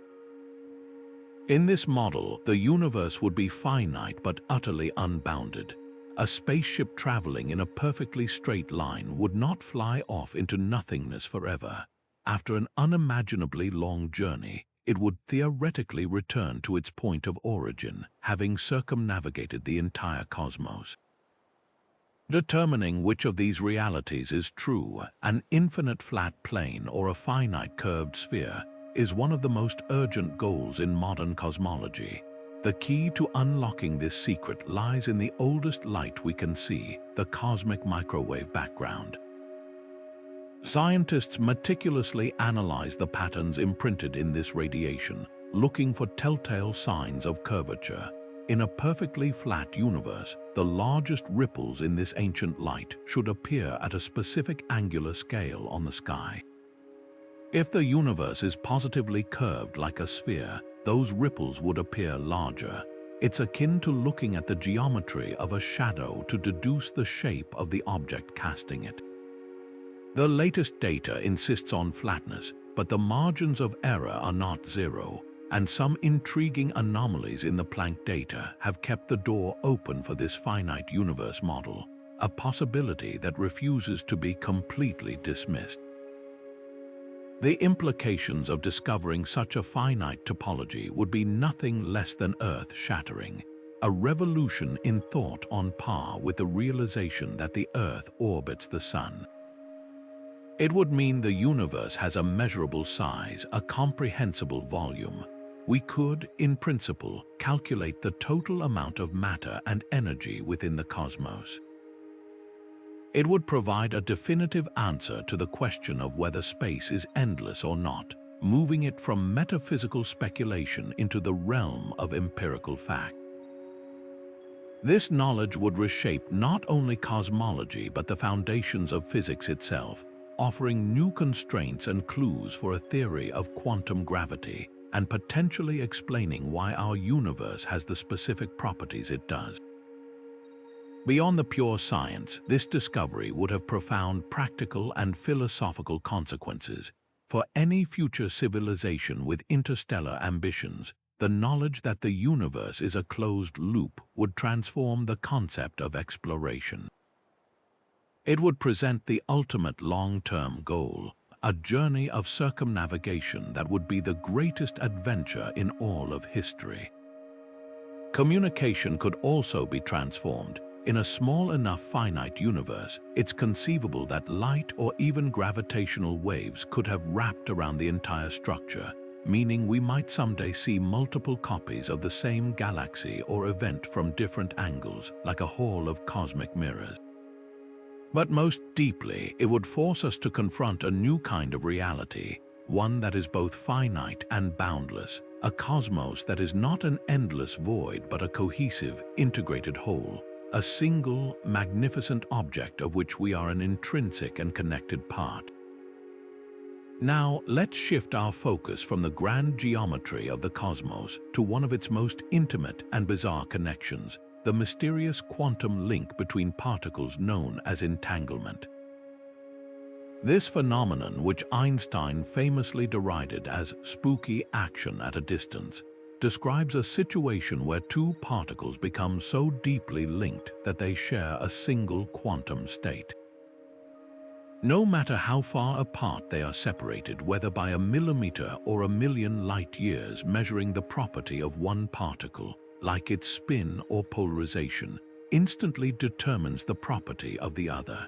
In this model, the universe would be finite but utterly unbounded. A spaceship traveling in a perfectly straight line would not fly off into nothingness forever. After an unimaginably long journey, it would theoretically return to its point of origin, having circumnavigated the entire cosmos. Determining which of these realities is true, an infinite flat plane or a finite curved sphere, is one of the most urgent goals in modern cosmology. The key to unlocking this secret lies in the oldest light we can see, the cosmic microwave background. Scientists meticulously analyze the patterns imprinted in this radiation, looking for telltale signs of curvature. In a perfectly flat universe, the largest ripples in this ancient light should appear at a specific angular scale on the sky. If the universe is positively curved like a sphere, those ripples would appear larger. It's akin to looking at the geometry of a shadow to deduce the shape of the object casting it. The latest data insists on flatness, but the margins of error are not zero, and some intriguing anomalies in the Planck data have kept the door open for this finite universe model, a possibility that refuses to be completely dismissed. The implications of discovering such a finite topology would be nothing less than earth-shattering, a revolution in thought on par with the realization that the Earth orbits the Sun. It would mean the universe has a measurable size, a comprehensible volume. We could, in principle, calculate the total amount of matter and energy within the cosmos. It would provide a definitive answer to the question of whether space is endless or not, moving it from metaphysical speculation into the realm of empirical fact. This knowledge would reshape not only cosmology but the foundations of physics itself, offering new constraints and clues for a theory of quantum gravity, and potentially explaining why our universe has the specific properties it does. Beyond the pure science, this discovery would have profound practical and philosophical consequences. For any future civilization with interstellar ambitions, the knowledge that the universe is a closed loop would transform the concept of exploration. It would present the ultimate long-term goal, a journey of circumnavigation that would be the greatest adventure in all of history. Communication could also be transformed. In a small enough finite universe, it's conceivable that light or even gravitational waves could have wrapped around the entire structure, meaning we might someday see multiple copies of the same galaxy or event from different angles, like a hall of cosmic mirrors. But most deeply, it would force us to confront a new kind of reality, one that is both finite and boundless, a cosmos that is not an endless void but a cohesive, integrated whole, a single, magnificent object of which we are an intrinsic and connected part. Now, let's shift our focus from the grand geometry of the cosmos to one of its most intimate and bizarre connections, the mysterious quantum link between particles known as entanglement. This phenomenon, which Einstein famously derided as spooky action at a distance, describes a situation where two particles become so deeply linked that they share a single quantum state. No matter how far apart they are separated, whether by a millimeter or a million light years, measuring the property of one particle, like its spin or polarization, instantly determines the property of the other.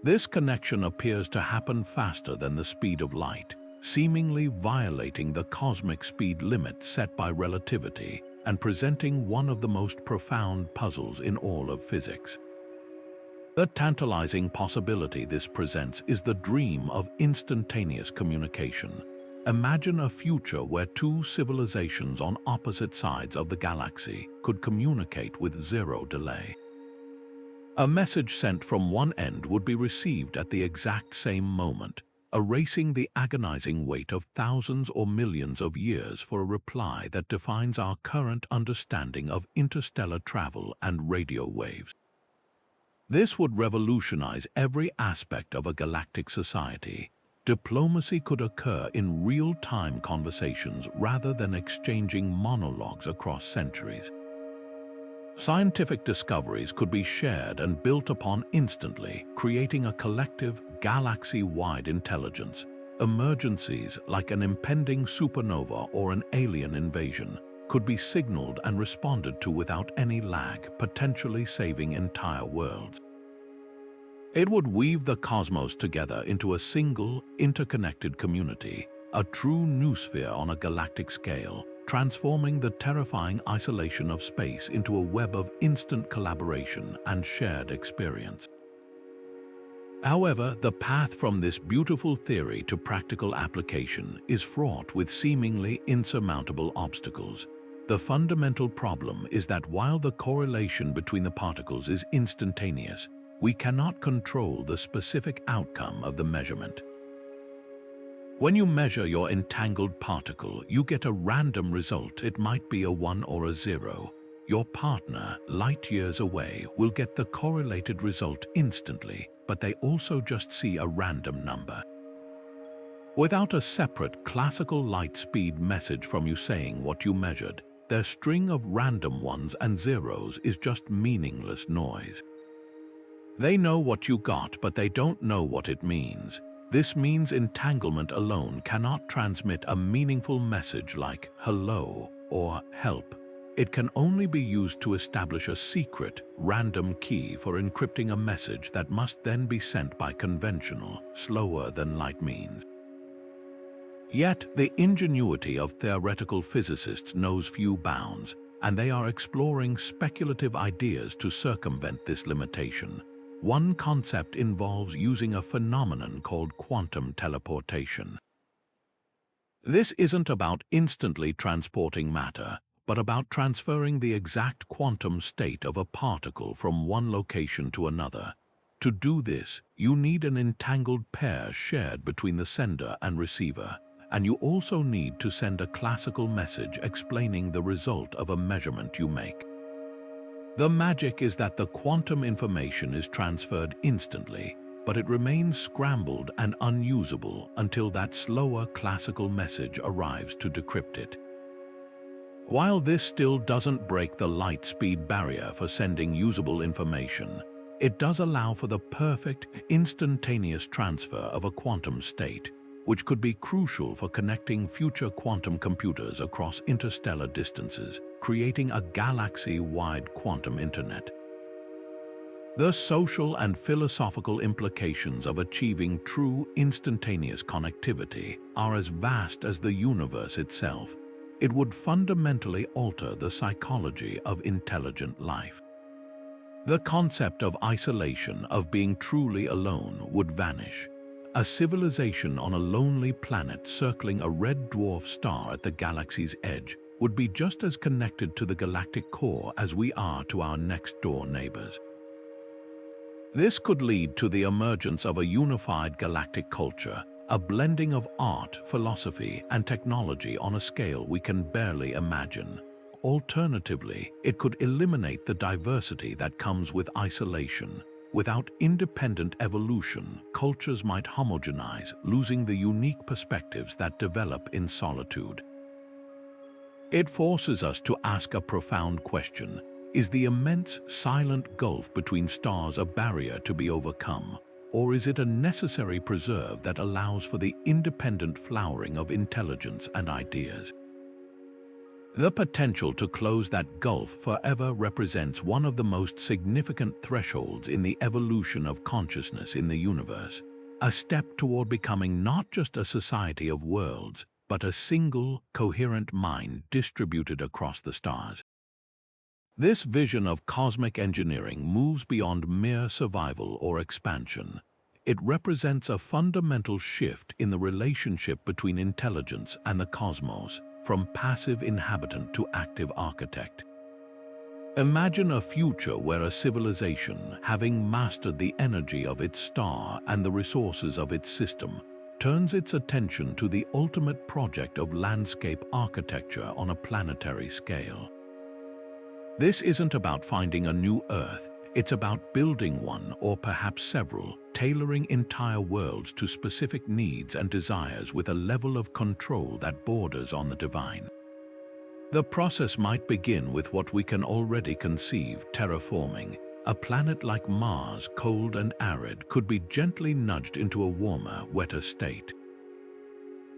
This connection appears to happen faster than the speed of light, seemingly violating the cosmic speed limit set by relativity and presenting one of the most profound puzzles in all of physics. The tantalizing possibility this presents is the dream of instantaneous communication. Imagine a future where two civilizations on opposite sides of the galaxy could communicate with zero delay. A message sent from one end would be received at the exact same moment, erasing the agonizing weight of thousands or millions of years for a reply that defines our current understanding of interstellar travel and radio waves. This would revolutionize every aspect of a galactic society, Diplomacy could occur in real-time conversations rather than exchanging monologues across centuries. Scientific discoveries could be shared and built upon instantly, creating a collective, galaxy-wide intelligence. Emergencies like an impending supernova or an alien invasion could be signaled and responded to without any lag, potentially saving entire worlds. It would weave the cosmos together into a single, interconnected community, a true noosphere on a galactic scale, transforming the terrifying isolation of space into a web of instant collaboration and shared experience. However, the path from this beautiful theory to practical application is fraught with seemingly insurmountable obstacles. The fundamental problem is that while the correlation between the particles is instantaneous, we cannot control the specific outcome of the measurement. When you measure your entangled particle, you get a random result. It might be a 1 or a 0. Your partner, light years away, will get the correlated result instantly, but they also just see a random number. Without a separate classical light speed message from you saying what you measured, their string of random ones and zeros is just meaningless noise. They know what you got, but they don't know what it means. This means entanglement alone cannot transmit a meaningful message like hello or help. It can only be used to establish a secret, random key for encrypting a message that must then be sent by conventional, slower-than-light means. Yet, the ingenuity of theoretical physicists knows few bounds, and they are exploring speculative ideas to circumvent this limitation. One concept involves using a phenomenon called quantum teleportation. This isn't about instantly transporting matter, but about transferring the exact quantum state of a particle from one location to another. To do this, you need an entangled pair shared between the sender and receiver, and you also need to send a classical message explaining the result of a measurement you make. The magic is that the quantum information is transferred instantly, but it remains scrambled and unusable until that slower classical message arrives to decrypt it. While this still doesn't break the light speed barrier for sending usable information, it does allow for the perfect, instantaneous transfer of a quantum state, which could be crucial for connecting future quantum computers across interstellar distances, creating a galaxy-wide quantum internet. The social and philosophical implications of achieving true instantaneous connectivity are as vast as the universe itself. It would fundamentally alter the psychology of intelligent life. The concept of isolation, of being truly alone, would vanish. A civilization on a lonely planet circling a red dwarf star at the galaxy's edge would be just as connected to the galactic core as we are to our next-door neighbors. This could lead to the emergence of a unified galactic culture, a blending of art, philosophy, and technology on a scale we can barely imagine. Alternatively, it could eliminate the diversity that comes with isolation. Without independent evolution, cultures might homogenize, losing the unique perspectives that develop in solitude. It forces us to ask a profound question. Is the immense, silent gulf between stars a barrier to be overcome, or is it a necessary preserve that allows for the independent flowering of intelligence and ideas? The potential to close that gulf forever represents one of the most significant thresholds in the evolution of consciousness in the universe, a step toward becoming not just a society of worlds, but a single, coherent mind distributed across the stars. This vision of cosmic engineering moves beyond mere survival or expansion. It represents a fundamental shift in the relationship between intelligence and the cosmos, from passive inhabitant to active architect. Imagine a future where a civilization, having mastered the energy of its star and the resources of its system, turns its attention to the ultimate project of landscape architecture on a planetary scale. This isn't about finding a new Earth, It's about building one or perhaps several, tailoring entire worlds to specific needs and desires with a level of control that borders on the divine. The process might begin with what we can already conceive: terraforming. A planet like Mars, cold and arid, could be gently nudged into a warmer, wetter state.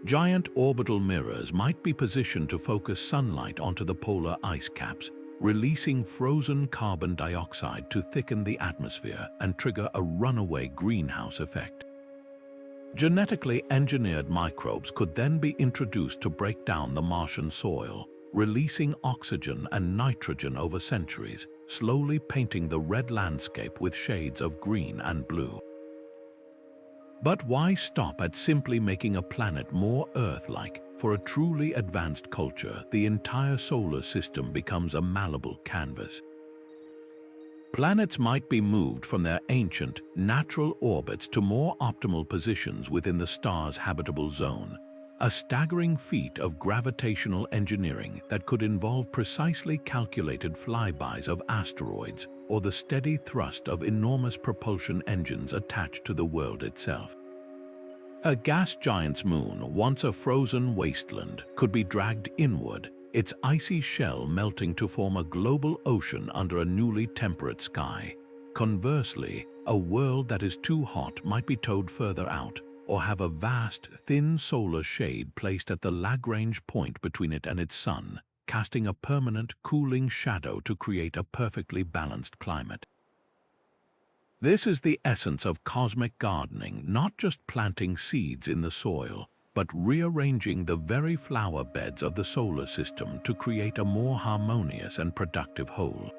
Giant orbital mirrors might be positioned to focus sunlight onto the polar ice caps, releasing frozen carbon dioxide to thicken the atmosphere and trigger a runaway greenhouse effect. Genetically engineered microbes could then be introduced to break down the Martian soil, releasing oxygen and nitrogen over centuries, slowly painting the red landscape with shades of green and blue. But why stop at simply making a planet more Earth-like? For a truly advanced culture, the entire solar system becomes a malleable canvas. Planets might be moved from their ancient, natural orbits to more optimal positions within the star's habitable zone, a staggering feat of gravitational engineering that could involve precisely calculated flybys of asteroids or the steady thrust of enormous propulsion engines attached to the world itself. A gas giant's moon, once a frozen wasteland, could be dragged inward, its icy shell melting to form a global ocean under a newly temperate sky. Conversely, a world that is too hot might be towed further out, or have a vast, thin solar shade placed at the Lagrange point between it and its sun, casting a permanent, cooling shadow to create a perfectly balanced climate. This is the essence of cosmic gardening, not just planting seeds in the soil, but rearranging the very flower beds of the solar system to create a more harmonious and productive whole.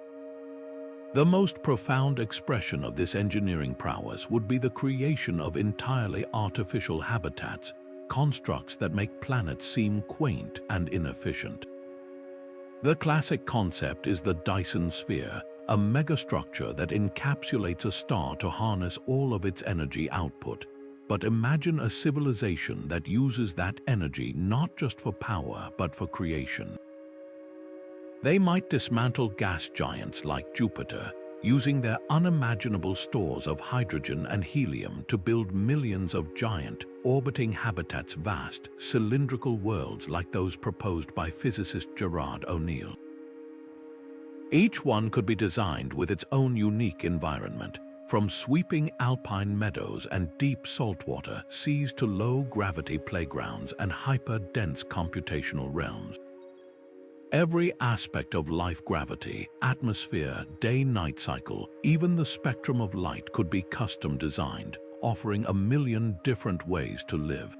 The most profound expression of this engineering prowess would be the creation of entirely artificial habitats, constructs that make planets seem quaint and inefficient. The classic concept is the Dyson sphere, a megastructure that encapsulates a star to harness all of its energy output. But imagine a civilization that uses that energy not just for power, but for creation. They might dismantle gas giants like Jupiter, using their unimaginable stores of hydrogen and helium to build millions of giant, orbiting habitats, vast, cylindrical worlds like those proposed by physicist Gerard O'Neill. Each one could be designed with its own unique environment, from sweeping alpine meadows and deep saltwater seas to low-gravity playgrounds and hyper-dense computational realms. Every aspect of life, gravity, atmosphere, day-night cycle, even the spectrum of light could be custom designed, offering a million different ways to live.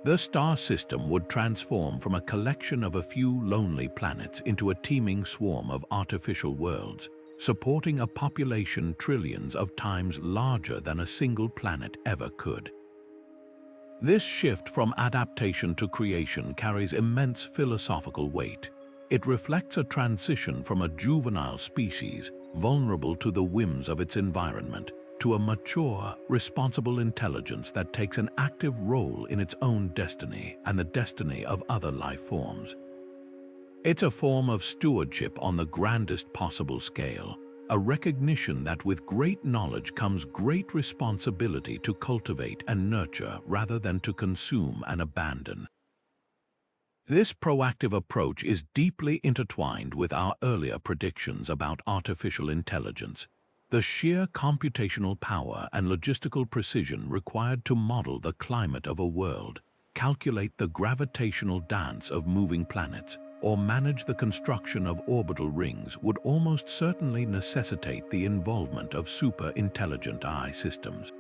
The star system would transform from a collection of a few lonely planets into a teeming swarm of artificial worlds, supporting a population trillions of times larger than a single planet ever could. This shift from adaptation to creation carries immense philosophical weight. It reflects a transition from a juvenile species, vulnerable to the whims of its environment, to a mature, responsible intelligence that takes an active role in its own destiny and the destiny of other life forms. It's a form of stewardship on the grandest possible scale, a recognition that with great knowledge comes great responsibility to cultivate and nurture rather than to consume and abandon. This proactive approach is deeply intertwined with our earlier predictions about artificial intelligence. The sheer computational power and logistical precision required to model the climate of a world, calculate the gravitational dance of moving planets, or manage the construction of orbital rings would almost certainly necessitate the involvement of super-intelligent AI systems.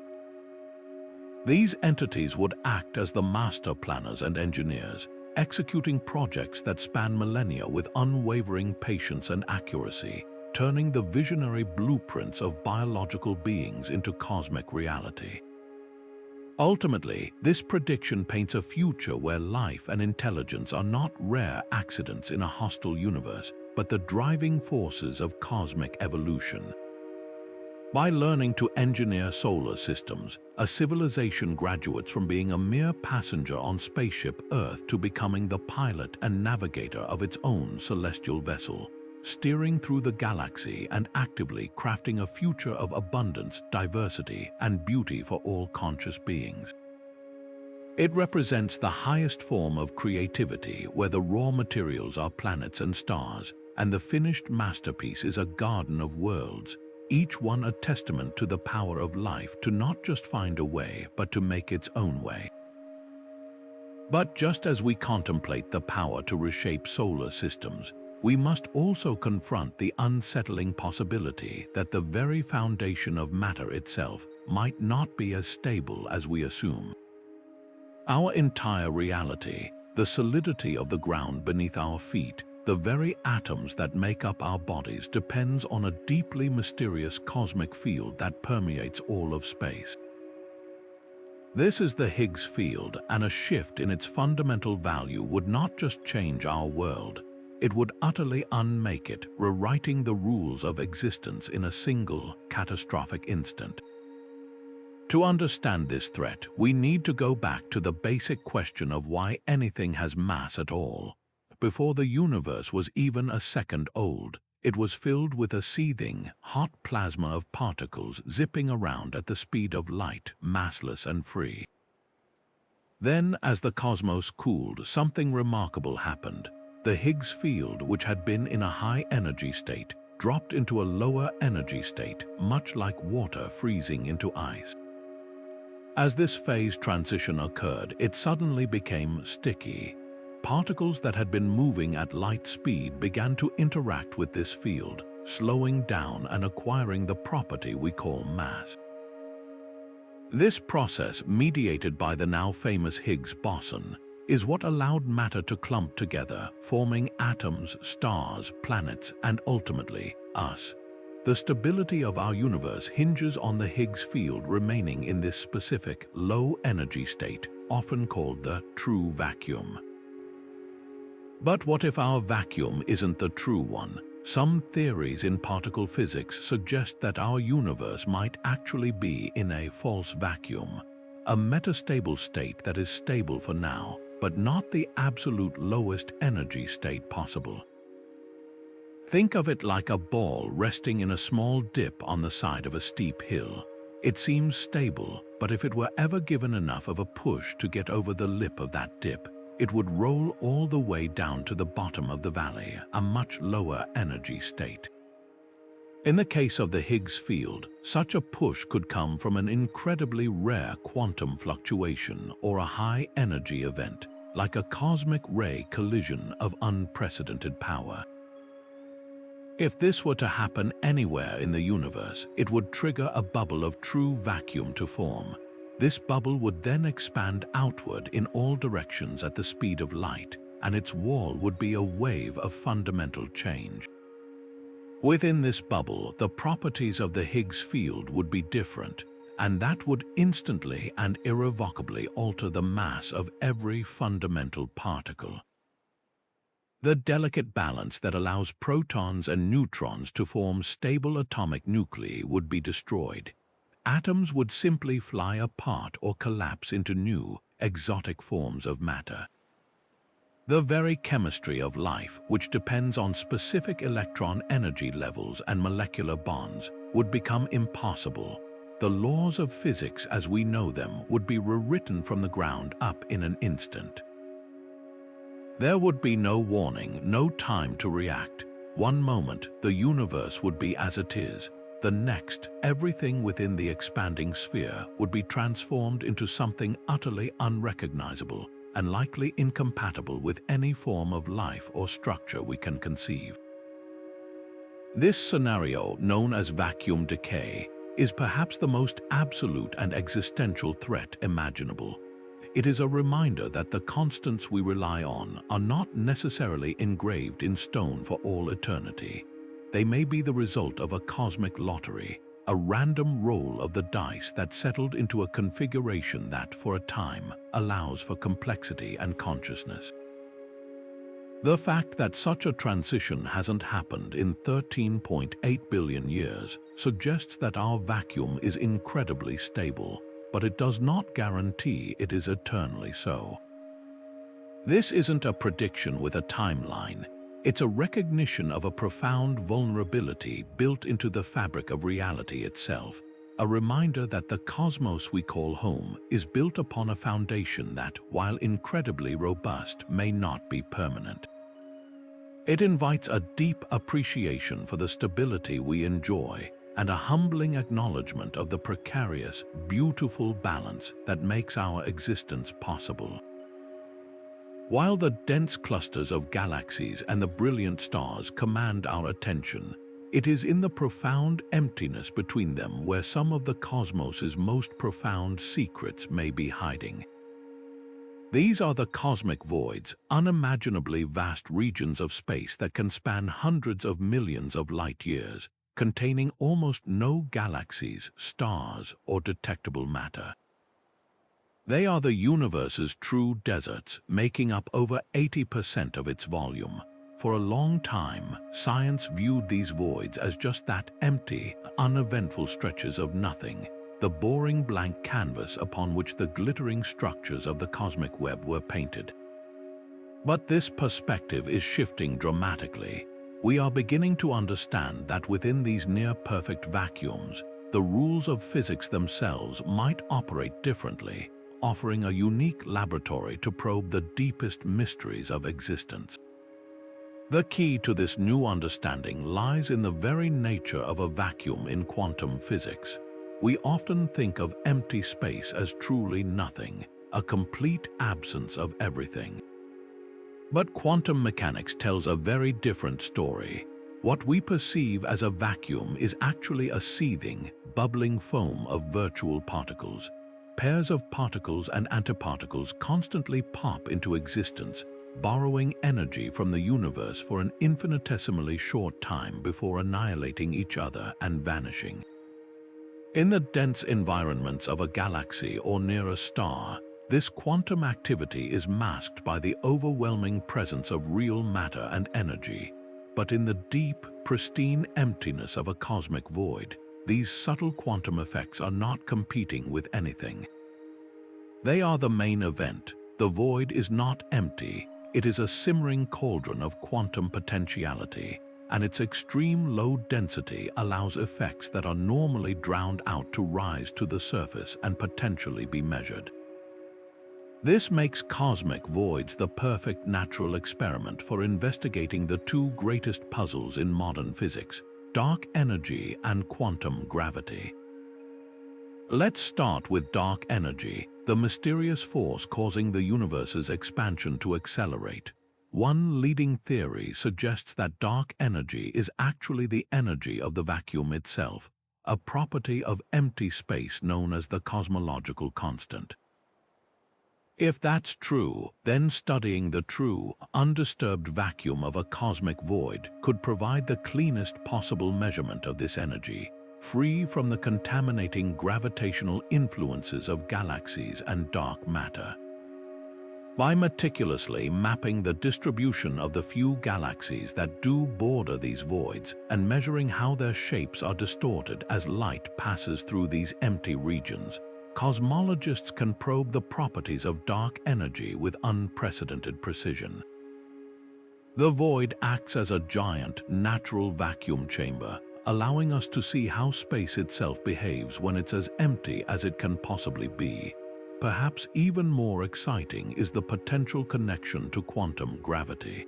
These entities would act as the master planners and engineers, executing projects that span millennia with unwavering patience and accuracy, turning the visionary blueprints of biological beings into cosmic reality. Ultimately, this prediction paints a future where life and intelligence are not rare accidents in a hostile universe, but the driving forces of cosmic evolution. By learning to engineer solar systems, a civilization graduates from being a mere passenger on spaceship Earth to becoming the pilot and navigator of its own celestial vessel, steering through the galaxy and actively crafting a future of abundance, diversity, and beauty for all conscious beings. It represents the highest form of creativity, where the raw materials are planets and stars, and the finished masterpiece is a garden of worlds, each one a testament to the power of life to not just find a way, but to make its own way. But just as we contemplate the power to reshape solar systems, we must also confront the unsettling possibility that the very foundation of matter itself might not be as stable as we assume. Our entire reality, the solidity of the ground beneath our feet, the very atoms that make up our bodies, depends on a deeply mysterious cosmic field that permeates all of space. This is the Higgs field, and a shift in its fundamental value would not just change our world, it would utterly unmake it, rewriting the rules of existence in a single, catastrophic instant. To understand this threat, we need to go back to the basic question of why anything has mass at all. Before the universe was even a second old, it was filled with a seething, hot plasma of particles zipping around at the speed of light, massless and free. Then, as the cosmos cooled, something remarkable happened. The Higgs field, which had been in a high-energy state, dropped into a lower energy state, much like water freezing into ice. As this phase transition occurred, it suddenly became sticky. Particles that had been moving at light speed began to interact with this field, slowing down and acquiring the property we call mass. This process, mediated by the now famous Higgs boson, is what allowed matter to clump together, forming atoms, stars, planets, and ultimately, us. The stability of our universe hinges on the Higgs field remaining in this specific, low-energy state, often called the true vacuum. But what if our vacuum isn't the true one? Some theories in particle physics suggest that our universe might actually be in a false vacuum, a metastable state that is stable for now, but not the absolute lowest energy state possible. Think of it like a ball resting in a small dip on the side of a steep hill. It seems stable, but if it were ever given enough of a push to get over the lip of that dip, it would roll all the way down to the bottom of the valley, a much lower energy state. In the case of the Higgs field, such a push could come from an incredibly rare quantum fluctuation or a high-energy event, like a cosmic ray collision of unprecedented power. If this were to happen anywhere in the universe, it would trigger a bubble of true vacuum to form. This bubble would then expand outward in all directions at the speed of light, and its wall would be a wave of fundamental change. Within this bubble, the properties of the Higgs field would be different, and that would instantly and irrevocably alter the mass of every fundamental particle. The delicate balance that allows protons and neutrons to form stable atomic nuclei would be destroyed. Atoms would simply fly apart or collapse into new, exotic forms of matter. The very chemistry of life, which depends on specific electron energy levels and molecular bonds, would become impossible. The laws of physics as we know them would be rewritten from the ground up in an instant. There would be no warning, no time to react. One moment, the universe would be as it is. The next, everything within the expanding sphere would be transformed into something utterly unrecognizable and likely incompatible with any form of life or structure we can conceive. This scenario, known as vacuum decay, is perhaps the most absolute and existential threat imaginable. It is a reminder that the constants we rely on are not necessarily engraved in stone for all eternity. They may be the result of a cosmic lottery, a random roll of the dice that settled into a configuration that, for a time, allows for complexity and consciousness. The fact that such a transition hasn't happened in 13.8 billion years suggests that our vacuum is incredibly stable, but it does not guarantee it is eternally so. This isn't a prediction with a timeline. It's a recognition of a profound vulnerability built into the fabric of reality itself, a reminder that the cosmos we call home is built upon a foundation that, while incredibly robust, may not be permanent. It invites a deep appreciation for the stability we enjoy and a humbling acknowledgement of the precarious, beautiful balance that makes our existence possible. While the dense clusters of galaxies and the brilliant stars command our attention, it is in the profound emptiness between them where some of the cosmos's most profound secrets may be hiding. These are the cosmic voids, unimaginably vast regions of space that can span hundreds of millions of light years, containing almost no galaxies, stars, or detectable matter. They are the universe's true deserts, making up over 80% of its volume. For a long time, science viewed these voids as just that empty, uneventful stretches of nothing, the boring blank canvas upon which the glittering structures of the cosmic web were painted. But this perspective is shifting dramatically. We are beginning to understand that within these near-perfect vacuums, the rules of physics themselves might operate differently, offering a unique laboratory to probe the deepest mysteries of existence. The key to this new understanding lies in the very nature of a vacuum in quantum physics. We often think of empty space as truly nothing, a complete absence of everything. But quantum mechanics tells a very different story. What we perceive as a vacuum is actually a seething, bubbling foam of virtual particles. Pairs of particles and antiparticles constantly pop into existence, borrowing energy from the universe for an infinitesimally short time before annihilating each other and vanishing. In the dense environments of a galaxy or near a star, this quantum activity is masked by the overwhelming presence of real matter and energy. But in the deep, pristine emptiness of a cosmic void, these subtle quantum effects are not competing with anything. They are the main event. The void is not empty. It is a simmering cauldron of quantum potentiality, and its extreme low density allows effects that are normally drowned out to rise to the surface and potentially be measured. This makes cosmic voids the perfect natural experiment for investigating the two greatest puzzles in modern physics: dark energy and quantum gravity. Let's start with dark energy, the mysterious force causing the universe's expansion to accelerate. One leading theory suggests that dark energy is actually the energy of the vacuum itself, a property of empty space known as the cosmological constant. If that's true, then studying the true, undisturbed vacuum of a cosmic void could provide the cleanest possible measurement of this energy, free from the contaminating gravitational influences of galaxies and dark matter. By meticulously mapping the distribution of the few galaxies that do border these voids and measuring how their shapes are distorted as light passes through these empty regions, cosmologists can probe the properties of dark energy with unprecedented precision. The void acts as a giant, natural vacuum chamber, allowing us to see how space itself behaves when it's as empty as it can possibly be. Perhaps even more exciting is the potential connection to quantum gravity.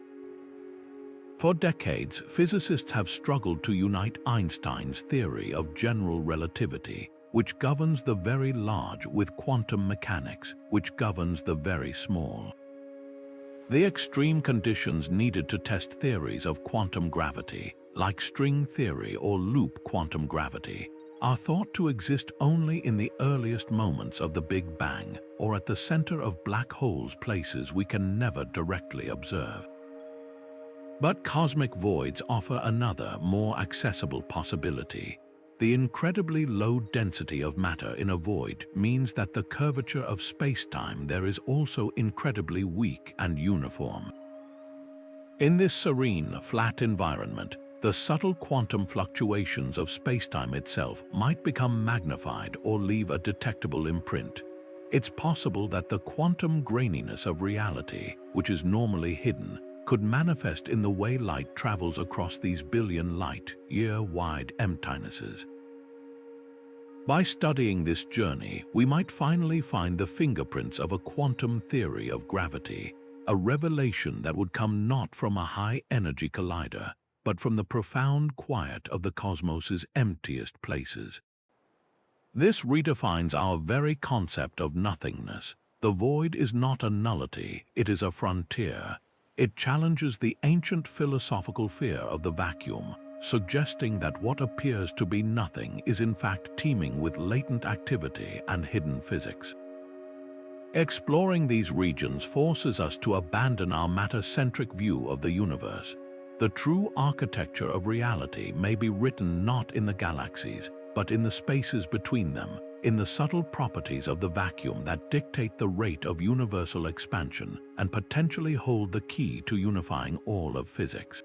For decades, physicists have struggled to unite Einstein's theory of general relativity, which governs the very large, with quantum mechanics, which governs the very small. The extreme conditions needed to test theories of quantum gravity, like string theory or loop quantum gravity, are thought to exist only in the earliest moments of the Big Bang or at the center of black holes, places we can never directly observe. But cosmic voids offer another, more accessible possibility. The incredibly low density of matter in a void means that the curvature of space-time there is also incredibly weak and uniform. In this serene, flat environment, the subtle quantum fluctuations of spacetime itself might become magnified or leave a detectable imprint. It's possible that the quantum graininess of reality, which is normally hidden, could manifest in the way light travels across these billion light-year-wide emptinesses. By studying this journey, we might finally find the fingerprints of a quantum theory of gravity, a revelation that would come not from a high-energy collider, but from the profound quiet of the cosmos's emptiest places. This redefines our very concept of nothingness. The void is not a nullity, it is a frontier. It challenges the ancient philosophical fear of the vacuum, suggesting that what appears to be nothing is in fact teeming with latent activity and hidden physics. Exploring these regions forces us to abandon our matter-centric view of the universe. The true architecture of reality may be written not in the galaxies, but in the spaces between them, in the subtle properties of the vacuum that dictate the rate of universal expansion and potentially hold the key to unifying all of physics.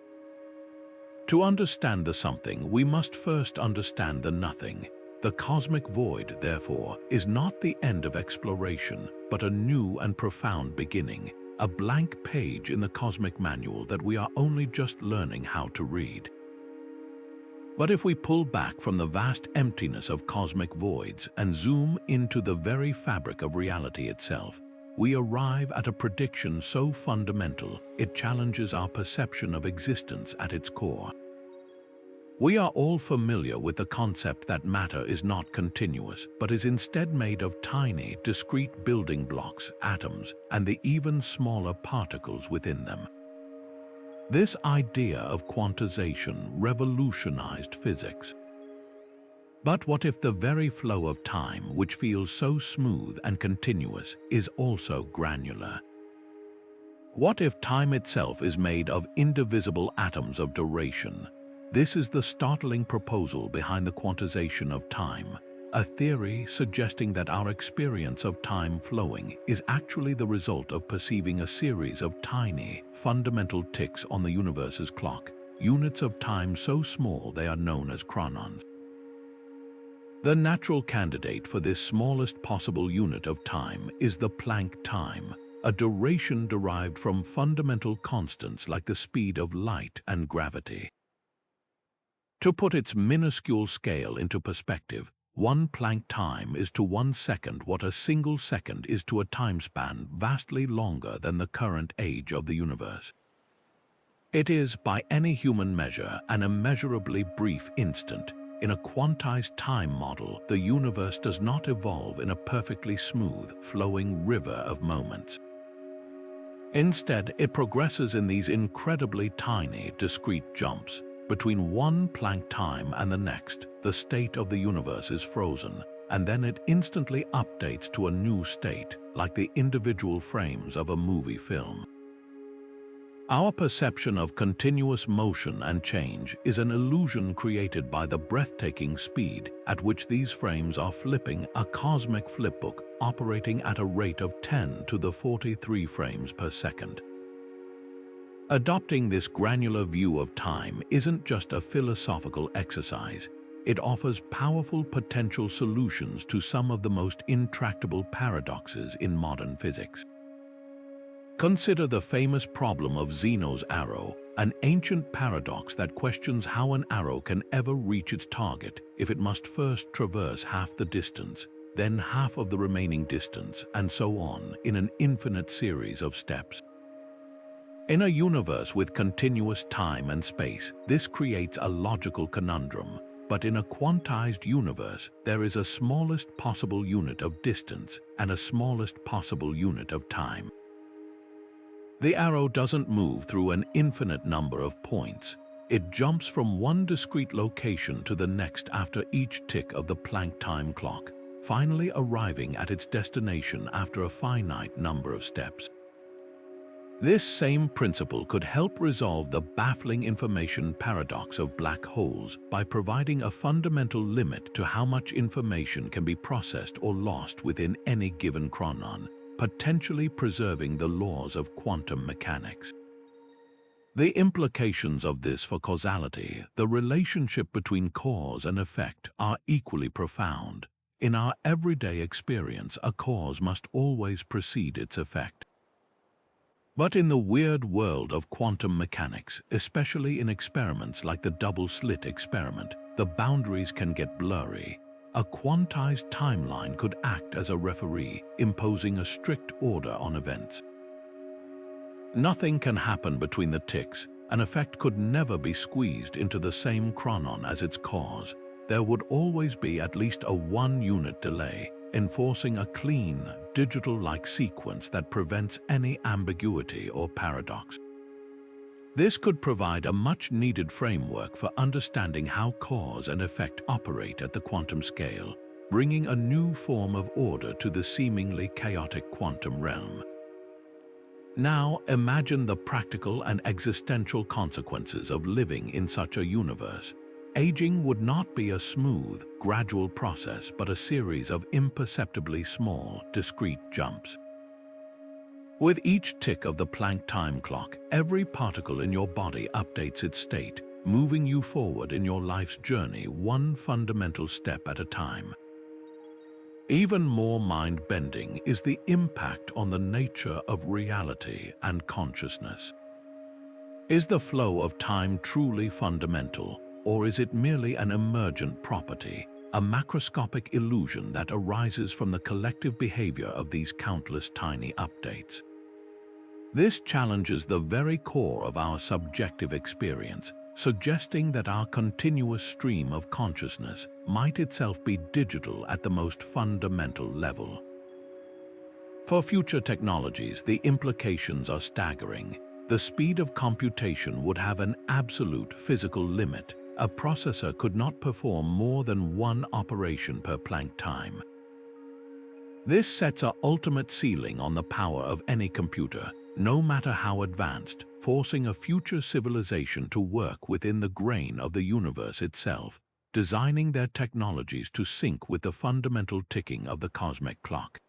To understand the something, we must first understand the nothing. The cosmic void, therefore, is not the end of exploration, but a new and profound beginning, a blank page in the cosmic manual that we are only just learning how to read. But if we pull back from the vast emptiness of cosmic voids and zoom into the very fabric of reality itself, we arrive at a prediction so fundamental it challenges our perception of existence at its core. We are all familiar with the concept that matter is not continuous, but is instead made of tiny, discrete building blocks, atoms, and the even smaller particles within them. This idea of quantization revolutionized physics. But what if the very flow of time, which feels so smooth and continuous, is also granular? What if time itself is made of indivisible atoms of duration? This is the startling proposal behind the quantization of time, a theory suggesting that our experience of time flowing is actually the result of perceiving a series of tiny, fundamental ticks on the universe's clock, units of time so small they are known as chronons. The natural candidate for this smallest possible unit of time is the Planck time, a duration derived from fundamental constants like the speed of light and gravity. To put its minuscule scale into perspective, 1 Planck time is to 1 second what a single second is to a time span vastly longer than the current age of the universe. It is, by any human measure, an immeasurably brief instant. In a quantized time model, the universe does not evolve in a perfectly smooth, flowing river of moments. Instead, it progresses in these incredibly tiny, discrete jumps. Between 1 Planck time and the next, the state of the universe is frozen, and then it instantly updates to a new state, like the individual frames of a movie film. Our perception of continuous motion and change is an illusion created by the breathtaking speed at which these frames are flipping, a cosmic flipbook operating at a rate of 10 to the 43 frames per second. Adopting this granular view of time isn't just a philosophical exercise. It offers powerful potential solutions to some of the most intractable paradoxes in modern physics. Consider the famous problem of Zeno's arrow, an ancient paradox that questions how an arrow can ever reach its target if it must first traverse half the distance, then half of the remaining distance, and so on in an infinite series of steps. In a universe with continuous time and space, this creates a logical conundrum. But in a quantized universe, there is a smallest possible unit of distance and a smallest possible unit of time. The arrow doesn't move through an infinite number of points. It jumps from one discrete location to the next after each tick of the Planck time clock, finally arriving at its destination after a finite number of steps. This same principle could help resolve the baffling information paradox of black holes by providing a fundamental limit to how much information can be processed or lost within any given chronon, potentially preserving the laws of quantum mechanics. The implications of this for causality, the relationship between cause and effect, are equally profound. In our everyday experience, a cause must always precede its effect. But in the weird world of quantum mechanics, especially in experiments like the double-slit experiment, the boundaries can get blurry. A quantized timeline could act as a referee, imposing a strict order on events. Nothing can happen between the ticks. An effect could never be squeezed into the same chronon as its cause. There would always be at least a 1-unit delay, enforcing a clean, digital-like sequence that prevents any ambiguity or paradox. This could provide a much-needed framework for understanding how cause and effect operate at the quantum scale, bringing a new form of order to the seemingly chaotic quantum realm. Now, imagine the practical and existential consequences of living in such a universe. Aging would not be a smooth, gradual process, but a series of imperceptibly small, discrete jumps. With each tick of the Planck time clock, every particle in your body updates its state, moving you forward in your life's journey one fundamental step at a time. Even more mind-bending is the impact on the nature of reality and consciousness. Is the flow of time truly fundamental, or is it merely an emergent property, a macroscopic illusion that arises from the collective behavior of these countless tiny updates? This challenges the very core of our subjective experience, suggesting that our continuous stream of consciousness might itself be digital at the most fundamental level. For future technologies, the implications are staggering. The speed of computation would have an absolute physical limit. A processor could not perform more than one operation per Planck time. This sets an ultimate ceiling on the power of any computer, no matter how advanced, forcing a future civilization to work within the grain of the universe itself, designing their technologies to sync with the fundamental ticking of the cosmic clock.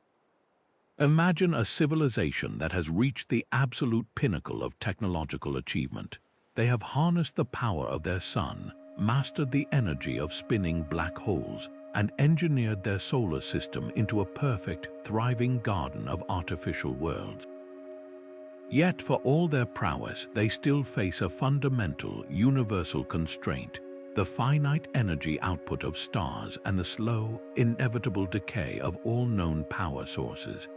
Imagine a civilization that has reached the absolute pinnacle of technological achievement. They have harnessed the power of their sun, mastered the energy of spinning black holes, and engineered their solar system into a perfect, thriving garden of artificial worlds. Yet, for all their prowess, they still face a fundamental, universal constraint: the finite energy output of stars and the slow, inevitable decay of all known power sources.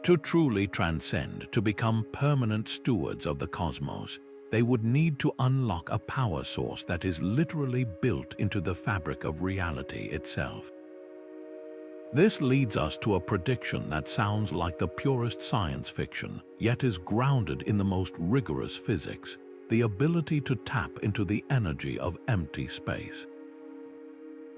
To truly transcend, to become permanent stewards of the cosmos, they would need to unlock a power source that is literally built into the fabric of reality itself. This leads us to a prediction that sounds like the purest science fiction, yet is grounded in the most rigorous physics: the ability to tap into the energy of empty space.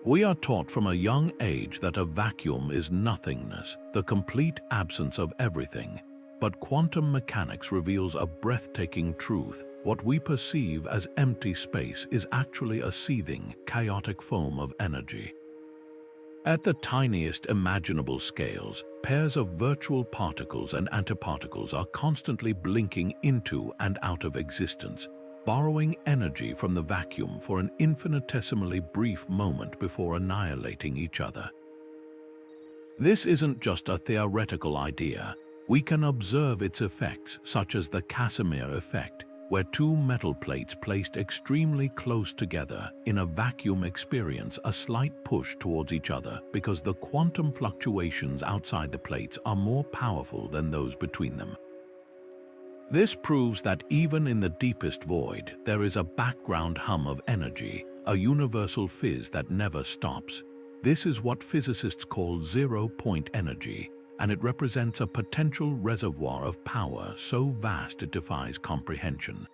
We are taught from a young age that a vacuum is nothingness, the complete absence of everything. But quantum mechanics reveals a breathtaking truth. What we perceive as empty space is actually a seething, chaotic foam of energy. At the tiniest imaginable scales, pairs of virtual particles and antiparticles are constantly blinking into and out of existence, borrowing energy from the vacuum for an infinitesimally brief moment before annihilating each other. This isn't just a theoretical idea. We can observe its effects, such as the Casimir effect, where two metal plates placed extremely close together in a vacuum experience a slight push towards each other because the quantum fluctuations outside the plates are more powerful than those between them. This proves that even in the deepest void, there is a background hum of energy, a universal fizz that never stops. This is what physicists call zero-point energy, and it represents a potential reservoir of power so vast it defies comprehension.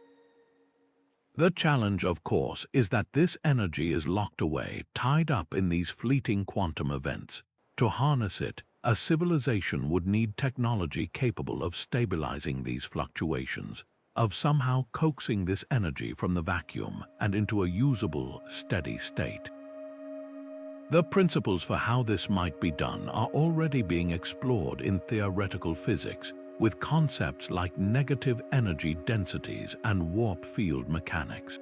The challenge, of course, is that this energy is locked away, tied up in these fleeting quantum events. To harness it, a civilization would need technology capable of stabilizing these fluctuations, of somehow coaxing this energy from the vacuum and into a usable, steady state. The principles for how this might be done are already being explored in theoretical physics, with concepts like negative energy densities and warp field mechanics.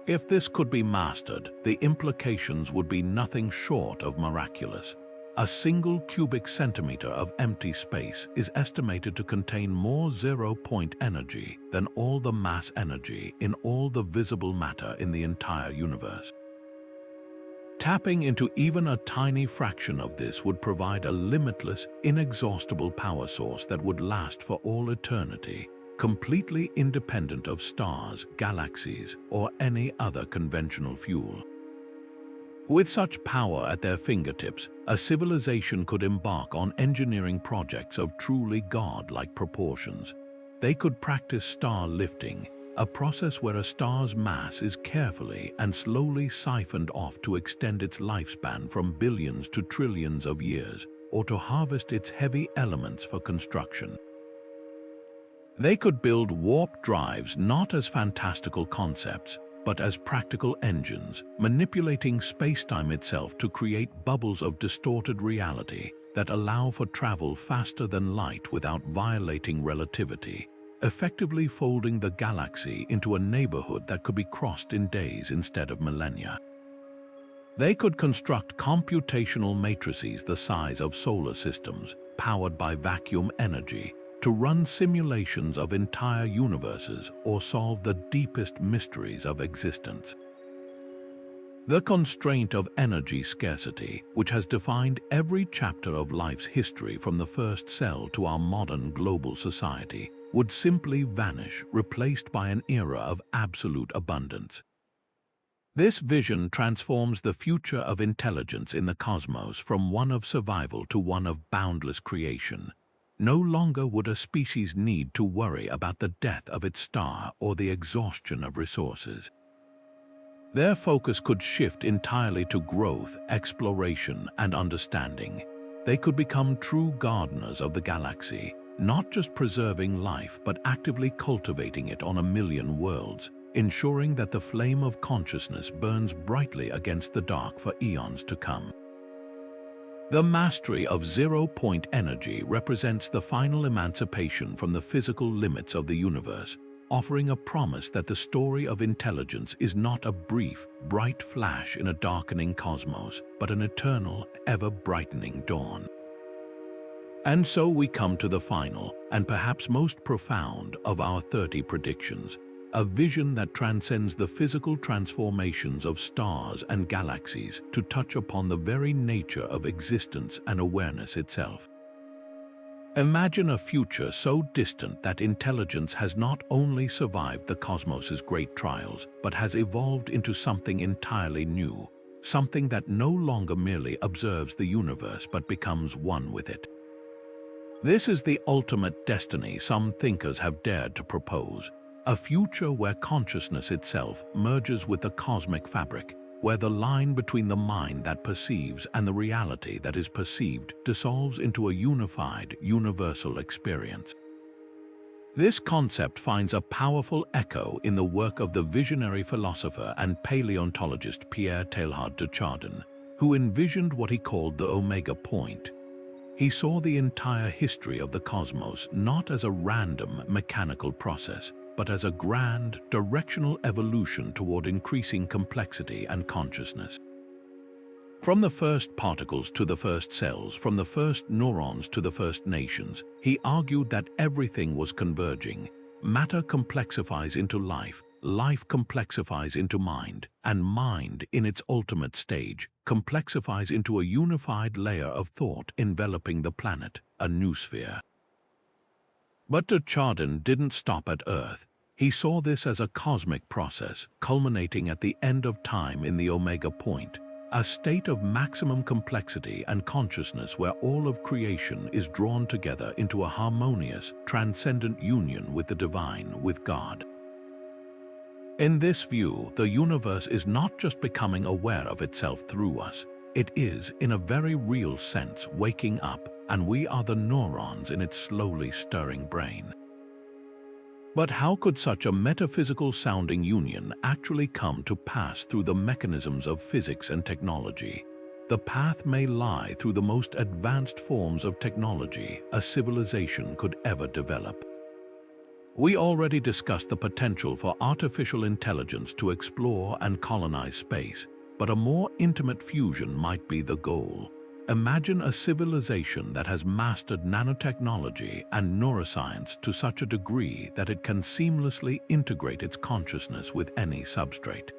If this could be mastered, the implications would be nothing short of miraculous. A single cubic centimeter of empty space is estimated to contain more zero-point energy than all the mass energy in all the visible matter in the entire universe. Tapping into even a tiny fraction of this would provide a limitless, inexhaustible power source that would last for all eternity, completely independent of stars, galaxies, or any other conventional fuel. With such power at their fingertips, a civilization could embark on engineering projects of truly god-like proportions. They could practice star lifting, a process where a star's mass is carefully and slowly siphoned off to extend its lifespan from billions to trillions of years, or to harvest its heavy elements for construction. They could build warp drives not as fantastical concepts, but as practical engines, manipulating space-time itself to create bubbles of distorted reality that allow for travel faster than light without violating relativity, effectively folding the galaxy into a neighborhood that could be crossed in days instead of millennia. They could construct computational matrices the size of solar systems, powered by vacuum energy, to run simulations of entire universes or solve the deepest mysteries of existence. The constraint of energy scarcity, which has defined every chapter of life's history from the first cell to our modern global society, would simply vanish, replaced by an era of absolute abundance. This vision transforms the future of intelligence in the cosmos from one of survival to one of boundless creation. No longer would a species need to worry about the death of its star or the exhaustion of resources. Their focus could shift entirely to growth, exploration, and understanding. They could become true gardeners of the galaxy, not just preserving life but actively cultivating it on a million worlds, ensuring that the flame of consciousness burns brightly against the dark for eons to come. The mastery of zero-point energy represents the final emancipation from the physical limits of the universe, offering a promise that the story of intelligence is not a brief, bright flash in a darkening cosmos, but an eternal, ever-brightening dawn. And so we come to the final, and perhaps most profound, of our 30 predictions, a vision that transcends the physical transformations of stars and galaxies to touch upon the very nature of existence and awareness itself. Imagine a future so distant that intelligence has not only survived the cosmos's great trials, but has evolved into something entirely new, something that no longer merely observes the universe but becomes one with it. This is the ultimate destiny some thinkers have dared to propose, a future where consciousness itself merges with the cosmic fabric, where the line between the mind that perceives and the reality that is perceived dissolves into a unified, universal experience. This concept finds a powerful echo in the work of the visionary philosopher and paleontologist Pierre Teilhard de Chardin, who envisioned what he called the Omega Point. He saw the entire history of the cosmos not as a random, mechanical process, but as a grand, directional evolution toward increasing complexity and consciousness. From the first particles to the first cells, from the first neurons to the first nations, he argued that everything was converging. Matter complexifies into life, life complexifies into mind, and mind, in its ultimate stage, complexifies into a unified layer of thought enveloping the planet, a noosphere. But de Chardin didn't stop at Earth. He saw this as a cosmic process, culminating at the end of time in the Omega Point, a state of maximum complexity and consciousness where all of creation is drawn together into a harmonious, transcendent union with the divine, with God. In this view, the universe is not just becoming aware of itself through us, it is, in a very real sense, waking up, and we are the neurons in its slowly stirring brain. But how could such a metaphysical-sounding union actually come to pass through the mechanisms of physics and technology? The path may lie through the most advanced forms of technology a civilization could ever develop. We already discussed the potential for artificial intelligence to explore and colonize space, but a more intimate fusion might be the goal. Imagine a civilization that has mastered nanotechnology and neuroscience to such a degree that it can seamlessly integrate its consciousness with any substrate.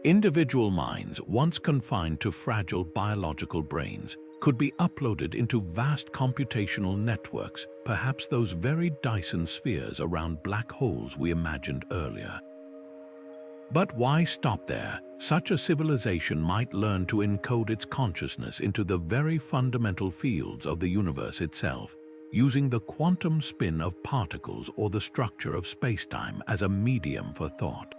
Individual minds, once confined to fragile biological brains, could be uploaded into vast computational networks, perhaps those very Dyson spheres around black holes we imagined earlier. But why stop there? Such a civilization might learn to encode its consciousness into the very fundamental fields of the universe itself, using the quantum spin of particles or the structure of spacetime as a medium for thought.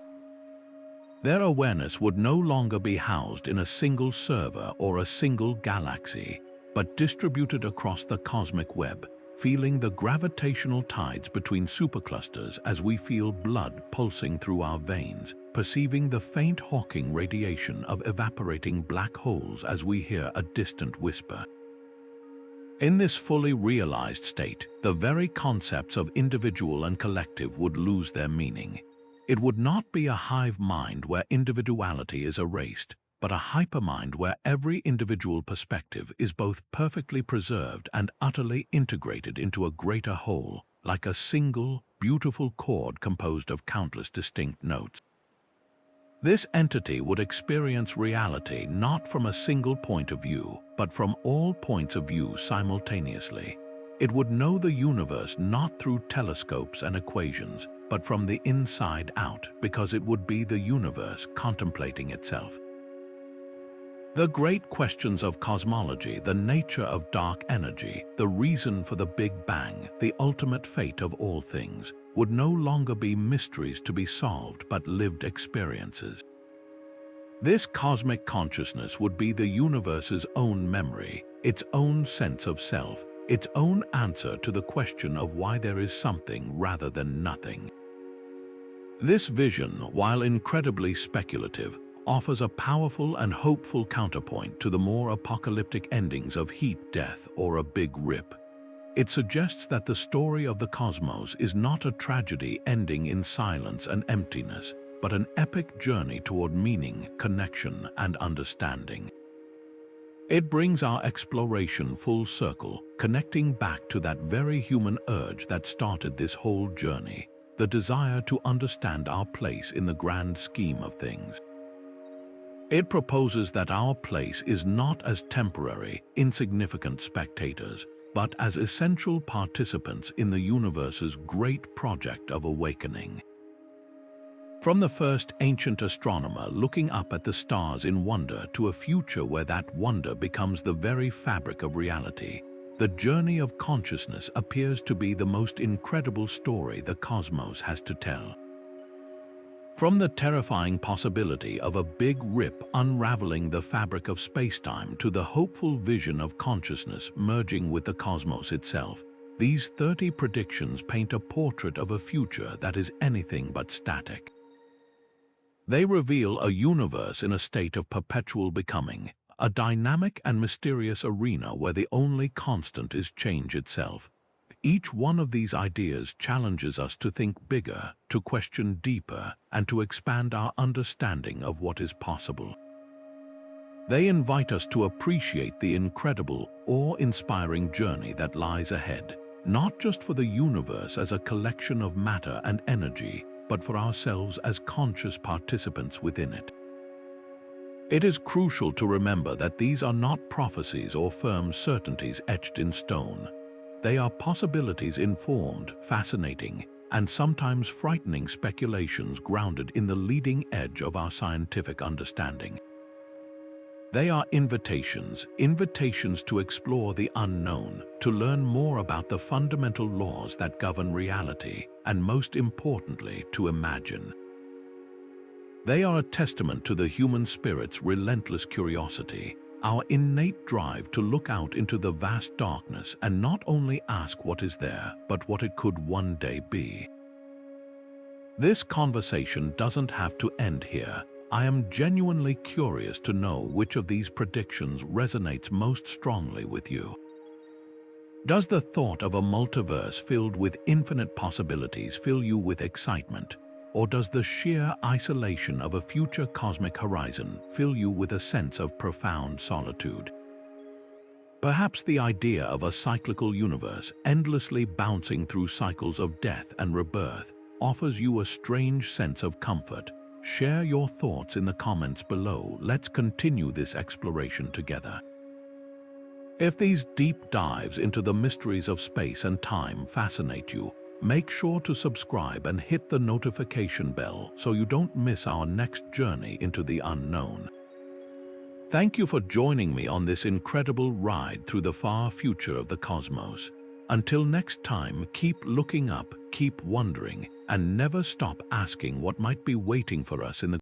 Their awareness would no longer be housed in a single server or a single galaxy, but distributed across the cosmic web, feeling the gravitational tides between superclusters as we feel blood pulsing through our veins, perceiving the faint Hawking radiation of evaporating black holes as we hear a distant whisper. In this fully realized state, the very concepts of individual and collective would lose their meaning. It would not be a hive mind where individuality is erased, but a hypermind where every individual perspective is both perfectly preserved and utterly integrated into a greater whole, like a single, beautiful chord composed of countless distinct notes. This entity would experience reality not from a single point of view, but from all points of view simultaneously. It would know the universe not through telescopes and equations, but from the inside out, because it would be the universe contemplating itself. The great questions of cosmology, the nature of dark energy, the reason for the Big Bang, the ultimate fate of all things, would no longer be mysteries to be solved but lived experiences. This cosmic consciousness would be the universe's own memory, its own sense of self, its own answer to the question of why there is something rather than nothing. This vision, while incredibly speculative, offers a powerful and hopeful counterpoint to the more apocalyptic endings of heat death or a big rip. It suggests that the story of the cosmos is not a tragedy ending in silence and emptiness, but an epic journey toward meaning, connection, and understanding. It brings our exploration full circle, connecting back to that very human urge that started this whole journey, the desire to understand our place in the grand scheme of things. It proposes that our place is not as temporary, insignificant spectators, but as essential participants in the universe's great project of awakening. From the first ancient astronomer looking up at the stars in wonder to a future where that wonder becomes the very fabric of reality, the journey of consciousness appears to be the most incredible story the cosmos has to tell. From the terrifying possibility of a big rip unraveling the fabric of spacetime to the hopeful vision of consciousness merging with the cosmos itself, these 30 predictions paint a portrait of a future that is anything but static. They reveal a universe in a state of perpetual becoming, a dynamic and mysterious arena where the only constant is change itself. Each one of these ideas challenges us to think bigger, to question deeper, and to expand our understanding of what is possible. They invite us to appreciate the incredible, awe-inspiring journey that lies ahead, not just for the universe as a collection of matter and energy, but for ourselves as conscious participants within it. It is crucial to remember that these are not prophecies or firm certainties etched in stone. They are possibilities informed, fascinating, and sometimes frightening speculations grounded in the leading edge of our scientific understanding. They are invitations to explore the unknown, to learn more about the fundamental laws that govern reality, and most importantly, to imagine. They are a testament to the human spirit's relentless curiosity, our innate drive to look out into the vast darkness and not only ask what is there, but what it could one day be. This conversation doesn't have to end here. I am genuinely curious to know which of these predictions resonates most strongly with you. Does the thought of a multiverse filled with infinite possibilities fill you with excitement? Or does the sheer isolation of a future cosmic horizon fill you with a sense of profound solitude? Perhaps the idea of a cyclical universe endlessly bouncing through cycles of death and rebirth offers you a strange sense of comfort. Share your thoughts in the comments below. Let's continue this exploration together. If these deep dives into the mysteries of space and time fascinate you, make sure to subscribe and hit the notification bell so you don't miss our next journey into the unknown. Thank you for joining me on this incredible ride through the far future of the cosmos. Until next time, keep looking up, keep wondering, and never stop asking what might be waiting for us in the